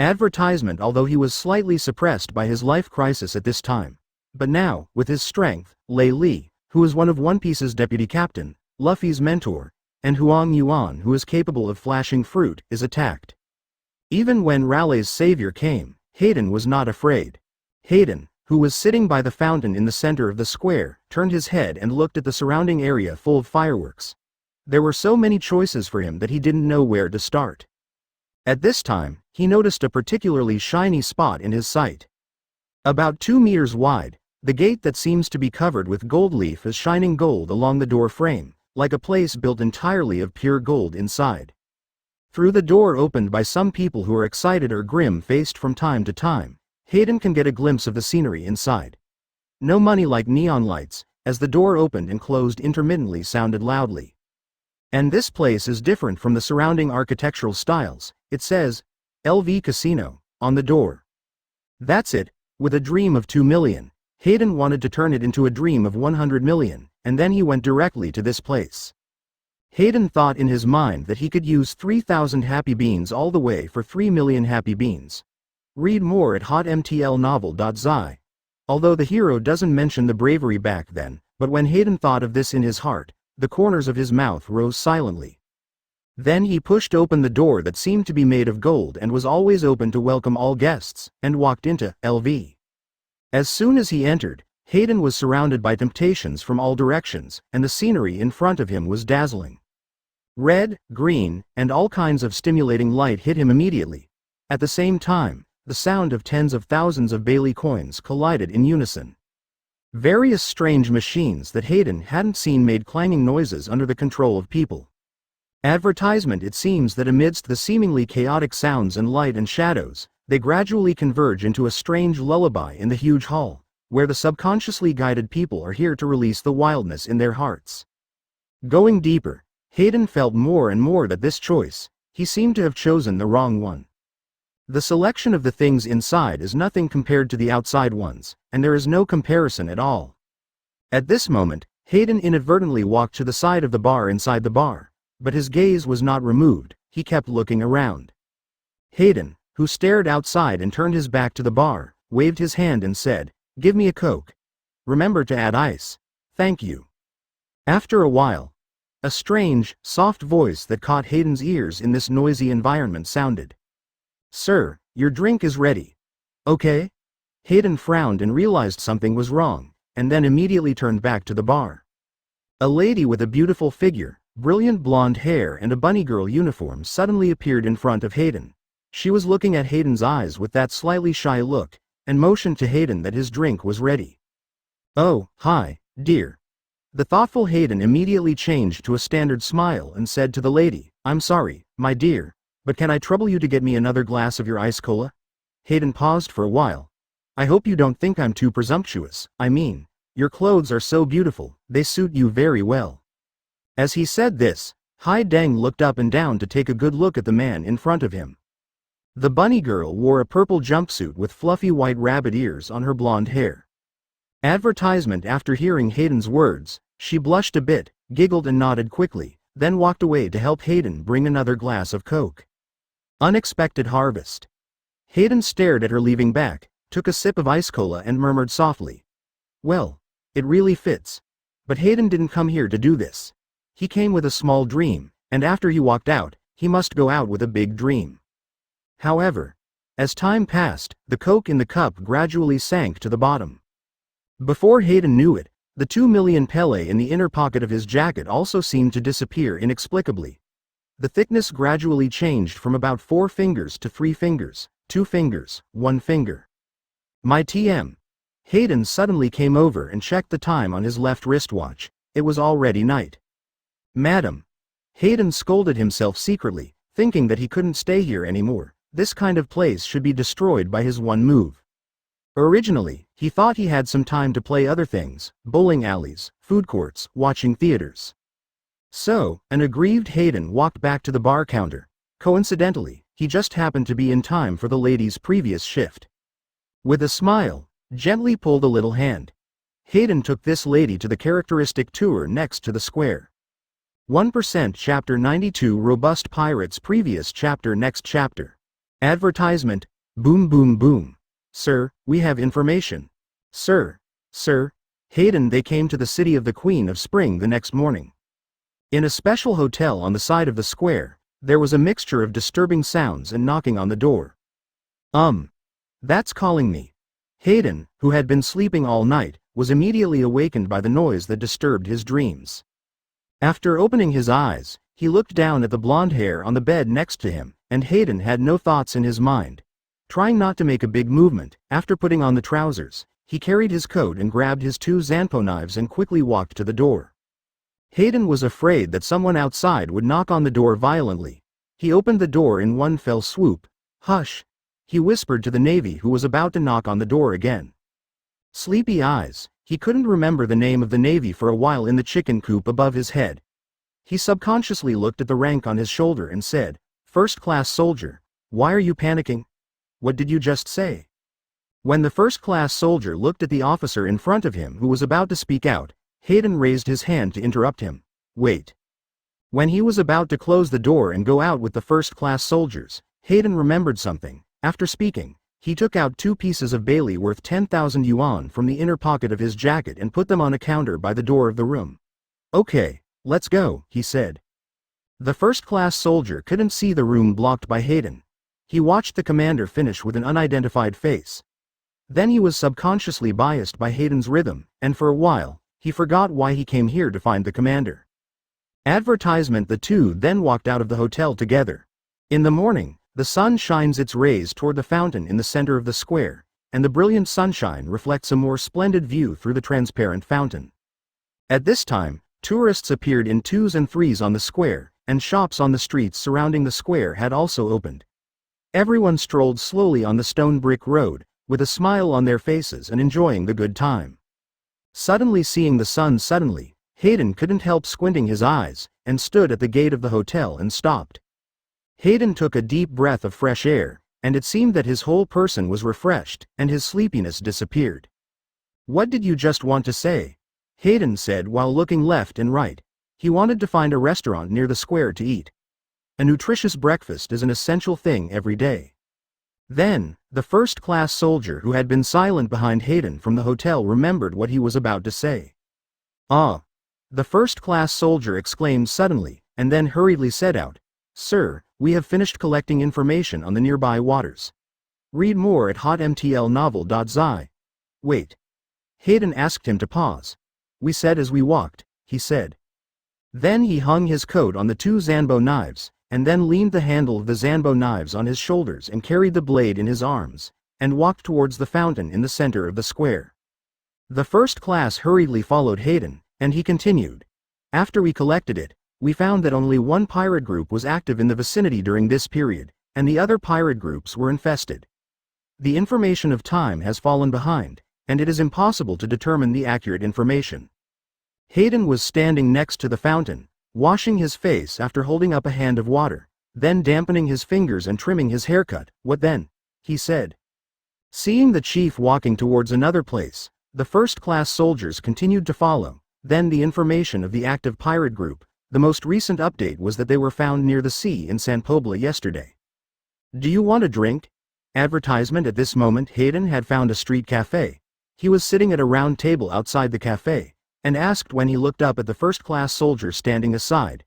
Advertisement. Although he was slightly suppressed by his life crisis at this time. But now, with his strength, Lei Li, who is one of One Piece's deputy captain, Luffy's mentor, and Huang Yuan, who is capable of flashing fruit, is attacked. Even when Raleigh's savior came, Hayden was not afraid. Hayden, who was sitting by the fountain in the center of the square, turned his head and looked at the surrounding area full of fireworks. There were so many choices for him that he didn't know where to start. At this time, he noticed a particularly shiny spot in his sight. About 2 meters wide, the gate that seems to be covered with gold leaf is shining gold along the door frame, like a place built entirely of pure gold inside. Through the door opened by some people who are excited or grim-faced from time to time, Hayden can get a glimpse of the scenery inside. No money like neon lights, as the door opened and closed intermittently sounded loudly. And this place is different from the surrounding architectural styles. It says, LV Casino, on the door. That's it. With a dream of 2 million, Hayden wanted to turn it into a dream of 100 million, and then he went directly to this place. Hayden thought in his mind that he could use 3,000 happy beans all the way for 3 million happy beans. Read more at hotmtlnovel.zi. Although the hero doesn't mention the bravery back then, but when Hayden thought of this in his heart, the corners of his mouth rose silently. Then he pushed open the door that seemed to be made of gold and was always open to welcome all guests, and walked into LV. As soon as he entered, Hayden was surrounded by temptations from all directions, and the scenery in front of him was dazzling. Red, green, and all kinds of stimulating light hit him immediately. At the same time, the sound of tens of thousands of Bailey coins collided in unison. Various strange machines that Hayden hadn't seen made clanging noises under the control of people. Advertisement. It seems that amidst the seemingly chaotic sounds and light and shadows, they gradually converge into a strange lullaby in the huge hall, where the subconsciously guided people are here to release the wildness in their hearts. Going deeper, Hayden felt more and more that this choice, he seemed to have chosen the wrong one. The selection of the things inside is nothing compared to the outside ones, and there is no comparison at all. At this moment, Hayden inadvertently walked to the side of the bar inside the bar, but his gaze was not removed. He kept looking around. Hayden, who stared outside and turned his back to the bar, waved his hand and said, "Give me a Coke. Remember to add ice. Thank you." After a while, a strange, soft voice that caught Hayden's ears in this noisy environment sounded. "Sir, your drink is ready." "Okay?" Hayden frowned and realized something was wrong, and then immediately turned back to the bar. A lady with a beautiful figure, brilliant blonde hair and a bunny girl uniform suddenly appeared in front of Hayden. She was looking at Hayden's eyes with that slightly shy look, and motioned to Hayden that his drink was ready. "Oh, hi, dear." The thoughtful Hayden immediately changed to a standard smile and said to the lady, "I'm sorry, my dear, but can I trouble you to get me another glass of your ice cola?" Hayden paused for a while. "I hope you don't think I'm too presumptuous. I mean, your clothes are so beautiful, they suit you very well." As he said this, Hai Deng looked up and down to take a good look at the man in front of him. The bunny girl wore a purple jumpsuit with fluffy white rabbit ears on her blonde hair. Advertisement. After hearing Hayden's words, she blushed a bit, giggled and nodded quickly, then walked away to help Hayden bring another glass of Coke. Unexpected harvest. Hayden stared at her leaving back, took a sip of ice cola and murmured softly, "Well, it really fits." But Hayden didn't come here to do this. He came with a small dream, and after he walked out, he must go out with a big dream. However, as time passed, the Coke in the cup gradually sank to the bottom. Before Hayden knew it, the 2 million Pele in the inner pocket of his jacket also seemed to disappear inexplicably. The thickness gradually changed from about 4 fingers to 3 fingers, 2 fingers, 1 finger. My TM. Hayden suddenly came over and checked the time on his left wristwatch. It was already night. "Madam." Hayden scolded himself secretly, thinking that he couldn't stay here anymore. This kind of place should be destroyed by his one move. Originally, he thought he had some time to play other things, bowling alleys, food courts, watching theaters. So, an aggrieved Hayden walked back to the bar counter. Coincidentally, he just happened to be in time for the lady's previous shift. With a smile, gently pulled a little hand. Hayden took this lady to the characteristic tour next to the square. 1% Chapter 92 Robust Pirates Previous Chapter Next Chapter. Advertisement. Boom boom boom. "Sir, we have information." Sir. Hayden. They came to the city of the Queen of Spring the next morning. In a special hotel on the side of the square, there was a mixture of disturbing sounds and knocking on the door. That's calling me." Hayden, who had been sleeping all night, was immediately awakened by the noise that disturbed his dreams. After opening his eyes, he looked down at the blonde hair on the bed next to him, and Hayden had no thoughts in his mind. Trying not to make a big movement, after putting on the trousers, he carried his coat and grabbed his 2 Zhanpo knives and quickly walked to the door. Hayden was afraid that someone outside would knock on the door violently. He opened the door in one fell swoop. "Hush," he whispered to the Navy, who was about to knock on the door again. Sleepy eyes, he couldn't remember the name of the Navy for a while in the chicken coop above his head. He subconsciously looked at the rank on his shoulder and said, "First-class soldier, why are you panicking? What did you just say?" When the first-class soldier looked at the officer in front of him who was about to speak out, Hayden raised his hand to interrupt him. "Wait." When he was about to close the door and go out with the first-class soldiers, Hayden remembered something. After speaking, he took out 2 pieces of Bailey worth 10,000 yuan from the inner pocket of his jacket and put them on a counter by the door of the room. "Okay, let's go," he said. The first-class soldier couldn't see the room blocked by Hayden. He watched the commander finish with an unidentified face. Then he was subconsciously biased by Hayden's rhythm, and for a while, he forgot why he came here to find the commander. Advertisement. The two then walked out of the hotel together. In the morning, the sun shines its rays toward the fountain in the center of the square, and the brilliant sunshine reflects a more splendid view through the transparent fountain. At this time, tourists appeared in 2s and 3s on the square, and shops on the streets surrounding the square had also opened. Everyone strolled slowly on the stone brick road, with a smile on their faces and enjoying the good time. Suddenly seeing the sun Hayden couldn't help squinting his eyes, and stood at the gate of the hotel and stopped. Hayden took a deep breath of fresh air, and it seemed that his whole person was refreshed, and his sleepiness disappeared. "What did you just want to say?" Hayden said while looking left and right. He wanted to find a restaurant near the square to eat. A nutritious breakfast is an essential thing every day. Then, the first-class soldier who had been silent behind Hayden from the hotel remembered what he was about to say. "Ah!" the first-class soldier exclaimed suddenly, and then hurriedly said out, "Sir, we have finished collecting information on the nearby waters. Read more at hotmtlnovel.zi. "Wait." Hayden asked him to pause. "We said as we walked," he said. Then he hung his coat on the 2 Zhanpo knives, and then leaned the handle of the Zhanpo knives on his shoulders and carried the blade in his arms, and walked towards the fountain in the center of the square. The first class hurriedly followed Hayden, and he continued. "After we collected it, we found that only one pirate group was active in the vicinity during this period, and the other pirate groups were infested. The information of time has fallen behind, and it is impossible to determine the accurate information." Hayden was standing next to the fountain, washing his face after holding up a hand of water, then dampening his fingers and trimming his haircut. "What then?" he said. Seeing the chief walking towards another place, the first-class soldiers continued to follow. Then the information of the active pirate group. The most recent update was that they were found near the sea in San Pobla yesterday. "Do you want a drink?" Advertisement. At this moment Hayden had found a street cafe. He was sitting at a round table outside the cafe, and asked when he looked up at the first-class soldier standing aside.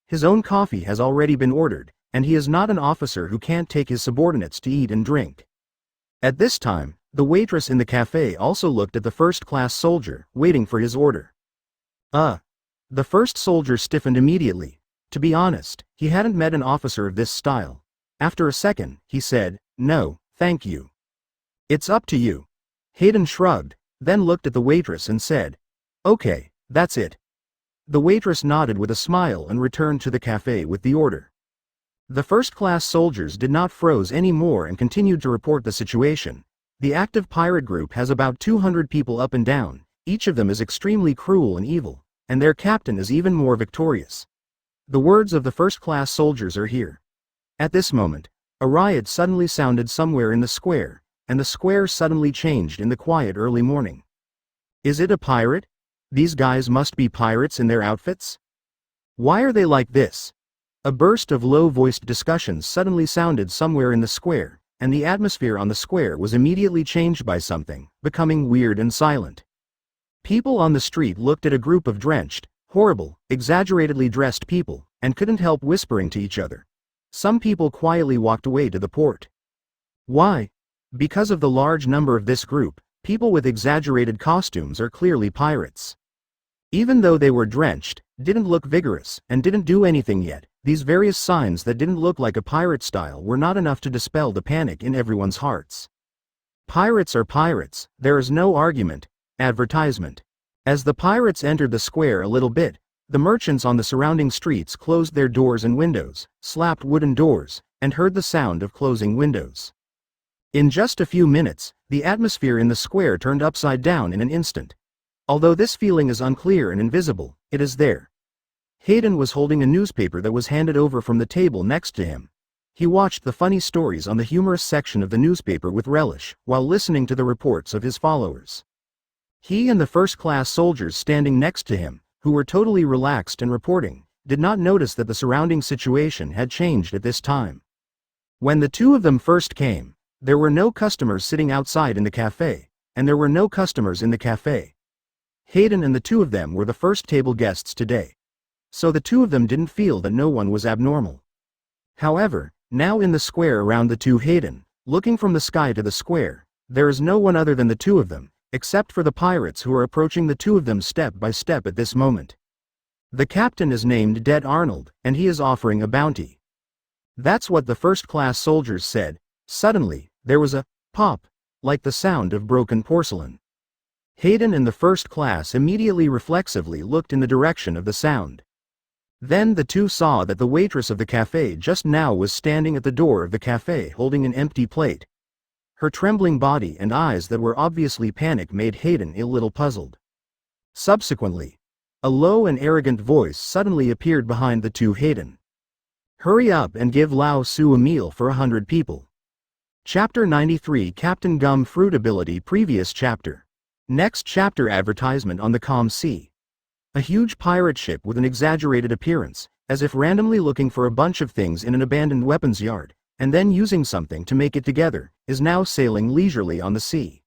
His own coffee has already been ordered, and he is not an officer who can't take his subordinates to eat and drink. At this time, the waitress in the cafe also looked at the first-class soldier, waiting for his order. The first soldier stiffened immediately. To be honest, he hadn't met an officer of this style. After a second, he said, "No, thank you." "It's up to you." Hayden shrugged, then looked at the waitress and said, "Okay, that's it." The waitress nodded with a smile and returned to the cafe with the order. The first-class soldiers did not froze any more and continued to report the situation. The active pirate group has about 200 people up and down, each of them is extremely cruel and evil, and their captain is even more victorious. The words of the first-class soldiers are here. At this moment, a riot suddenly sounded somewhere in the square, and the square suddenly changed in the quiet early morning. Is it a pirate? These guys must be pirates in their outfits? Why are they like this? A burst of low-voiced discussions suddenly sounded somewhere in the square, and the atmosphere on the square was immediately changed by something, becoming weird and silent. People on the street looked at a group of drenched, horrible, exaggeratedly dressed people, and couldn't help whispering to each other. Some people quietly walked away to the port. Why? Because of the large number of this group, people with exaggerated costumes are clearly pirates. Even though they were drenched, didn't look vigorous, and didn't do anything yet, these various signs that didn't look like a pirate style were not enough to dispel the panic in everyone's hearts. Pirates are pirates, there is no argument. Advertisement. As the pirates entered the square a little bit, the merchants on the surrounding streets closed their doors and windows, slapped wooden doors, and heard the sound of closing windows. In just a few minutes, the atmosphere in the square turned upside down in an instant. Although this feeling is unclear and invisible, it is there. Hayden was holding a newspaper that was handed over from the table next to him. He watched the funny stories on the humorous section of the newspaper with relish, while listening to the reports of his followers. He and the first-class soldiers standing next to him, who were totally relaxed and reporting, did not notice that the surrounding situation had changed at this time. When the two of them first came, there were no customers sitting outside in the cafe, and there were no customers in the cafe. Hayden and the two of them were the first table guests today. So the two of them didn't feel that no one was abnormal. However, now in the square around the two Hayden, looking from the sky to the square, there is no one other than the two of them, except for the pirates who are approaching the two of them step by step at this moment. The captain is named Dead Arnold, and he is offering a bounty. That's what the first-class soldiers said. Suddenly, there was a pop, like the sound of broken porcelain. Hayden and the first class immediately reflexively looked in the direction of the sound. Then the two saw that the waitress of the cafe just now was standing at the door of the cafe holding an empty plate. Her trembling body and eyes that were obviously panic made Hayden a little puzzled. Subsequently, a low and arrogant voice suddenly appeared behind the two Hayden. Hurry up and give Lao Su a meal for 100 people. Chapter 93 Captain Gum Fruit Ability Previous Chapter. Next chapter advertisement on the calm sea. A huge pirate ship with an exaggerated appearance, as if randomly looking for a bunch of things in an abandoned weapons yard, and then using something to make it together, is now sailing leisurely on the sea.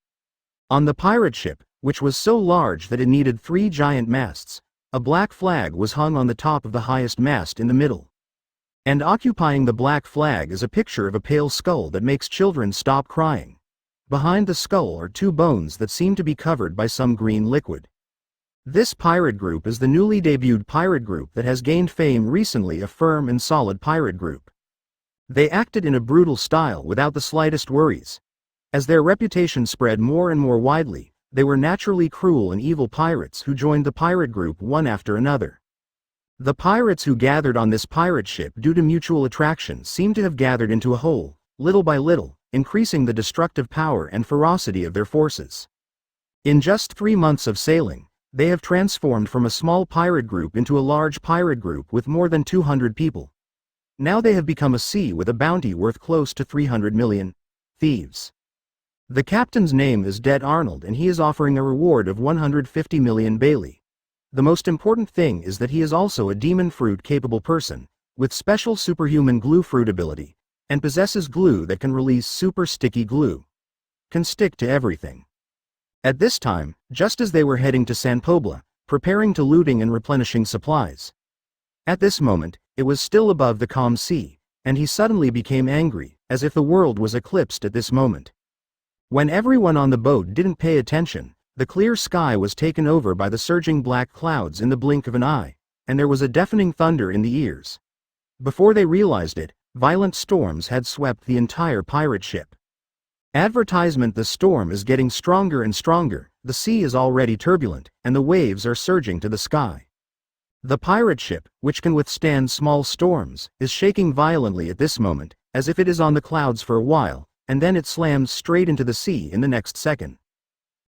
On the pirate ship, which was so large that it needed 3 giant masts, a black flag was hung on the top of the highest mast in the middle. And occupying the black flag is a picture of a pale skull that makes children stop crying. Behind the skull are 2 bones that seem to be covered by some green liquid. This pirate group is the newly debuted pirate group that has gained fame recently, a firm and solid pirate group. They acted in a brutal style without the slightest worries. As their reputation spread more and more widely, they were naturally cruel and evil pirates who joined the pirate group one after another. The pirates who gathered on this pirate ship due to mutual attraction seem to have gathered into a whole, little by little, increasing the destructive power and ferocity of their forces. In just 3 months of sailing, they have transformed from a small pirate group into a large pirate group with more than 200 people. Now they have become a sea with a bounty worth close to 300 million thieves. The captain's name is Dead Arnold, and he is offering a reward of 150 million Bailey. The most important thing is that he is also a demon fruit capable person, with special superhuman glue fruit ability, and possesses glue that can release super sticky glue. Can stick to everything. At this time, just as they were heading to Zhanpakudao, preparing to looting and replenishing supplies. At this moment, it was still above the calm sea, and he suddenly became angry, as if the world was eclipsed at this moment. When everyone on the boat didn't pay attention, the clear sky was taken over by the surging black clouds in the blink of an eye, and there was a deafening thunder in the ears. Before they realized it, violent storms had swept the entire pirate ship. Advertisement: the storm is getting stronger and stronger, the sea is already turbulent, and the waves are surging to the sky. The pirate ship, which can withstand small storms, is shaking violently at this moment, as if it is on the clouds for a while, and then it slams straight into the sea in the next second.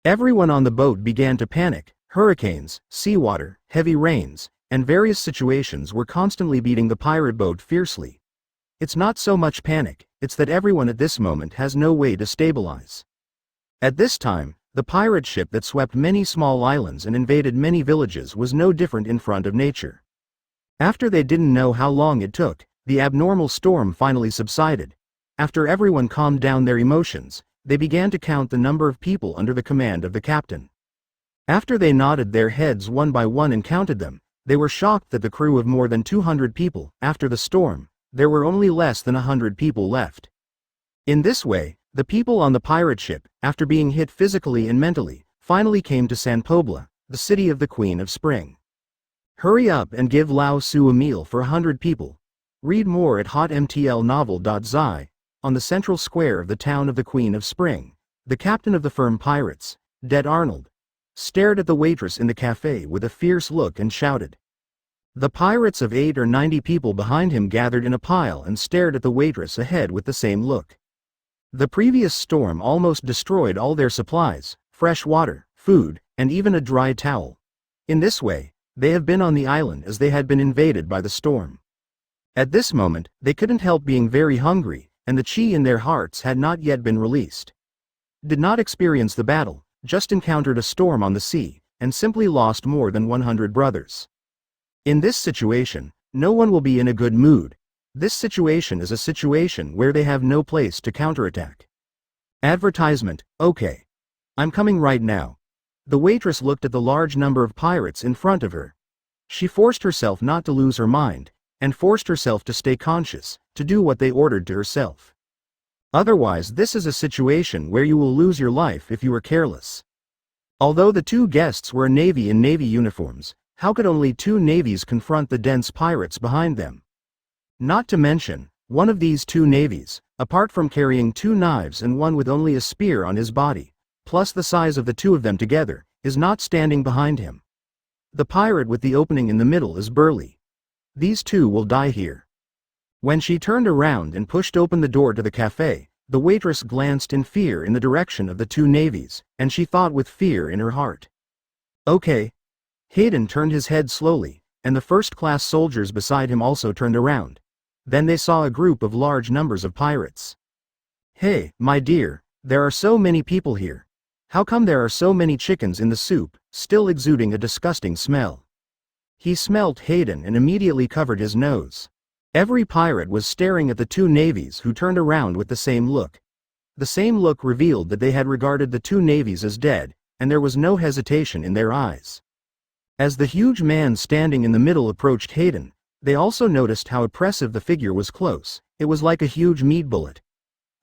Everyone on the boat began to panic. Hurricanes, seawater, heavy rains, and various situations were constantly beating the pirate boat fiercely. It's not so much panic, it's that everyone at this moment has no way to stabilize. At this time, the pirate ship that swept many small islands and invaded many villages was no different in front of nature. After they didn't know how long it took, the abnormal storm finally subsided. After everyone calmed down their emotions, they began to count the number of people under the command of the captain. After they nodded their heads one by one and counted them, they were shocked that the crew of more than 200 people, after the storm, there were only less than 100 people left. In this way, the people on the pirate ship, after being hit physically and mentally, finally came to Zhanpakudao, the city of the Queen of Spring. Hurry up and give Lao Su a meal for 100 people. Read more at hotmtlnovel.zi. On the central square of the town of the Queen of Spring, the captain of the firm Pirates, Dead Arnold, stared at the waitress in the cafe with a fierce look and shouted. The pirates of 8 or 90 people behind him gathered in a pile and stared at the waitress ahead with the same look. The previous storm almost destroyed all their supplies, fresh water, food, and even a dry towel. In this way, they have been on the island as they had been invaded by the storm. At this moment, they couldn't help being very hungry, and the chi in their hearts had not yet been released. Did not experience the battle, just encountered a storm on the sea, and simply lost more than 100 brothers. In this situation, no one will be in a good mood. This situation is a situation where they have no place to counterattack. Advertisement, okay. I'm coming right now. The waitress looked at the large number of pirates in front of her. She forced herself not to lose her mind, and forced herself to stay conscious, to do what they ordered to herself. Otherwise, this is a situation where you will lose your life if you are careless. Although the two guests were Navy in Navy uniforms, how could only two navies confront the dense pirates behind them? Not to mention, one of these two navies, apart from carrying 2 knives and one with only a spear on his body, plus the size of the two of them together, is not standing behind him. The pirate with the opening in the middle is burly. These two will die here. When she turned around and pushed open the door to the cafe, the waitress glanced in fear in the direction of the two navies, and she thought with fear in her heart. Okay. Hayden turned his head slowly, and the first-class soldiers beside him also turned around. Then they saw a group of large numbers of pirates. Hey, my dear, there are so many people here. How come there are so many chickens in the soup, still exuding a disgusting smell? He smelt Hayden and immediately covered his nose. Every pirate was staring at the two navies who turned around with the same look. The same look revealed that they had regarded the two navies as dead, and there was no hesitation in their eyes. As the huge man standing in the middle approached Hayden, they also noticed how oppressive the figure was close. It was like a huge meat bullet.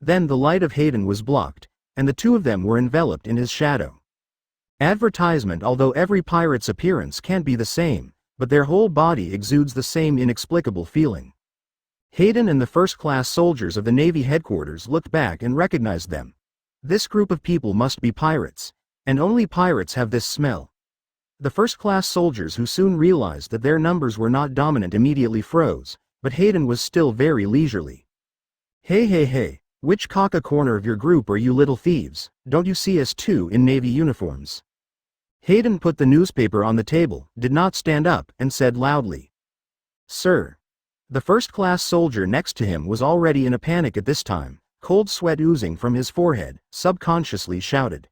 Then the light of Hayden was blocked, and the two of them were enveloped in his shadow. Advertisement. Although every pirate's appearance can't be the same, but their whole body exudes the same inexplicable feeling. Hayden and the first-class soldiers of the Navy headquarters looked back and recognized them. This group of people must be pirates, and only pirates have this smell. The first-class soldiers, who soon realized that their numbers were not dominant, immediately froze, but Hayden was still very leisurely. Hey, which cock corner of your group are you little thieves? Don't you see us two in Navy uniforms? Hayden put the newspaper on the table, did not stand up, and said loudly, Sir. The first-class soldier next to him was already in a panic at this time, cold sweat oozing from his forehead, subconsciously shouted.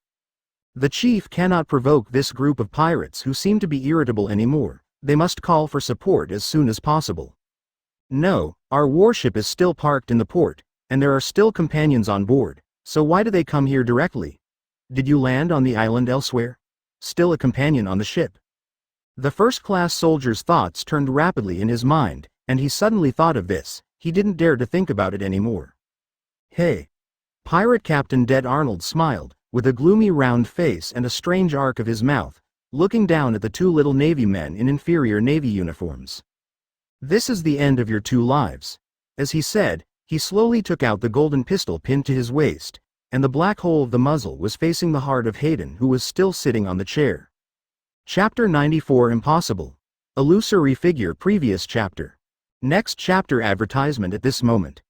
The chief cannot provoke this group of pirates who seem to be irritable anymore. They must call for support as soon as possible. No, our warship is still parked in the port, and there are still companions on board, so why do they come here directly? Did you land on the island elsewhere? Still a companion on the ship? The first-class soldier's thoughts turned rapidly in his mind, and he suddenly thought of this. He didn't dare to think about it anymore. Hey. Pirate Captain Dead Arnold smiled, with a gloomy round face and a strange arc of his mouth, looking down at the two little Navy men in inferior Navy uniforms. This is the end of your two lives. As he said, he slowly took out the golden pistol pinned to his waist, and the black hole of the muzzle was facing the heart of Hayden, who was still sitting on the chair. Chapter 94. Impossible. Illusory figure. Previous chapter. Next chapter. Advertisement. At this moment,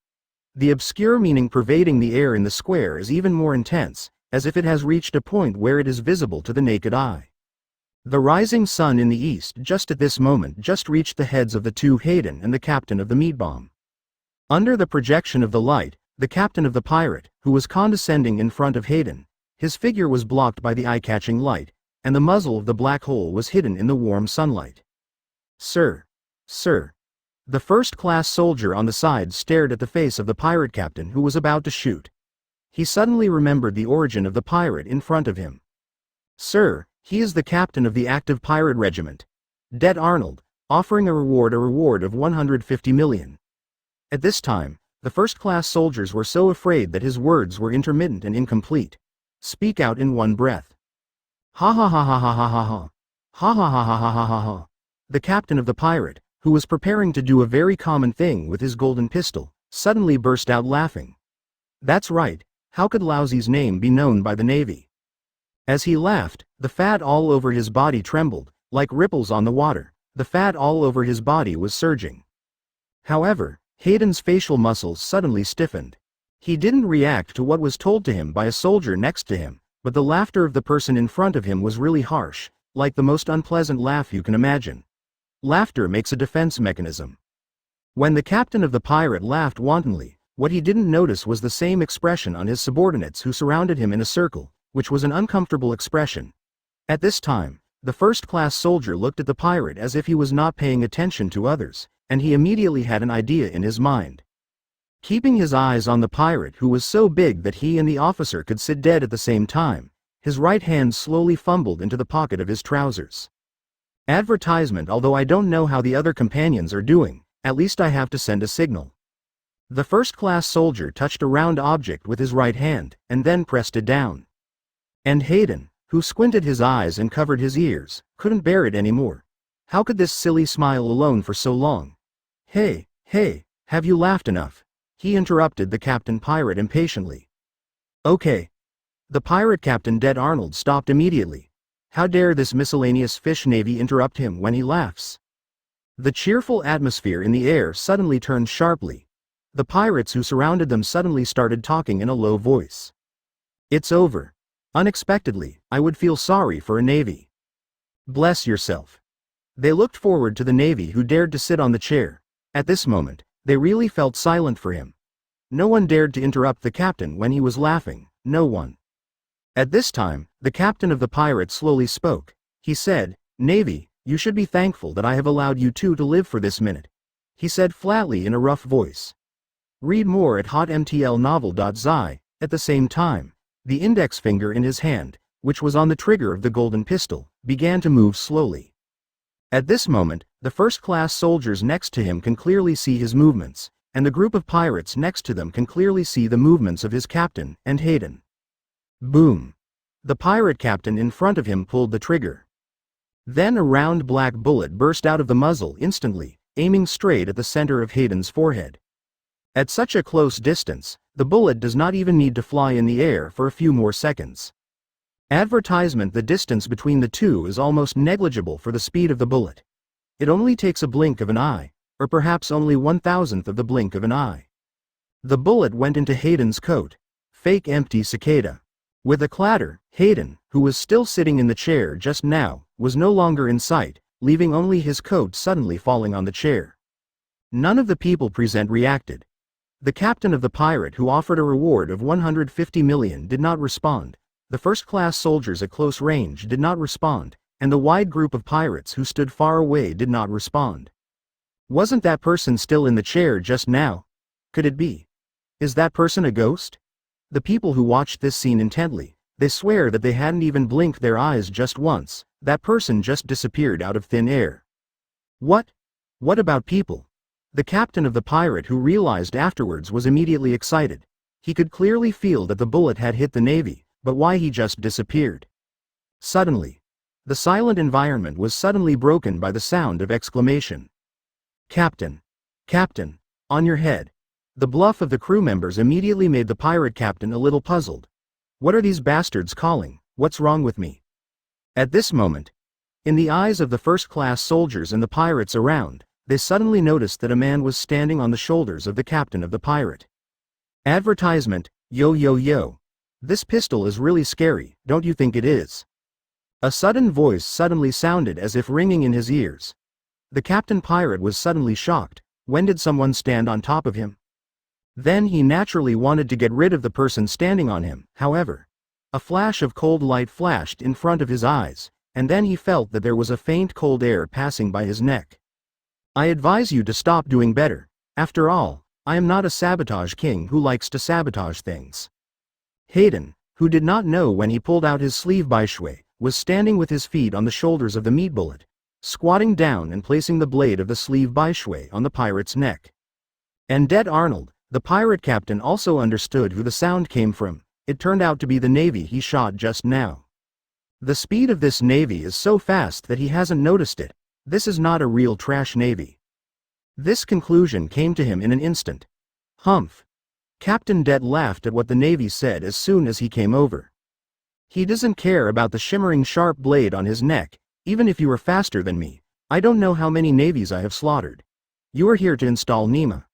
the obscure meaning pervading the air in the square is even more intense, as if it has reached a point where it is visible to the naked eye. The rising sun in the east just at this moment just reached the heads of the two, Hayden and the captain of the meat bomb. Under the projection of the light, the captain of the pirate, who was condescending in front of Hayden, his figure was blocked by the eye-catching light, and the muzzle of the black hole was hidden in the warm sunlight. Sir. The first-class soldier on the side stared at the face of the pirate captain, who was about to shoot. He suddenly remembered the origin of the pirate in front of him. Sir, he is the captain of the active pirate regiment, Dead Arnold, offering a reward of 150 million. At this time, the first-class soldiers were so afraid that his words were intermittent and incomplete. Speak out in one breath. Ha ha ha ha ha ha ha ha. Ha ha ha ha ha ha ha ha. The captain of the pirate, who was preparing to do a very common thing with his golden pistol, suddenly burst out laughing. That's right, how could Lousy's name be known by the Navy? As he laughed, the fat all over his body trembled, like ripples on the water. The fat all over his body was surging. However, Hayden's facial muscles suddenly stiffened. He didn't react to what was told to him by a soldier next to him, but the laughter of the person in front of him was really harsh, like the most unpleasant laugh you can imagine. Laughter makes a defense mechanism. When the captain of the pirate laughed wantonly, what he didn't notice was the same expression on his subordinates who surrounded him in a circle, which was an uncomfortable expression. At this time, the first-class soldier looked at the pirate as if he was not paying attention to others, and he immediately had an idea in his mind. Keeping his eyes on the pirate who was so big that he and the officer could sit dead at the same time, his right hand slowly fumbled into the pocket of his trousers. Advertisement. Although I don't know how the other companions are doing, at least I have to send a signal. The first-class soldier touched a round object with his right hand, and then pressed it down. And Hayden, who squinted his eyes and covered his ears, couldn't bear it anymore. How could this silly smile alone for so long? Hey, have you laughed enough? He interrupted the captain pirate impatiently. Okay. The pirate captain Dead Arnold stopped immediately. How dare this miscellaneous fish navy interrupt him when he laughs? The cheerful atmosphere in the air suddenly turned sharply. The pirates who surrounded them suddenly started talking in a low voice. It's over. Unexpectedly, I would feel sorry for a navy. Bless yourself. They looked forward to the navy who dared to sit on the chair. At this moment, they really felt silent for him. No one dared to interrupt the captain when he was laughing, no one. At this time, the captain of the pirates slowly spoke. He said, Navy, you should be thankful that I have allowed you two to live for this minute. He said flatly in a rough voice. Read more at hotmtlnovel.zi. At the same time, the index finger in his hand, which was on the trigger of the golden pistol, began to move slowly. At this moment, the first-class soldiers next to him can clearly see his movements, and the group of pirates next to them can clearly see the movements of his captain and Hayden. Boom! The pirate captain in front of him pulled the trigger. Then a round black bullet burst out of the muzzle instantly, aiming straight at the center of Hayden's forehead. At such a close distance, the bullet does not even need to fly in the air for a few more seconds. Advertisement. The distance between the two is almost negligible for the speed of the bullet. It only takes a blink of an eye, or perhaps only 1,000th of the blink of an eye. The bullet went into Hayden's coat. Fake empty cicada. With a clatter, Hayden, who was still sitting in the chair just now, was no longer in sight, leaving only his coat suddenly falling on the chair. None of the people present reacted. The captain of the pirate who offered a reward of 150 million did not respond. The first-class soldiers at close range did not respond, and the wide group of pirates who stood far away did not respond. Wasn't that person still in the chair just now? Could it be? Is that person a ghost? The people who watched this scene intently, they swear that they hadn't even blinked their eyes just once. That person just disappeared out of thin air. What? What about people? The captain of the pirate who realized afterwards was immediately excited. He could clearly feel that the bullet had hit the navy, but why he just disappeared? Suddenly, the silent environment was suddenly broken by the sound of exclamation. Captain! Captain! On your head! The bluff of the crew members immediately made the pirate captain a little puzzled. What are these bastards calling? What's wrong with me? At this moment, in the eyes of the first-class soldiers and the pirates around, they suddenly noticed that a man was standing on the shoulders of the captain of the pirate. Advertisement. Yo yo yo. This pistol is really scary, don't you think it is? A sudden voice suddenly sounded as if ringing in his ears. The captain pirate was suddenly shocked. When did someone stand on top of him? Then he naturally wanted to get rid of the person standing on him. However, a flash of cold light flashed in front of his eyes, and then he felt that there was a faint cold air passing by his neck. I advise you to stop doing better. After all, I am not a sabotage king who likes to sabotage things. Hayden, who did not know when he pulled out his sleeve baishue, was standing with his feet on the shoulders of the meat bullet, squatting down and placing the blade of the sleeve baishue on the pirate's neck. And Dead Arnold, the pirate captain, also understood who the sound came from. It turned out to be the navy he shot just now. The speed of this navy is so fast that he hasn't noticed it. This is not a real trash navy. This conclusion came to him in an instant. Humph. Captain Det laughed at what the navy said as soon as he came over. He doesn't care about the shimmering sharp blade on his neck. Even if you are faster than me, I don't know how many navies I have slaughtered. You are here to install Nima.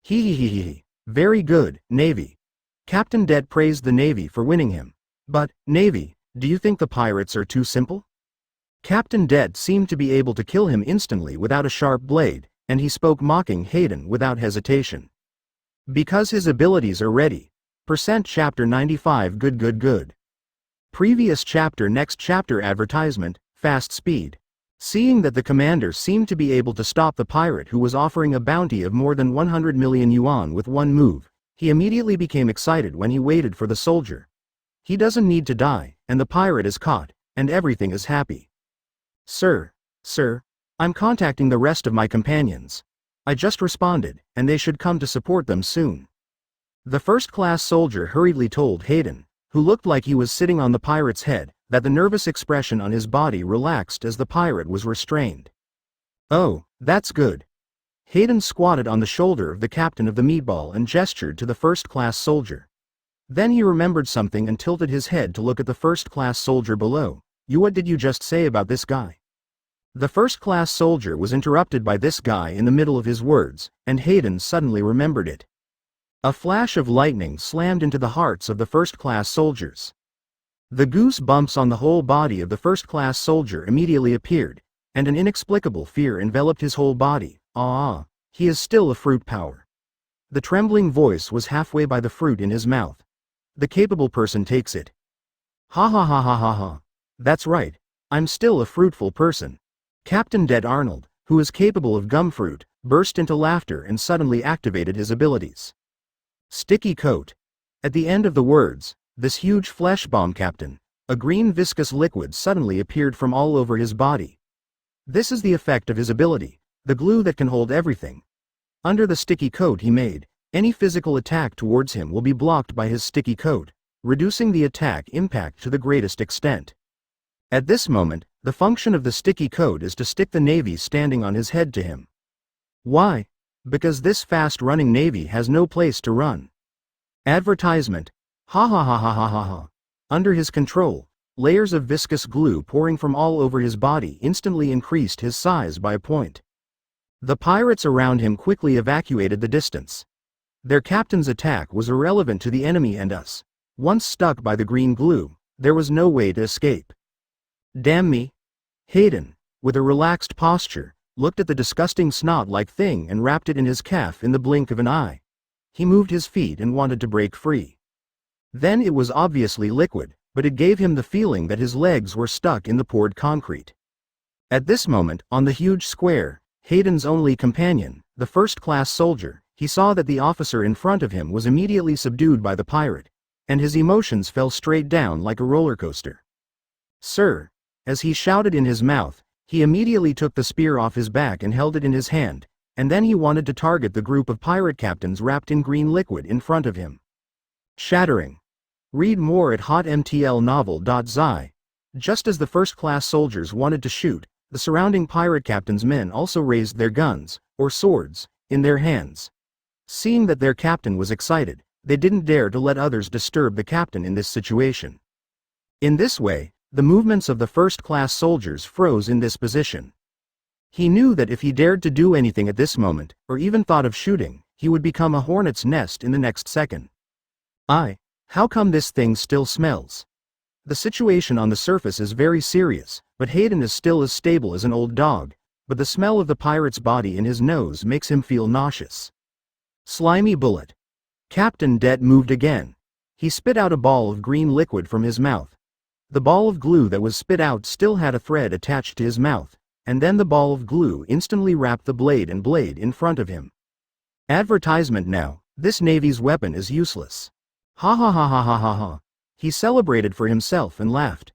Hee. Very good, Navy. Captain Det praised the Navy for winning him. But, Navy, do you think the pirates are too simple? Captain Det seemed to be able to kill him instantly without a sharp blade, and he spoke mocking Hayden without hesitation. Because his abilities are ready. Chapter 95 Good. Previous chapter Next chapter advertisement, fast speed. Seeing that the commander seemed to be able to stop the pirate who was offering a bounty of more than 100 million yuan with one move, he immediately became excited when he waited for the soldier. He doesn't need to die, and the pirate is caught, and everything is happy. Sir, I'm contacting the rest of my companions. I just responded, and they should come to support them soon. The first-class soldier hurriedly told Hayden, who looked like he was sitting on the pirate's head, that the nervous expression on his body relaxed as the pirate was restrained. Oh, that's good. Hayden squatted on the shoulder of the captain of the meatball and gestured to the first-class soldier. Then he remembered something and tilted his head to look at the first-class soldier below. What did you just say about this guy? The first-class soldier was interrupted by this guy in the middle of his words, and Hayden suddenly remembered it. A flash of lightning slammed into the hearts of the first-class soldiers. The goose bumps on the whole body of the first-class soldier immediately appeared, and an inexplicable fear enveloped his whole body. He is still a fruit power. The trembling voice was halfway by the fruit in his mouth. The capable person takes it. Ha. That's right, I'm still a fruitful person. Captain Det Arnold, who is capable of gum fruit, burst into laughter and suddenly activated his abilities. Sticky coat. At the end of the words, this huge flesh bomb captain, a green viscous liquid suddenly appeared from all over his body. This is the effect of his ability, the glue that can hold everything. Under the sticky coat he made, any physical attack towards him will be blocked by his sticky coat, reducing the attack impact to the greatest extent. At this moment, the function of the sticky coat is to stick the navy standing on his head to him. Why? Because this fast-running navy has no place to run. Advertisement. Ha. Under his control, layers of viscous glue pouring from all over his body instantly increased his size by a point. The pirates around him quickly evacuated the distance. Their captain's attack was irrelevant to the enemy and us. Once stuck by the green glue, there was no way to escape. Damn me. Hayden, with a relaxed posture, looked at the disgusting snot-like thing and wrapped it in his calf in the blink of an eye. He moved his feet and wanted to break free. Then it was obviously liquid, but it gave him the feeling that his legs were stuck in the poured concrete. At this moment, on the huge square, Hayden's only companion, the first-class soldier, he saw that the officer in front of him was immediately subdued by the pirate, and his emotions fell straight down like a roller coaster. Sir, as he shouted in his mouth, he immediately took the spear off his back and held it in his hand, and then he wanted to target the group of pirate captains wrapped in green liquid in front of him. Shattering. Read more at hotmtlnovel.zi. Just as the first-class soldiers wanted to shoot, the surrounding pirate captains' men also raised their guns, or swords, in their hands. Seeing that their captain was excited, they didn't dare to let others disturb the captain in this situation. In this way, the movements of the first-class soldiers froze in this position. He knew that if he dared to do anything at this moment, or even thought of shooting, he would become a hornet's nest in the next second. How come this thing still smells? The situation on the surface is very serious, but Hayden is still as stable as an old dog, but the smell of the pirate's body in his nose makes him feel nauseous. Slimy bullet. Captain Det moved again. He spit out a ball of green liquid from his mouth. The ball of glue that was spit out still had a thread attached to his mouth, and then the ball of glue instantly wrapped the blade in front of him. Advertisement now, this navy's weapon is useless. Ha. He celebrated for himself and laughed.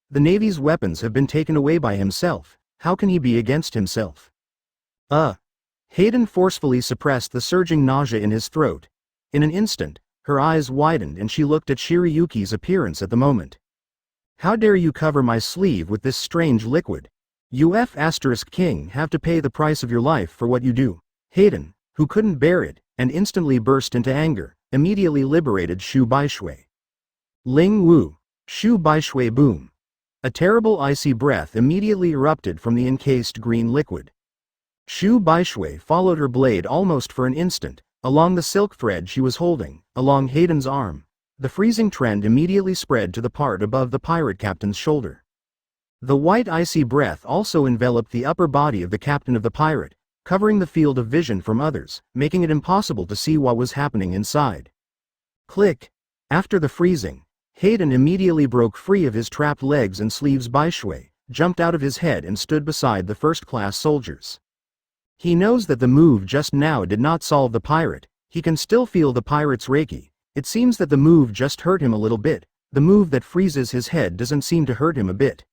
The navy's weapons have been taken away by himself, how can he be against himself? Hayden forcefully suppressed the surging nausea in his throat. In an instant, her eyes widened and she looked at Shirayuki's appearance at the moment. How dare you cover my sleeve with this strange liquid? You King have to pay the price of your life for what you do. Hayden, who couldn't bear it, and instantly burst into anger, immediately liberated Shu Baishui. Ling Wu. Shu Baishui boom. A terrible icy breath immediately erupted from the encased green liquid. Shu Baishui followed her blade almost for an instant, along the silk thread she was holding, along Hayden's arm. The freezing trend immediately spread to the part above the pirate captain's shoulder. The white icy breath also enveloped the upper body of the captain of the pirate, covering the field of vision from others, making it impossible to see what was happening inside. Click. After the freezing, Hayden immediately broke free of his trapped legs and sleeves. Baishui jumped out of his head and stood beside the first-class soldiers. He knows that the move just now did not solve the pirate. He can still feel the pirate's reiki. It seems that the move just hurt him a little bit. The move that freezes his head doesn't seem to hurt him a bit.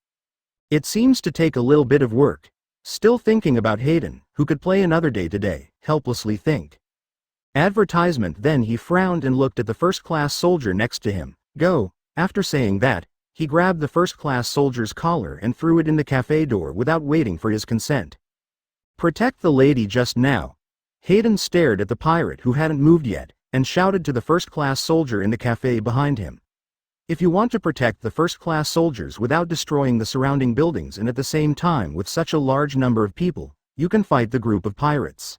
It seems to take a little bit of work. Still thinking about Hayden, who could play another day today, helplessly think. Advertisement. Then he frowned and looked at the first-class soldier next to him. Go. After saying that, he grabbed the first-class soldier's collar and threw it in the cafe door without waiting for his consent. Protect the lady just now. Hayden stared at the pirate who hadn't moved yet, and shouted to the first-class soldier in the cafe behind him. If you want to protect the first-class soldiers without destroying the surrounding buildings and at the same time with such a large number of people, you can fight the group of pirates.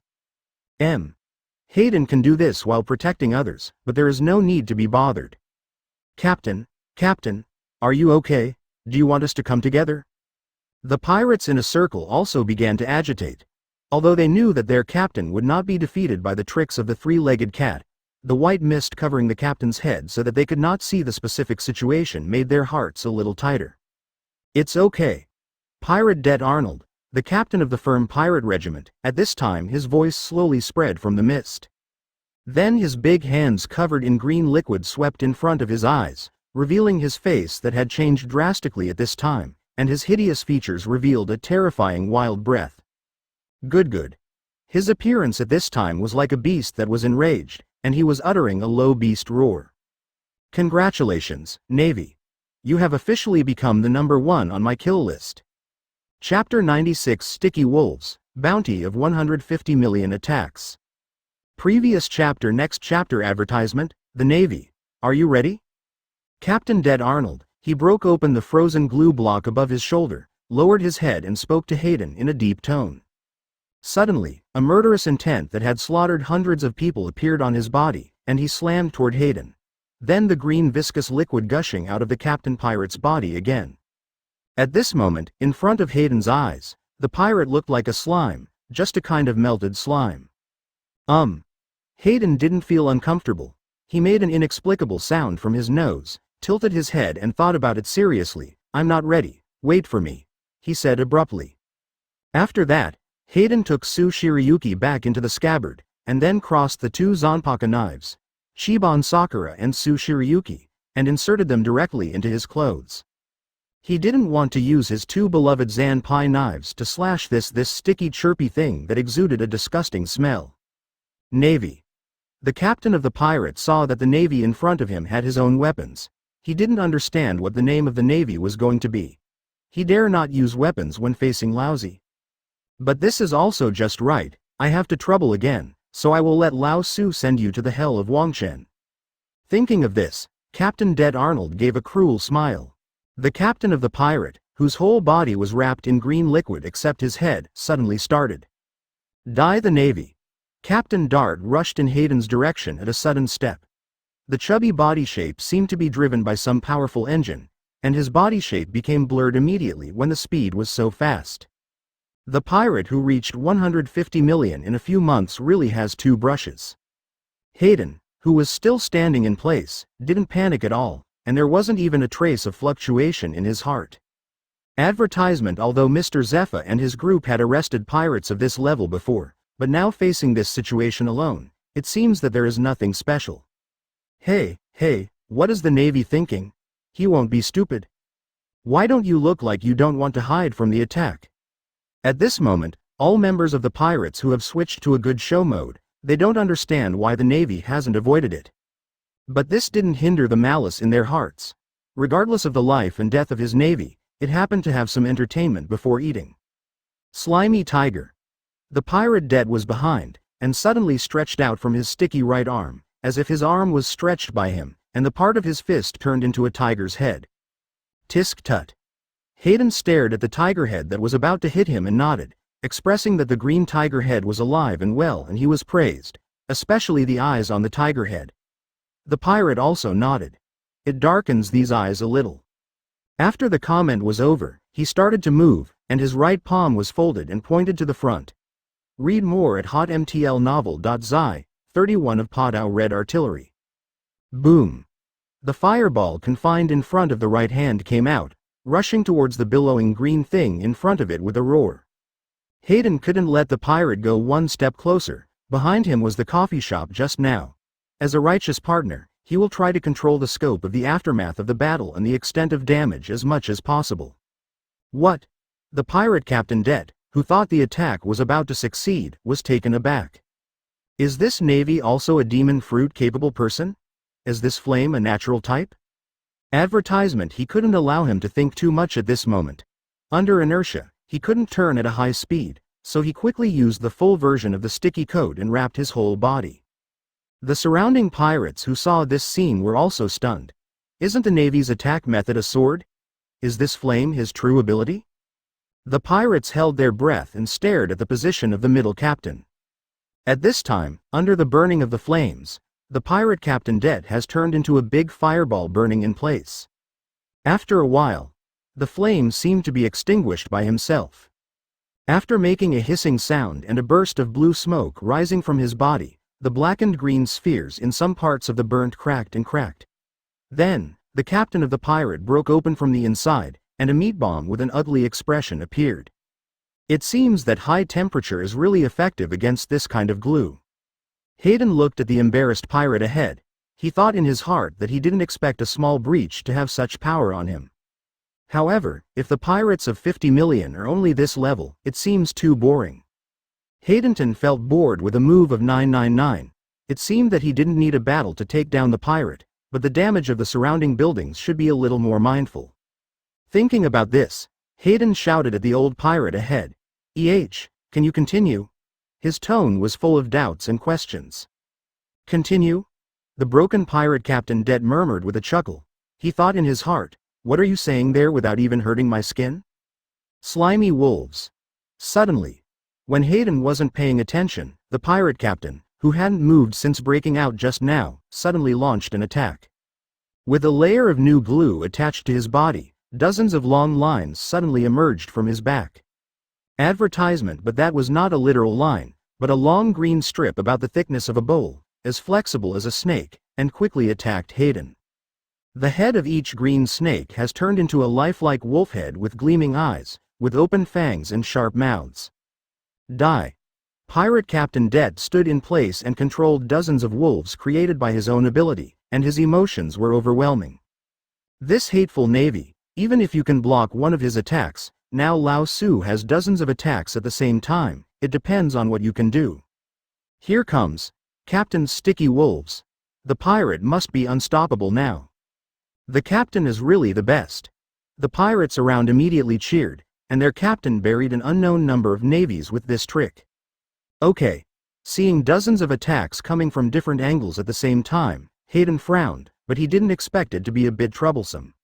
Hayden can do this while protecting others, but there is no need to be bothered. Captain, are you okay? Do you want us to come together? The pirates in a circle also began to agitate. Although they knew that their captain would not be defeated by the tricks of the three-legged cat, the white mist covering the captain's head so that they could not see the specific situation made their hearts a little tighter. It's okay. Pirate Det Arnold, the captain of the firm pirate regiment, at this time his voice slowly spread from the mist. Then his big hands covered in green liquid swept in front of his eyes, revealing his face that had changed drastically at this time, and his hideous features revealed a terrifying wild breath. Good. His appearance at this time was like a beast that was enraged, and he was uttering a low beast roar. Congratulations, Navy. You have officially become the #1 on my kill list. Chapter 96 Sticky Wolves, Bounty of 150 million attacks. Previous chapter. Next chapter. Advertisement, the Navy. Are you ready? Captain Det Arnold, he broke open the frozen glue block above his shoulder, lowered his head and spoke to Hayden in a deep tone. Suddenly, a murderous intent that had slaughtered hundreds of people appeared on his body, and he slammed toward Hayden. Then the green viscous liquid gushing out of the Captain Pirate's body again. At this moment, in front of Hayden's eyes, the pirate looked like a slime, just a kind of melted slime. Hayden didn't feel uncomfortable. He made an inexplicable sound from his nose, tilted his head and thought about it seriously. I'm not ready, wait for me, he said abruptly. After that, Hayden took Su Shiryuki back into the scabbard, and then crossed the two Zhanpakudao knives, Chiban Sakura and Su Shiryuki, and inserted them directly into his clothes. He didn't want to use his two beloved Zhanpai knives to slash this sticky chirpy thing that exuded a disgusting smell. Navy. The captain of the pirate saw that the Navy in front of him had his own weapons. He didn't understand what the name of the Navy was going to be. He dare not use weapons when facing Laozi. But this is also just right. I have to trouble again, so I will let Lao Su send you to the hell of Wangchen. Thinking of this, Captain Det Arnold gave a cruel smile. The captain of the pirate, whose whole body was wrapped in green liquid except his head, suddenly started. Die the Navy. Captain Dart rushed in Hayden's direction at a sudden step. The chubby body shape seemed to be driven by some powerful engine, and his body shape became blurred immediately when the speed was so fast. The pirate who reached 150 million in a few months really has two brushes. Hayden, who was still standing in place, didn't panic at all, and there wasn't even a trace of fluctuation in his heart. Advertisement. Although Mr. Zephyr and his group had arrested pirates of this level before, but now facing this situation alone, it seems that there is nothing special. Hey, what is the Navy thinking? He won't be stupid. Why don't you look like you don't want to hide from the attack? At this moment, all members of the pirates who have switched to a good show mode, they don't understand why the Navy hasn't avoided it. But this didn't hinder the malice in their hearts. Regardless of the life and death of his navy, it happened to have some entertainment before eating. Slimy tiger. The pirate Det was behind, and suddenly stretched out from his sticky right arm, as if his arm was stretched by him, and the part of his fist turned into a tiger's head. Tisk tut. Hayden stared at the tiger head that was about to hit him and nodded, expressing that the green tiger head was alive and well, and he was praised, especially the eyes on the tiger head. The pirate also nodded. It darkens these eyes a little. After the comment was over, he started to move, and his right palm was folded and pointed to the front. Read more at hotmtlnovel.zi, 31 of Podao Red Artillery. Boom. The fireball confined in front of the right hand came out, rushing towards the billowing green thing in front of it with a roar. Hayden couldn't let the pirate go one step closer. Behind him was the coffee shop just now. As a righteous partner, he will try to control the scope of the aftermath of the battle and the extent of damage as much as possible. What? The pirate Captain Det, who thought the attack was about to succeed, was taken aback. Is this navy also a demon fruit-capable person? Is this flame a natural type? Advertisement. He couldn't allow him to think too much at this moment. Under inertia, he couldn't turn at a high speed, so he quickly used the full version of the sticky coat and wrapped his whole body. The surrounding pirates who saw this scene were also stunned. Isn't the Navy's attack method a sword? Is this flame his true ability? The pirates held their breath and stared at the position of the middle captain. At this time, under the burning of the flames, the pirate Captain Det has turned into a big fireball burning in place. After a while, the flame seemed to be extinguished by himself. After making a hissing sound and a burst of blue smoke rising from his body, the blackened green spheres in some parts of the burnt cracked and cracked. Then, the captain of the pirate broke open from the inside, and a meat bomb with an ugly expression appeared. It seems that high temperature is really effective against this kind of glue. Hayden looked at the embarrassed pirate ahead. He thought in his heart that he didn't expect a small breach to have such power on him. However, if the pirates of 50 million are only this level, it seems too boring. Haydenton felt bored with a move of 999. It seemed that he didn't need a battle to take down the pirate, but the damage of the surrounding buildings should be a little more mindful. Thinking about this, Hayden shouted at the old pirate ahead. Can you continue? His tone was full of doubts and questions. Continue? The broken pirate Captain Det murmured with a chuckle. He thought in his heart, what are you saying there without even hurting my skin? Slimy wolves. Suddenly, when Hayden wasn't paying attention, the pirate captain, who hadn't moved since breaking out just now, suddenly launched an attack. With a layer of new glue attached to his body, dozens of long lines suddenly emerged from his back. Advertisement, but that was not a literal line, but a long green strip about the thickness of a bowl, as flexible as a snake, and quickly attacked Hayden. The head of each green snake has turned into a lifelike wolf head with gleaming eyes, with open fangs and sharp mouths. Die. Pirate Captain Det stood in place and controlled dozens of wolves created by his own ability, and his emotions were overwhelming. This hateful navy, even if you can block one of his attacks, now Lao Su has dozens of attacks at the same time. It depends on what you can do. Here comes Captain Sticky Wolves. The pirate must be unstoppable now. The captain is really the best. The pirates around immediately cheered, and their captain buried an unknown number of navies with this trick. Okay. Seeing dozens of attacks coming from different angles at the same time, Hayden frowned, but he didn't expect it to be a bit troublesome.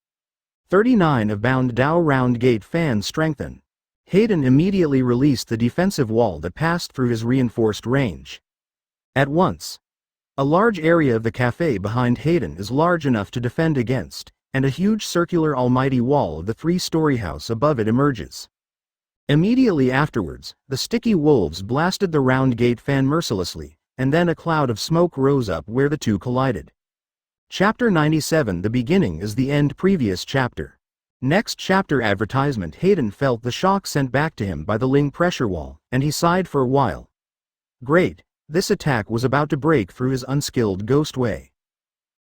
39 of Bound Dao Round Gate Fan Strengthen. Hayden immediately released the defensive wall that passed through his reinforced range. At once. A large area of the cafe behind Hayden is large enough to defend against, and a huge circular almighty wall of the three-story house above it emerges. Immediately afterwards, the sticky wolves blasted the round gate fan mercilessly, and then a cloud of smoke rose up where the two collided. Chapter 97. The beginning is the end. Previous chapter. Next chapter. Advertisement. Hayden felt the shock sent back to him by the Ling pressure wall, and he sighed for a while. Great, this attack was about to break through his unskilled ghost way.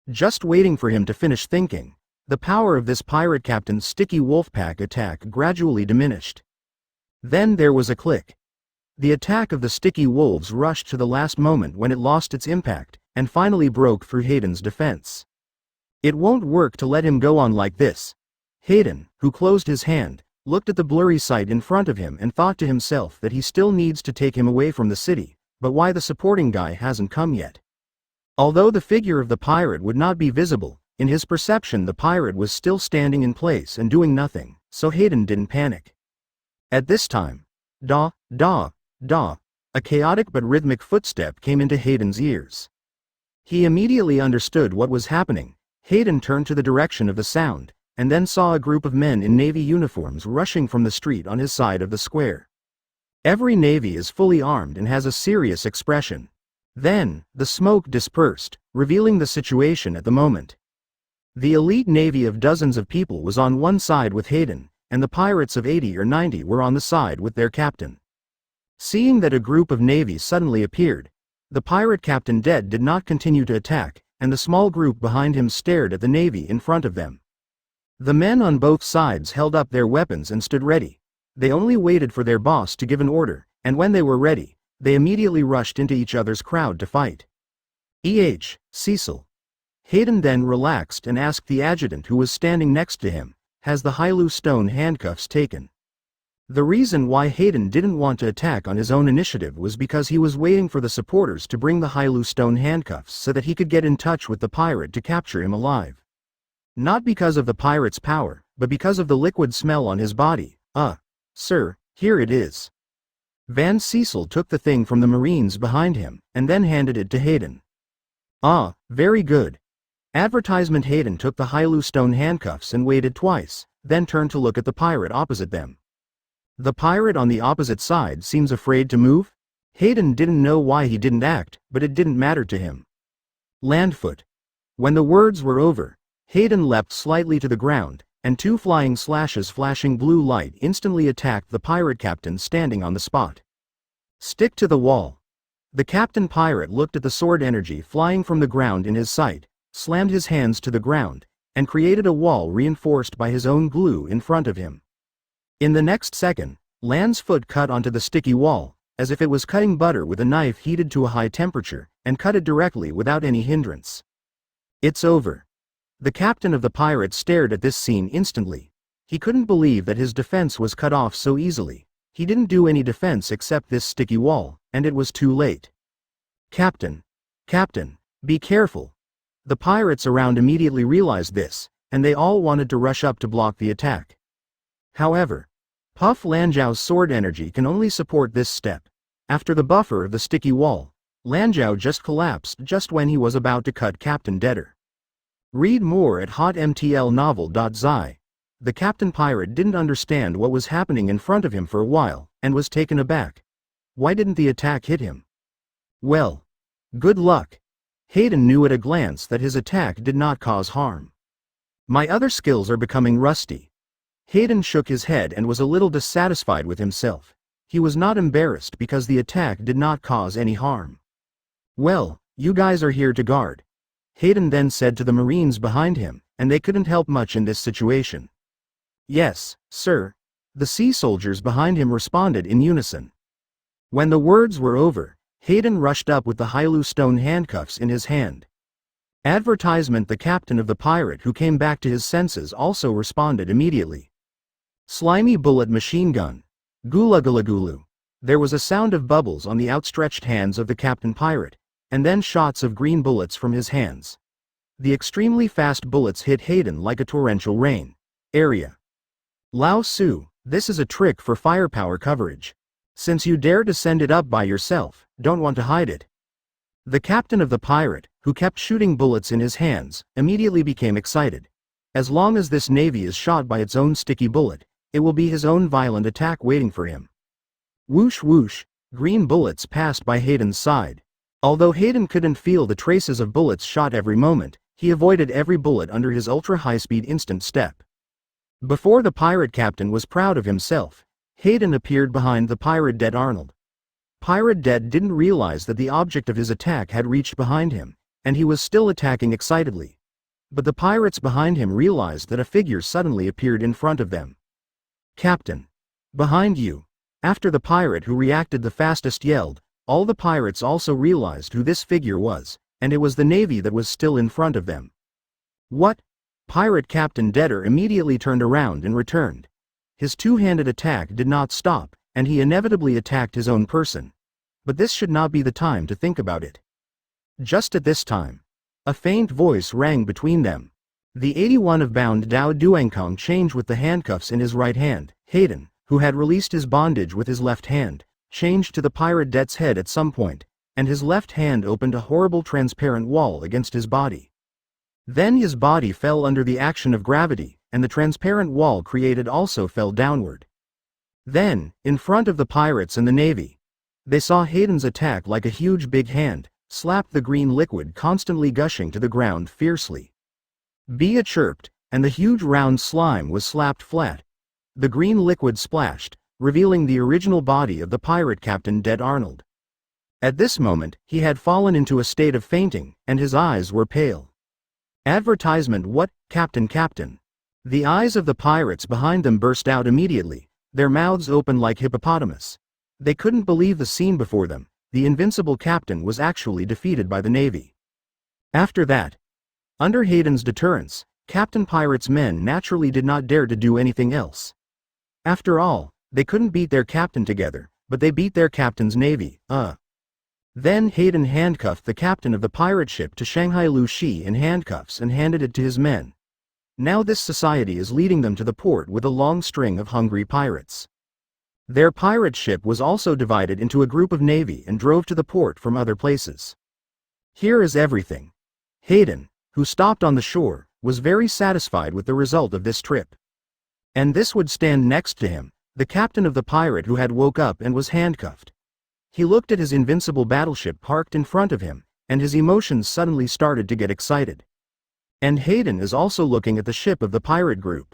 Just waiting for him to finish thinking, the power of this pirate captain's sticky wolfpack attack gradually diminished. Then there was a click. The attack of the sticky wolves rushed to the last moment when it lost its impact, and finally broke through Hayden's defense. It won't work to let him go on like this. Hayden, who closed his hand, looked at the blurry sight in front of him and thought to himself that he still needs to take him away from the city, but why the supporting guy hasn't come yet. Although the figure of the pirate would not be visible, in his perception the pirate was still standing in place and doing nothing, so Hayden didn't panic. At this time, da, da, da, a chaotic but rhythmic footstep came into Hayden's ears. He immediately understood what was happening. Hayden turned to the direction of the sound, and then saw a group of men in navy uniforms rushing from the street on his side of the square. Every navy is fully armed and has a serious expression. Then, the smoke dispersed, revealing the situation at the moment. The elite navy of dozens of people was on one side with Hayden, and the pirates of 80 or 90 were on the side with their captain. Seeing that a group of navies suddenly appeared, the pirate captain dead did not continue to attack, and the small group behind him stared at the navy in front of them. The men on both sides held up their weapons and stood ready. They only waited for their boss to give an order, and when they were ready, they immediately rushed into each other's crowd to fight. Cecil. Hayden then relaxed and asked the adjutant who was standing next to him, "Has the Hailu stone handcuffs taken?" The reason why Hayden didn't want to attack on his own initiative was because he was waiting for the supporters to bring the Hailu stone handcuffs so that he could get in touch with the pirate to capture him alive. Not because of the pirate's power, but because of the liquid smell on his body. Sir, here it is. Van Cecil took the thing from the Marines behind him, and then handed it to Hayden. Very good. Advertisement. Hayden took the Hailu stone handcuffs and waited twice, then turned to look at the pirate opposite them. The pirate on the opposite side seems afraid to move? Hayden didn't know why he didn't act, but it didn't matter to him. Landfoot. When the words were over, Hayden leapt slightly to the ground, and two flying slashes flashing blue light instantly attacked the pirate captain standing on the spot. Stick to the wall. The captain pirate looked at the sword energy flying from the ground in his sight, slammed his hands to the ground, and created a wall reinforced by his own glue in front of him. In the next second, Land's foot cut onto the sticky wall, as if it was cutting butter with a knife heated to a high temperature, and cut it directly without any hindrance. It's over. The captain of the pirates stared at this scene instantly. He couldn't believe that his defense was cut off so easily. He didn't do any defense except this sticky wall, and it was too late. Captain, be careful. The pirates around immediately realized this, and they all wanted to rush up to block the attack. However, Puff Lanzhou's sword energy can only support this step. After the buffer of the sticky wall, Lanzhou just collapsed just when he was about to cut Captain Deader. Read more at hotmtlnovel.zi. The captain pirate didn't understand what was happening in front of him for a while, and was taken aback. Why didn't the attack hit him? Well, good luck. Hayden knew at a glance that his attack did not cause harm. My other skills are becoming rusty. Hayden shook his head and was a little dissatisfied with himself. He was not embarrassed because the attack did not cause any harm. Well, you guys are here to guard. Hayden then said to the Marines behind him, and they couldn't help much in this situation. Yes, sir. The sea soldiers behind him responded in unison. When the words were over, Hayden rushed up with the Hailu stone handcuffs in his hand. Advertisement. The captain of the pirate who came back to his senses also responded immediately. Slimy bullet machine gun. Gulagulagulu. There was a sound of bubbles on the outstretched hands of the captain pirate, and then shots of green bullets from his hands. The extremely fast bullets hit Hayden like a torrential rain. Area. Lao Su, this is a trick for firepower coverage. Since you dare to send it up by yourself, don't want to hide it. The captain of the pirate, who kept shooting bullets in his hands, immediately became excited. As long as this navy is shot by its own sticky bullet, it will be his own violent attack waiting for him. Whoosh whoosh, green bullets passed by Hayden's side. Although Hayden couldn't feel the traces of bullets shot every moment, he avoided every bullet under his ultra-high-speed instant step. Before the pirate captain was proud of himself, Hayden appeared behind the pirate dead Arnold. Pirate dead didn't realize that the object of his attack had reached behind him, and he was still attacking excitedly. But the pirates behind him realized that a figure suddenly appeared in front of them. Captain. Behind you. After the pirate who reacted the fastest yelled, all the pirates also realized who this figure was, and it was the navy that was still in front of them. What? Pirate Captain Deader immediately turned around and returned. His two-handed attack did not stop, and he inevitably attacked his own person. But this should not be the time to think about it. Just at this time, a faint voice rang between them. The 81 of Bound Dao Duankong changed with the handcuffs in his right hand. Hayden, who had released his bondage with his left hand, changed to the pirate Det's head at some point, and his left hand opened a horrible transparent wall against his body. Then his body fell under the action of gravity, and the transparent wall created also fell downward. Then, in front of the pirates and the navy, they saw Hayden's attack like a huge big hand, slapped the green liquid constantly gushing to the ground fiercely. Bia chirped, and the huge round slime was slapped flat. The green liquid splashed, revealing the original body of the pirate Captain Dead Arnold. At this moment, he had fallen into a state of fainting, and his eyes were pale. Advertisement. What, Captain? Captain? The eyes of the pirates behind them burst out immediately, their mouths open like hippopotamus. They couldn't believe the scene before them. The invincible captain was actually defeated by the navy. After that, under Hayden's deterrence, Captain Pirate's men naturally did not dare to do anything else. After all, they couldn't beat their captain together, but they beat their captain's navy. Then Hayden handcuffed the captain of the pirate ship to Shanghai Lu Shi in handcuffs and handed it to his men. Now this society is leading them to the port with a long string of hungry pirates. Their pirate ship was also divided into a group of navy and drove to the port from other places. Here is everything. Hayden, who stopped on the shore, was very satisfied with the result of this trip. And this would stand next to him, the captain of the pirate who had woke up and was handcuffed. He looked at his invincible battleship parked in front of him, and his emotions suddenly started to get excited. And Hayden is also looking at the ship of the pirate group.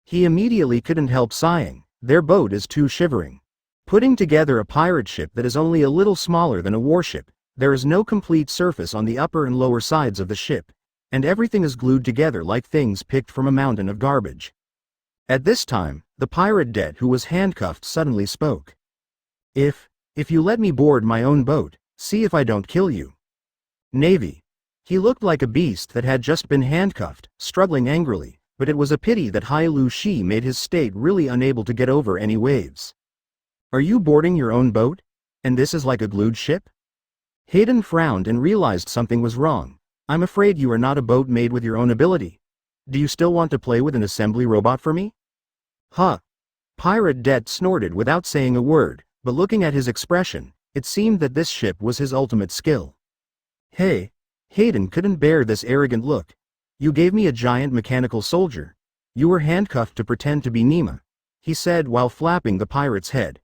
He immediately couldn't help sighing. Their boat is too shivering. Putting together a pirate ship that is only a little smaller than a warship, there is no complete surface on the upper and lower sides of the ship, and everything is glued together like things picked from a mountain of garbage. At this time, the pirate Det who was handcuffed suddenly spoke. If you let me board my own boat, see if I don't kill you. Navy. He looked like a beast that had just been handcuffed, struggling angrily, but it was a pity that Hai Lu Shi made his state really unable to get over any waves. Are you boarding your own boat? And this is like a glued ship? Hayden frowned and realized something was wrong. I'm afraid you are not a boat made with your own ability. Do you still want to play with an assembly robot for me? Huh. Pirate Det snorted without saying a word, but looking at his expression, it seemed that this ship was his ultimate skill. Hey. Hayden couldn't bear this arrogant look. You gave me a giant mechanical soldier. You were handcuffed to pretend to be Nima, he said while flapping the pirate's head.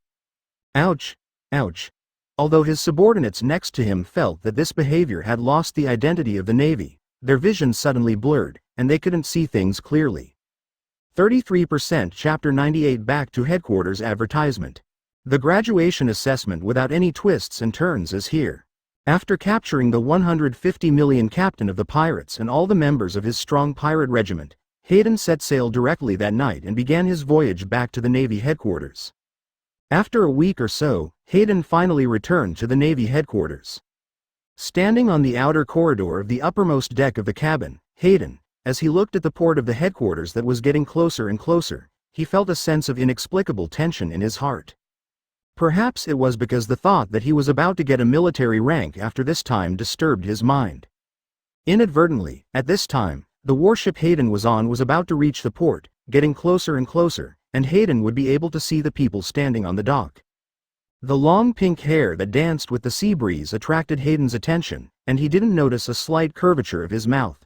Ouch. Ouch. Although his subordinates next to him felt that this behavior had lost the identity of the navy, their vision suddenly blurred, and they couldn't see things clearly. 33% Chapter 98 Back to Headquarters Advertisement. The graduation assessment without any twists and turns is here. After capturing the 150 million captain of the pirates and all the members of his strong pirate regiment, Hayden set sail directly that night and began his voyage back to the Navy headquarters. After a week or so, Hayden finally returned to the Navy headquarters. Standing on the outer corridor of the uppermost deck of the cabin, Hayden, as he looked at the port of the headquarters that was getting closer and closer, he felt a sense of inexplicable tension in his heart. Perhaps it was because the thought that he was about to get a military rank after this time disturbed his mind. Inadvertently, at this time, the warship Hayden was on was about to reach the port, getting closer and closer, and Hayden would be able to see the people standing on the dock. The long pink hair that danced with the sea breeze attracted Hayden's attention, and he didn't notice a slight curvature of his mouth.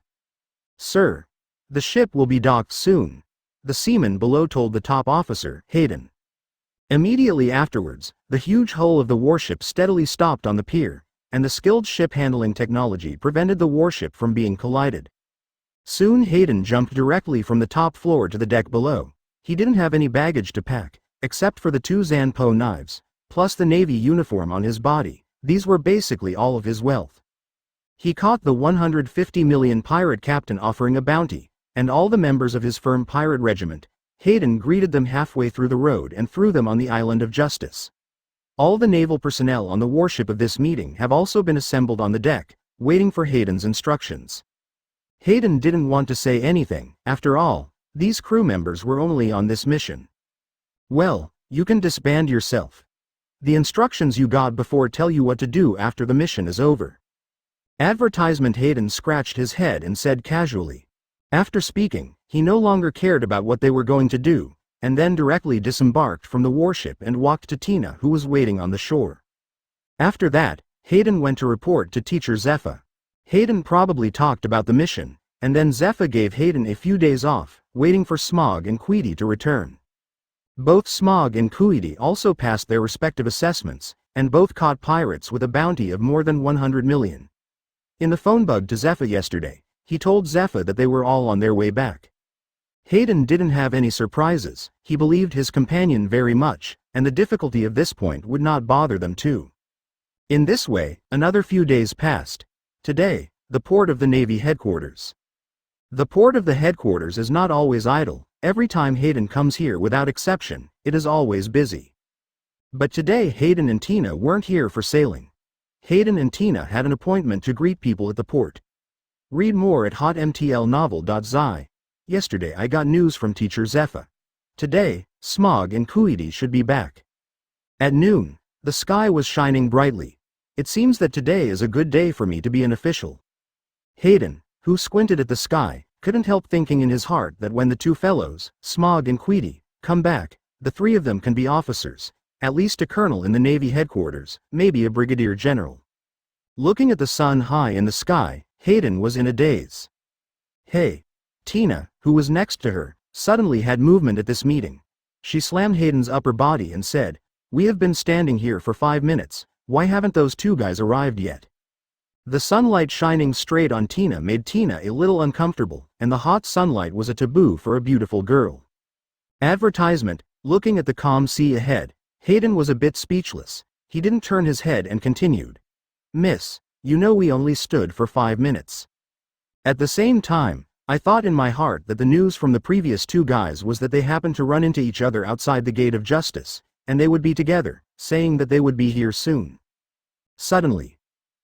Sir, the ship will be docked soon, the seaman below told the top officer, Hayden. Immediately afterwards, the huge hull of the warship steadily stopped on the pier, and the skilled ship handling technology prevented the warship from being collided. Soon Hayden jumped directly from the top floor to the deck below. He didn't have any baggage to pack, except for the 2 Zhanpakudao knives, plus the Navy uniform on his body. These were basically all of his wealth. He caught the 150 million pirate captain offering a bounty, and all the members of his firm pirate regiment. Hayden greeted them halfway through the road and threw them on the island of justice. All the naval personnel on the warship of this meeting have also been assembled on the deck, waiting for Hayden's instructions. Hayden didn't want to say anything. After all, these crew members were only on this mission. Well, you can disband yourself. The instructions you got before tell you what to do after the mission is over. Advertisement. Hayden scratched his head and said casually. After speaking, he no longer cared about what they were going to do, and then directly disembarked from the warship and walked to Tina, who was waiting on the shore. After that, Hayden went to report to Teacher Zephyr. Hayden probably talked about the mission, and then Zephyr gave Hayden a few days off, waiting for Smog and Queedy to return. Both Smog and Queedy also passed their respective assessments, and both caught pirates with a bounty of more than 100 million. In the phone bug to Zephyr yesterday, he told Zephyr that they were all on their way back. Hayden didn't have any surprises. He believed his companion very much, and the difficulty of this point would not bother them too. In this way, another few days passed. Today, the port of the Navy headquarters. The port of the headquarters is not always idle. Every time Hayden comes here without exception, it is always busy. But today Hayden and Tina weren't here for sailing. Hayden and Tina had an appointment to greet people at the port. Read more at hotmtlnovel.zi. Yesterday I got news from Teacher Zephyr. Today, Smog and Queedy should be back. At noon, the sky was shining brightly. It seems that today is a good day for me to be an official. Hayden, who squinted at the sky, couldn't help thinking in his heart that when the two fellows, Smog and Queedy, come back, the three of them can be officers, at least a colonel in the Navy headquarters, maybe a brigadier general. Looking at the sun high in the sky, Hayden was in a daze. Hey! Tina, who was next to her, suddenly had movement at this meeting. She slammed Hayden's upper body and said, "We have been standing here for 5 minutes, why haven't those two guys arrived yet?" The sunlight shining straight on Tina made Tina a little uncomfortable, and the hot sunlight was a taboo for a beautiful girl. Advertisement. Looking at the calm sea ahead, Hayden was a bit speechless. He didn't turn his head and continued. "Miss, you know we only stood for 5 minutes. At the same time, I thought in my heart that the news from the previous two guys was that they happened to run into each other outside the gate of justice, and they would be together, saying that they would be here soon." Suddenly,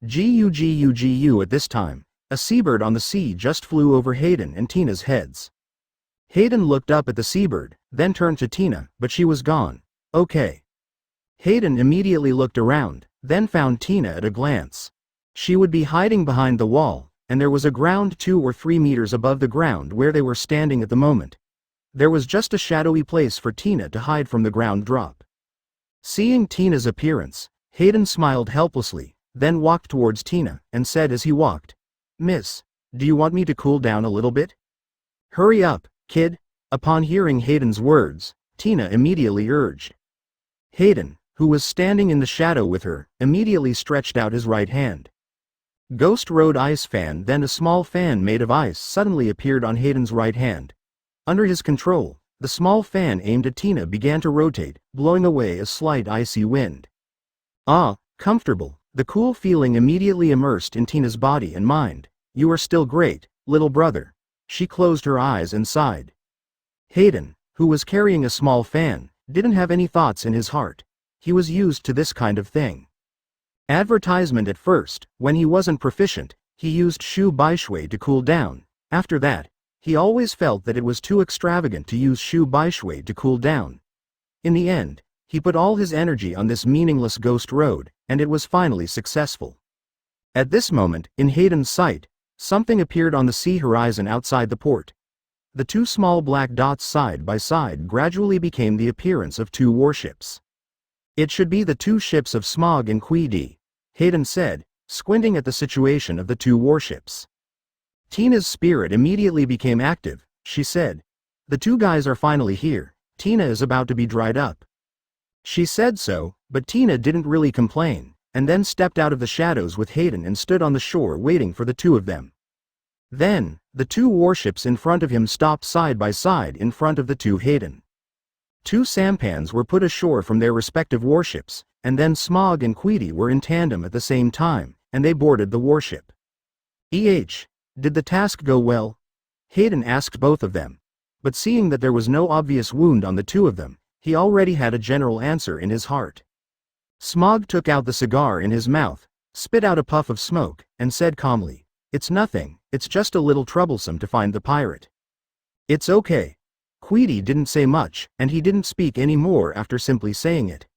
Gu at this time, a seabird on the sea just flew over Hayden and Tina's heads. Hayden looked up at the seabird, then turned to Tina, but she was gone. Okay. Hayden immediately looked around, then found Tina at a glance. She would be hiding behind the wall, and there was a ground 2 or 3 meters above the ground where they were standing at the moment. There was just a shadowy place for Tina to hide from the ground drop. Seeing Tina's appearance, Hayden smiled helplessly, then walked towards Tina, and said as he walked, "Miss, do you want me to cool down a little bit?" "Hurry up, kid." Upon hearing Hayden's words, Tina immediately urged. Hayden, who was standing in the shadow with her, immediately stretched out his right hand. Ghost Road ice fan. Then a small fan made of ice suddenly appeared on Hayden's right hand. Under his control, the small fan aimed at Tina began to rotate, blowing away a slight icy wind. Ah, comfortable. The cool feeling immediately immersed in Tina's body and mind. "You are still great, little brother." She closed her eyes and sighed. Hayden, who was carrying a small fan, didn't have any thoughts in his heart. He was used to this kind of thing. Advertisement. At first, when he wasn't proficient, he used Shu Baishui to cool down. After that, he always felt that it was too extravagant to use Shu Baishui to cool down. In the end, he put all his energy on this meaningless Ghost Road, and it was finally successful. At this moment, in Hayden's sight, something appeared on the sea horizon outside the port. The two small black dots side by side gradually became the appearance of 2 warships. "It should be the 2 ships of Smog and Queedy," Hayden said, squinting at the situation of the 2 warships. Tina's spirit immediately became active. She said, "The 2 guys are finally here. Tina is about to be dried up." She said so, but Tina didn't really complain, and then stepped out of the shadows with Hayden and stood on the shore waiting for the 2 of them. Then, the 2 warships in front of him stopped side by side in front of the 2 Hayden. 2 sampans were put ashore from their respective warships, and then Smog and Queedy were in tandem at the same time, and they boarded the warship. Did the task go well?" Hayden asked both of them. But seeing that there was no obvious wound on the 2 of them, he already had a general answer in his heart. Smog took out the cigar in his mouth, spit out a puff of smoke, and said calmly, It's nothing, it's just a little troublesome to find the pirate. It's okay. Queedy didn't say much, and he didn't speak any more after simply saying it.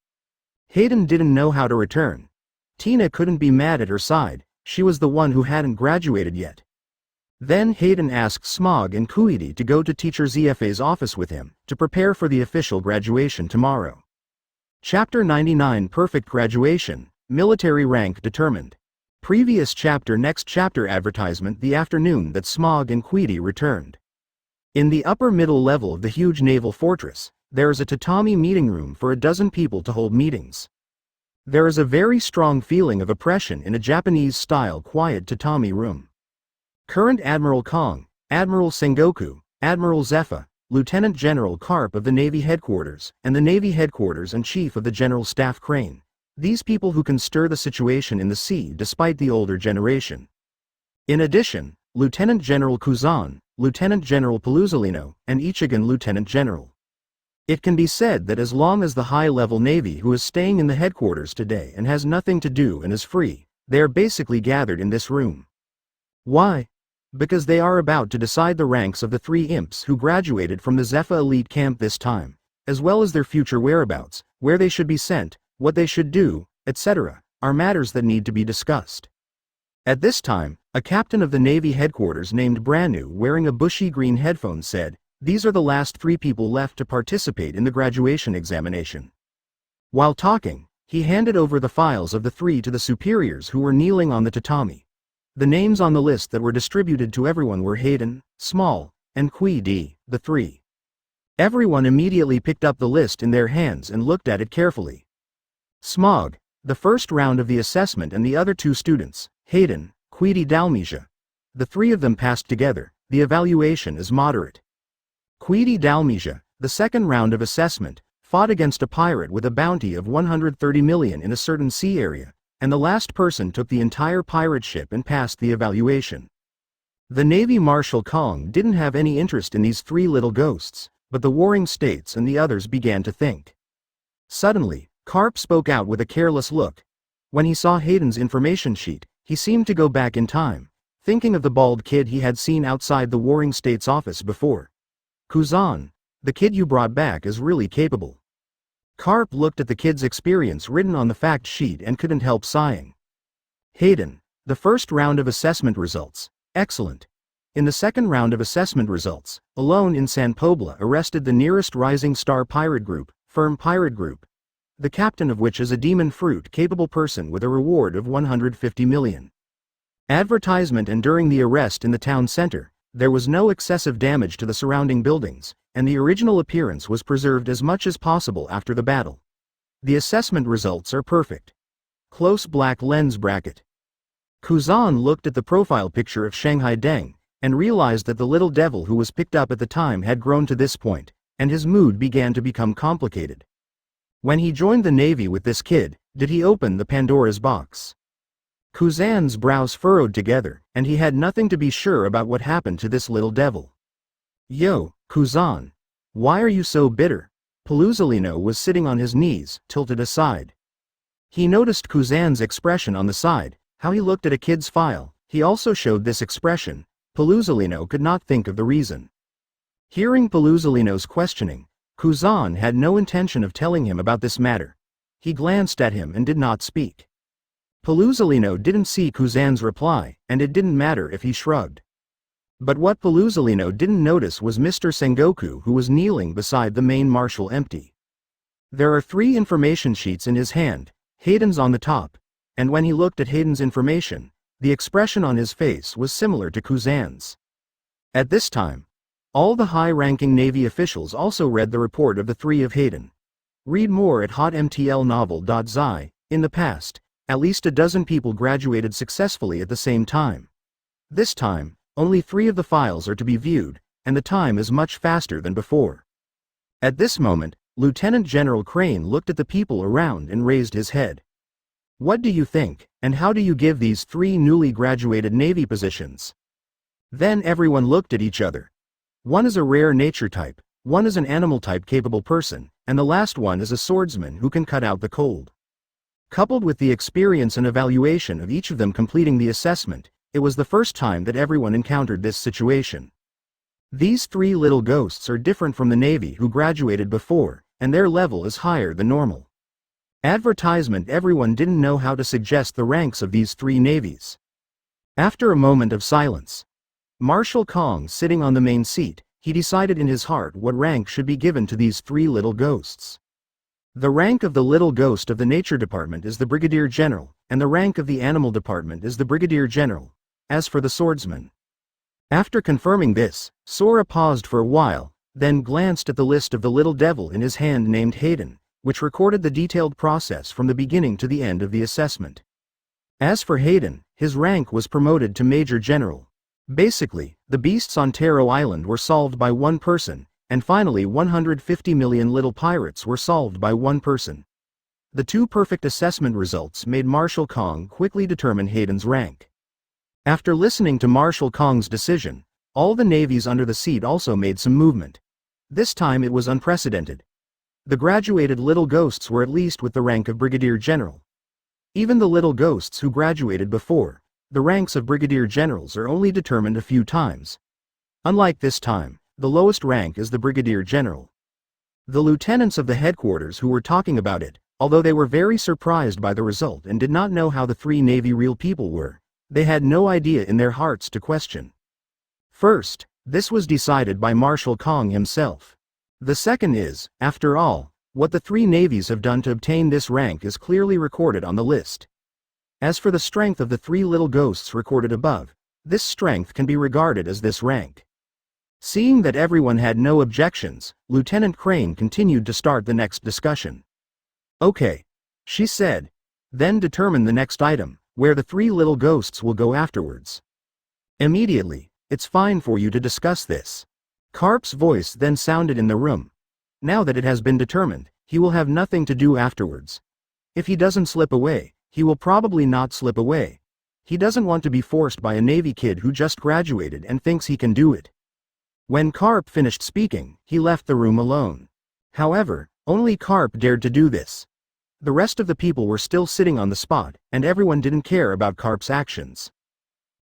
Hayden didn't know how to return. Tina couldn't be mad at her side, she was the one who hadn't graduated yet. Then Hayden asked Smog and Queedy to go to Teacher ZFA's office with him, to prepare for the official graduation tomorrow. Chapter 99 Perfect Graduation, Military Rank Determined. Previous chapter. Next chapter advertisement. The afternoon that Smog and Queedy returned. In the upper middle level of the huge naval fortress, there is a tatami meeting room for a dozen people to hold meetings. There is a very strong feeling of oppression in a Japanese-style quiet tatami room. Current Admiral Kong, Admiral Sengoku, Admiral Zephyr, Lieutenant General Karp of the Navy Headquarters, and the Navy Headquarters and Chief of the General Staff Crane. These people who can stir the situation in the sea despite the older generation. In addition, Lieutenant General Kuzan, Lieutenant General Paluzolino, and Ichigan Lieutenant General. It can be said that as long as the high-level Navy who is staying in the headquarters today and has nothing to do and is free, they are basically gathered in this room. Why? Because they are about to decide the ranks of the 3 imps who graduated from the Zephyr Elite Camp this time, as well as their future whereabouts, where they should be sent, what they should do, etc., are matters that need to be discussed. At this time, a captain of the Navy Headquarters named Branu wearing a bushy green headphone said, "These are the last 3 people left to participate in the graduation examination." While talking, he handed over the files of the 3 to the superiors who were kneeling on the tatami. The names on the list that were distributed to everyone were Hayden, Small, and Queedy, the 3. Everyone immediately picked up the list in their hands and looked at it carefully. Smog, the first round of the assessment, and the other 2 students, Hayden, Queedy Dalmesia. The 3 of them passed together. The evaluation is moderate. Queedy Dalmesia, the second round of assessment, fought against a pirate with a bounty of 130 million in a certain sea area, and the last person took the entire pirate ship and passed the evaluation. The Navy Marshal Kong didn't have any interest in these 3 little ghosts, but the warring states and the others began to think. Suddenly, Karp spoke out with a careless look. When he saw Hayden's information sheet, he seemed to go back in time, thinking of the bald kid he had seen outside the warring states office before. Kuzan, the kid you brought back is really capable. Karp looked at the kid's experience written on the fact sheet and couldn't help sighing. Hayden, the first round of assessment results, excellent. In the second round of assessment results, alone in San Pobla arrested the nearest rising star pirate group, Firm Pirate Group, the captain of which is a demon fruit capable person with a reward of 150 million. Advertisement. And during the arrest in the town center, there was no excessive damage to the surrounding buildings, and the original appearance was preserved as much as possible after the battle. The assessment results are perfect. Close black lens bracket. Kuzan looked at the profile picture of Shanghai Deng, and realized that the little devil who was picked up at the time had grown to this point, and his mood began to become complicated. When he joined the Navy with this kid, did he open the Pandora's box? Kuzan's brows furrowed together, and he had nothing to be sure about what happened to this little devil. Yo, Kuzan. Why are you so bitter? Paluzolino was sitting on his knees, tilted aside. He noticed Kuzan's expression on the side, how he looked at a kid's file. He also showed this expression. Paluzolino could not think of the reason. Hearing Paluzolino's questioning, Kuzan had no intention of telling him about this matter. He glanced at him and did not speak. Paluzolino didn't see Kuzan's reply, and it didn't matter if he shrugged. But what Paluzolino didn't notice was Mr. Sengoku, who was kneeling beside the main marshal empty. There are 3 information sheets in his hand, Hayden's on the top, and when he looked at Hayden's information, the expression on his face was similar to Kuzan's. At this time, all the high-ranking Navy officials also read the report of the 3 of Hayden. Read more at hotmtlnovel.zi. In the past, at least a dozen people graduated successfully at the same time. This time, only 3 of the files are to be viewed, and the time is much faster than before. At this moment, Lieutenant General Crane looked at the people around and raised his head. What do you think, and how do you give these 3 newly graduated Navy positions? Then everyone looked at each other. One is a rare nature type, one is an animal type capable person, and the last one is a swordsman who can cut out the cold. Coupled with the experience and evaluation of each of them completing the assessment, It was the first time that everyone encountered this situation. These three little ghosts are different from the Navy who graduated before, and their level is higher than normal. Advertisement. Everyone didn't know how to suggest the ranks of these three navies. After a moment of silence, Marshal Kong sitting on the main seat, he decided in his heart what rank should be given to these three little ghosts. The rank of the little ghost of the Nature Department is the Brigadier General, and the rank of the Animal Department is the Brigadier General. As for the swordsman. After confirming this, Sora paused for a while, then glanced at the list of the little devil in his hand named Hayden, which recorded the detailed process from the beginning to the end of the assessment. As for Hayden, his rank was promoted to Major General. Basically, the beasts on Taro Island were solved by one person, and finally 150 million little pirates were solved by one person. The two perfect assessment results made Marshal Kong quickly determine Hayden's rank. After listening to Marshal Kong's decision, all the navies under the seat also made some movement. This time it was unprecedented. The graduated little ghosts were at least with the rank of Brigadier General. Even the little ghosts who graduated before, the ranks of Brigadier Generals are only determined a few times. Unlike this time, the lowest rank is the Brigadier General. The lieutenants of the headquarters who were talking about it, although they were very surprised by the result and did not know how the three Navy real people were, they had no idea in their hearts to question. First, this was decided by Marshal Kong himself. The second is, after all, what the three navies have done to obtain this rank is clearly recorded on the list. As for the strength of the three little ghosts recorded above, this strength can be regarded as this rank. Seeing that everyone had no objections, Lieutenant Crane continued to start the next discussion. Okay, she said. Then determine the next item, where the three little ghosts will go afterwards. Immediately, it's fine for you to discuss this. Carp's voice then sounded in the room. Now that it has been determined, he will have nothing to do afterwards. If he doesn't slip away, he will probably not slip away. He doesn't want to be forced by a Navy kid who just graduated and thinks he can do it. When Carp finished speaking, he left the room alone. However, only Carp dared to do this. The rest of the people were still sitting on the spot, and everyone didn't care about Carp's actions.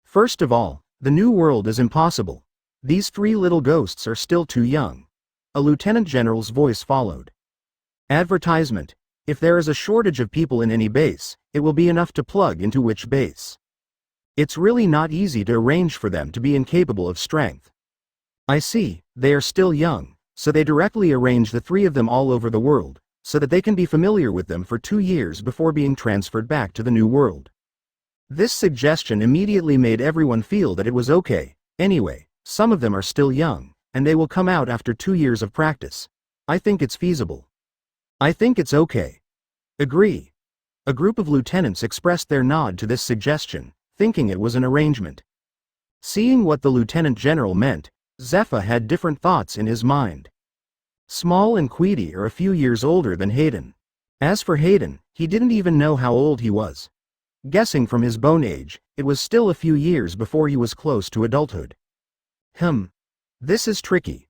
First of all, the new world is impossible. These three little ghosts are still too young. A lieutenant general's voice followed. Advertisement. If there is a shortage of people in any base, it will be enough to plug into which base. It's really not easy to arrange for them to be incapable of strength. I see, they are still young, so they directly arrange the three of them all over the world, so that they can be familiar with them for 2 years before being transferred back to the new world. This suggestion immediately made everyone feel that it was okay. Anyway, some of them are still young, and they will come out after 2 years of practice. I think it's feasible. I think it's okay. Agree. A group of lieutenants expressed their nod to this suggestion, thinking it was an arrangement. Seeing what the lieutenant general meant, Zephyr had different thoughts in his mind. Small and Queedy are a few years older than Hayden. As for Hayden, he didn't even know how old he was. Guessing from his bone age, it was still a few years before he was close to adulthood. This is tricky.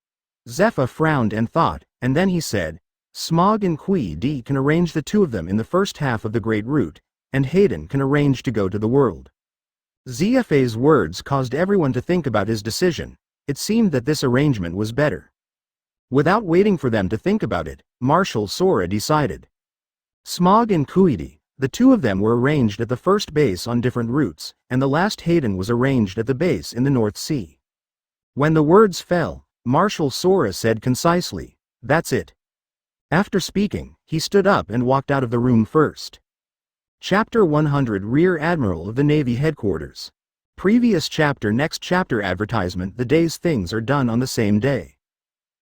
Zephyr frowned and thought, and then he said, Smog and Queedy can arrange the two of them in the first half of the Great Route, and Hayden can arrange to go to the world. Zfa's words caused everyone to think about his decision. It seemed that this arrangement was better. Without waiting for them to think about it, Marshal Sora decided. Smog and Queedy, the two of them were arranged at the first base on different routes, and the last Hayden was arranged at the base in the North Sea. When the words fell, Marshal Sora said concisely, "That's it." After speaking, he stood up and walked out of the room first. Chapter 100 Rear Admiral of the Navy Headquarters. Previous chapter. Next chapter advertisement. The day's things are done on the same day.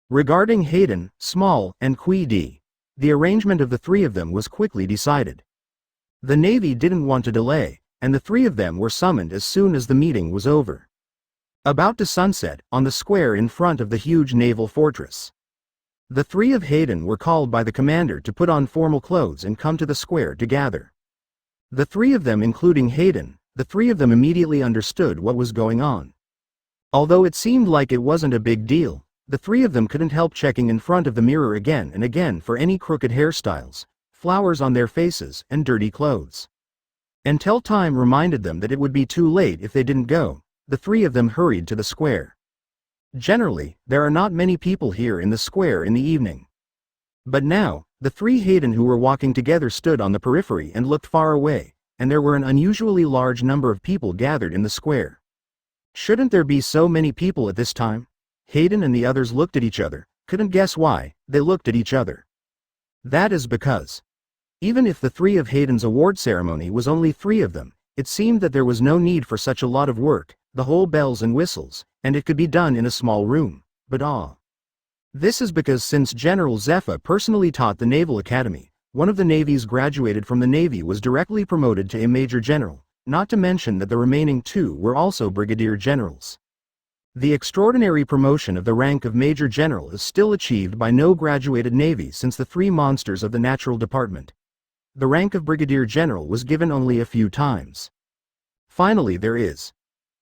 Regarding Hayden, Small, and Queedy, the arrangement of the three of them was quickly decided. The Navy didn't want to delay, and the three of them were summoned as soon as the meeting was over. About to sunset, on the square in front of the huge naval fortress. The three of Hayden were called by the commander to put on formal clothes and come to the square to gather. The three of them, including Hayden, the three of them immediately understood what was going on. Although it seemed like it wasn't a big deal, the three of them couldn't help checking in front of the mirror again and again for any crooked hairstyles, flowers on their faces, and dirty clothes. Until time reminded them that it would be too late if they didn't go, the three of them hurried to the square. Generally, there are not many people here in the square in the evening. But now, the three Hayden who were walking together stood on the periphery and looked far away, and there were an unusually large number of people gathered in the square. Shouldn't there be so many people at this time? Hayden and the others looked at each other, couldn't guess why, they looked at each other. That is because, even if the three of Hayden's award ceremony was only three of them, it seemed that there was no need for such a lot of work, the whole bells and whistles, and it could be done in a small room. But this is because since General Zephyr personally taught the Naval Academy, one of the navies graduated from the Navy was directly promoted to a Major General, not to mention that the remaining two were also Brigadier Generals. The extraordinary promotion of the rank of Major General is still achieved by no graduated Navy since the three monsters of the Natural Department. The rank of Brigadier General was given only a few times. Finally there is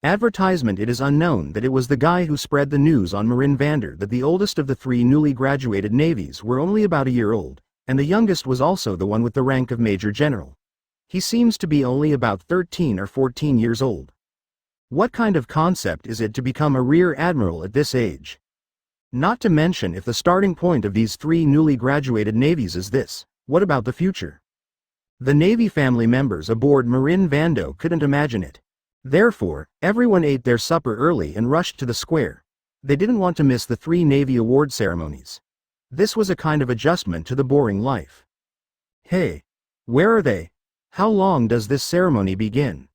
advertisement. It is unknown that it was the guy who spread the news on Marin Vander that the oldest of the three newly graduated navies were only about a year old, and the youngest was also the one with the rank of Major General. He seems to be only about 13 or 14 years old. What kind of concept is it to become a Rear Admiral at this age? Not to mention, if the starting point of these three newly graduated navies is this, what about the future? The Navy family members aboard Marin Vando couldn't imagine it. Therefore, everyone ate their supper early and rushed to the square. They didn't want to miss the three Navy award ceremonies. This was a kind of adjustment to the boring life. Hey! Where are they? How long does this ceremony begin?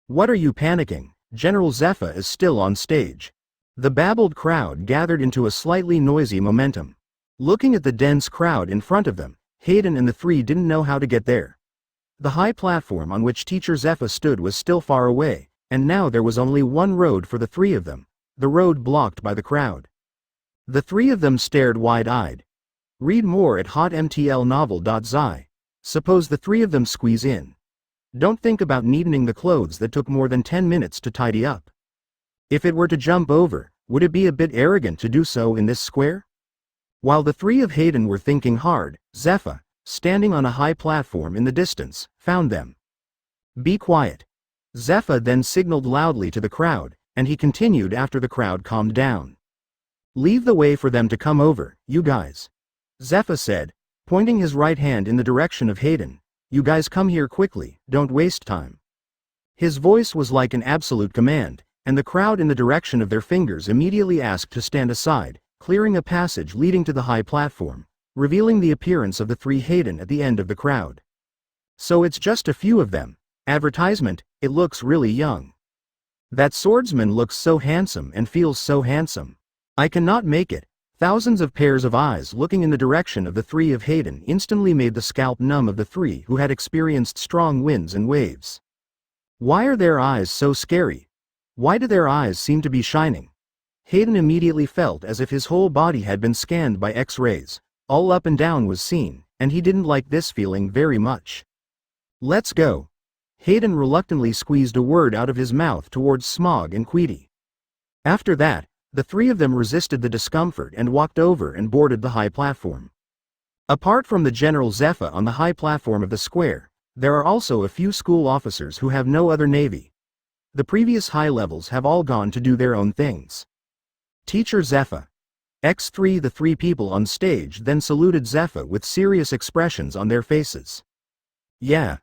What are you panicking? General Zephyr is still on stage. The babbled crowd gathered into a slightly noisy momentum. Looking at the dense crowd in front of them, Hayden and the three didn't know how to get there. The high platform on which Teacher Zephyr stood was still far away, and now there was only one road for the three of them, the road blocked by the crowd. The three of them stared wide-eyed. Read more at hotmtlnovel.zi. Suppose the three of them squeeze in. Don't think about neatening the clothes that took more than 10 minutes to tidy up. If it were to jump over, would it be a bit arrogant to do so in this square? While the three of Hayden were thinking hard, Zephyr, standing on a high platform in the distance, found them. Be quiet. Zephyr then signaled loudly to the crowd, and he continued after the crowd calmed down. Leave the way for them to come over, you guys. Zephyr said, pointing his right hand in the direction of Hayden. You guys come here quickly, don't waste time. His voice was like an absolute command, and the crowd in the direction of their fingers immediately asked to stand aside, clearing a passage leading to the high platform, revealing the appearance of the three Hayden at the end of the crowd. So it's just a few of them. Advertisement, it looks really young. That swordsman looks so handsome and feels so handsome. I cannot make it. Thousands of pairs of eyes looking in the direction of the three of Hayden instantly made the scalp numb of the three who had experienced strong winds and waves. Why are their eyes so scary? Why do their eyes seem to be shining? Hayden immediately felt as if his whole body had been scanned by X-rays. All up and down was seen, and he didn't like this feeling very much. Let's go. Hayden reluctantly squeezed a word out of his mouth towards Smog and Queedy. After that, the three of them resisted the discomfort and walked over and boarded the high platform. Apart from the General Zephyr on the high platform of the square, there are also a few school officers who have no other navy. The previous high levels have all gone to do their own things. Teacher Zephyr. X3. The three people on stage then saluted Zephyr with serious expressions on their faces. Yeah.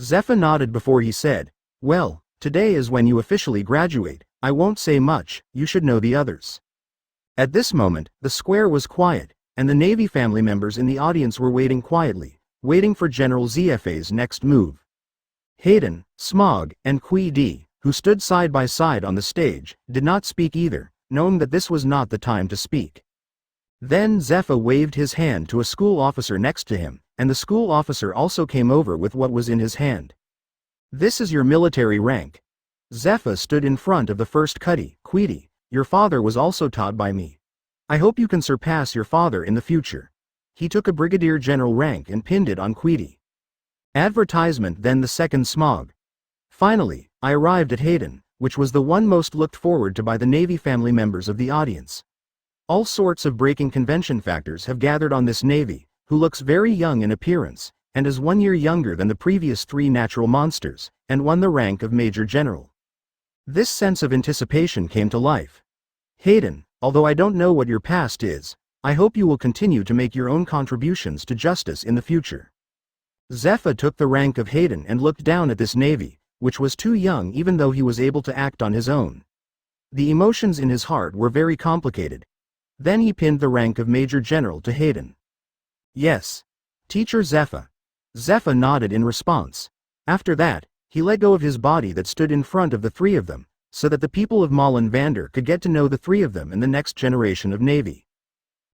Zephyr nodded before he said, well, today is when you officially graduate. I won't say much, you should know the others. At this moment, the square was quiet, and the Navy family members in the audience were waiting quietly, waiting for General Zepha's next move. Hayden, Smog, and Queedy, who stood side by side on the stage, did not speak either, knowing that this was not the time to speak. Then Zephyr waved his hand to a school officer next to him, and the school officer also came over with what was in his hand. This is your military rank. Zephyr stood in front of the first Cuddy. Queedy, your father was also taught by me. I hope you can surpass your father in the future. He took a brigadier general rank and pinned it on Queedy. Advertisement. Then the second Smog. Finally, I arrived at Hayden, which was the one most looked forward to by the Navy family members of the audience. All sorts of breaking convention factors have gathered on this Navy, who looks very young in appearance, and is 1 year younger than the previous 3 natural monsters, and won the rank of Major General. This sense of anticipation came to life. Hayden, although I don't know what your past is, I hope you will continue to make your own contributions to justice in the future. Zephyr took the rank of Hayden and looked down at this navy, which was too young even though he was able to act on his own. The emotions in his heart were very complicated. Then he pinned the rank of Major General to Hayden. Yes. Teacher Zephyr. Zephyr nodded in response. After that, he let go of his body that stood in front of the 3 of them, so that the people of Malin Vander could get to know the 3 of them and the next generation of Navy.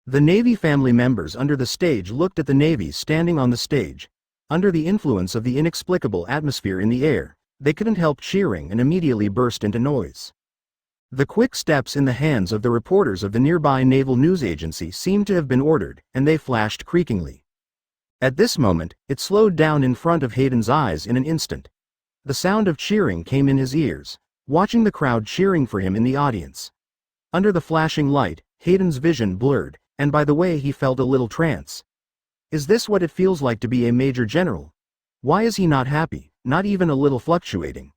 The Navy family members under the stage looked at the navies standing on the stage. Under the influence of the inexplicable atmosphere in the air, they couldn't help cheering and immediately burst into noise. The quick steps in the hands of the reporters of the nearby naval news agency seemed to have been ordered, and they flashed creakingly. At this moment, it slowed down in front of Hayden's eyes in an instant. The sound of cheering came in his ears, watching the crowd cheering for him in the audience. Under the flashing light, Hayden's vision blurred, and by the way he felt a little trance. Is this what it feels like to be a Major General? Why is he not happy, not even a little fluctuating?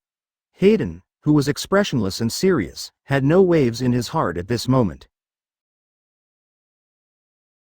Hayden, who was expressionless and serious, had no waves in his heart at this moment.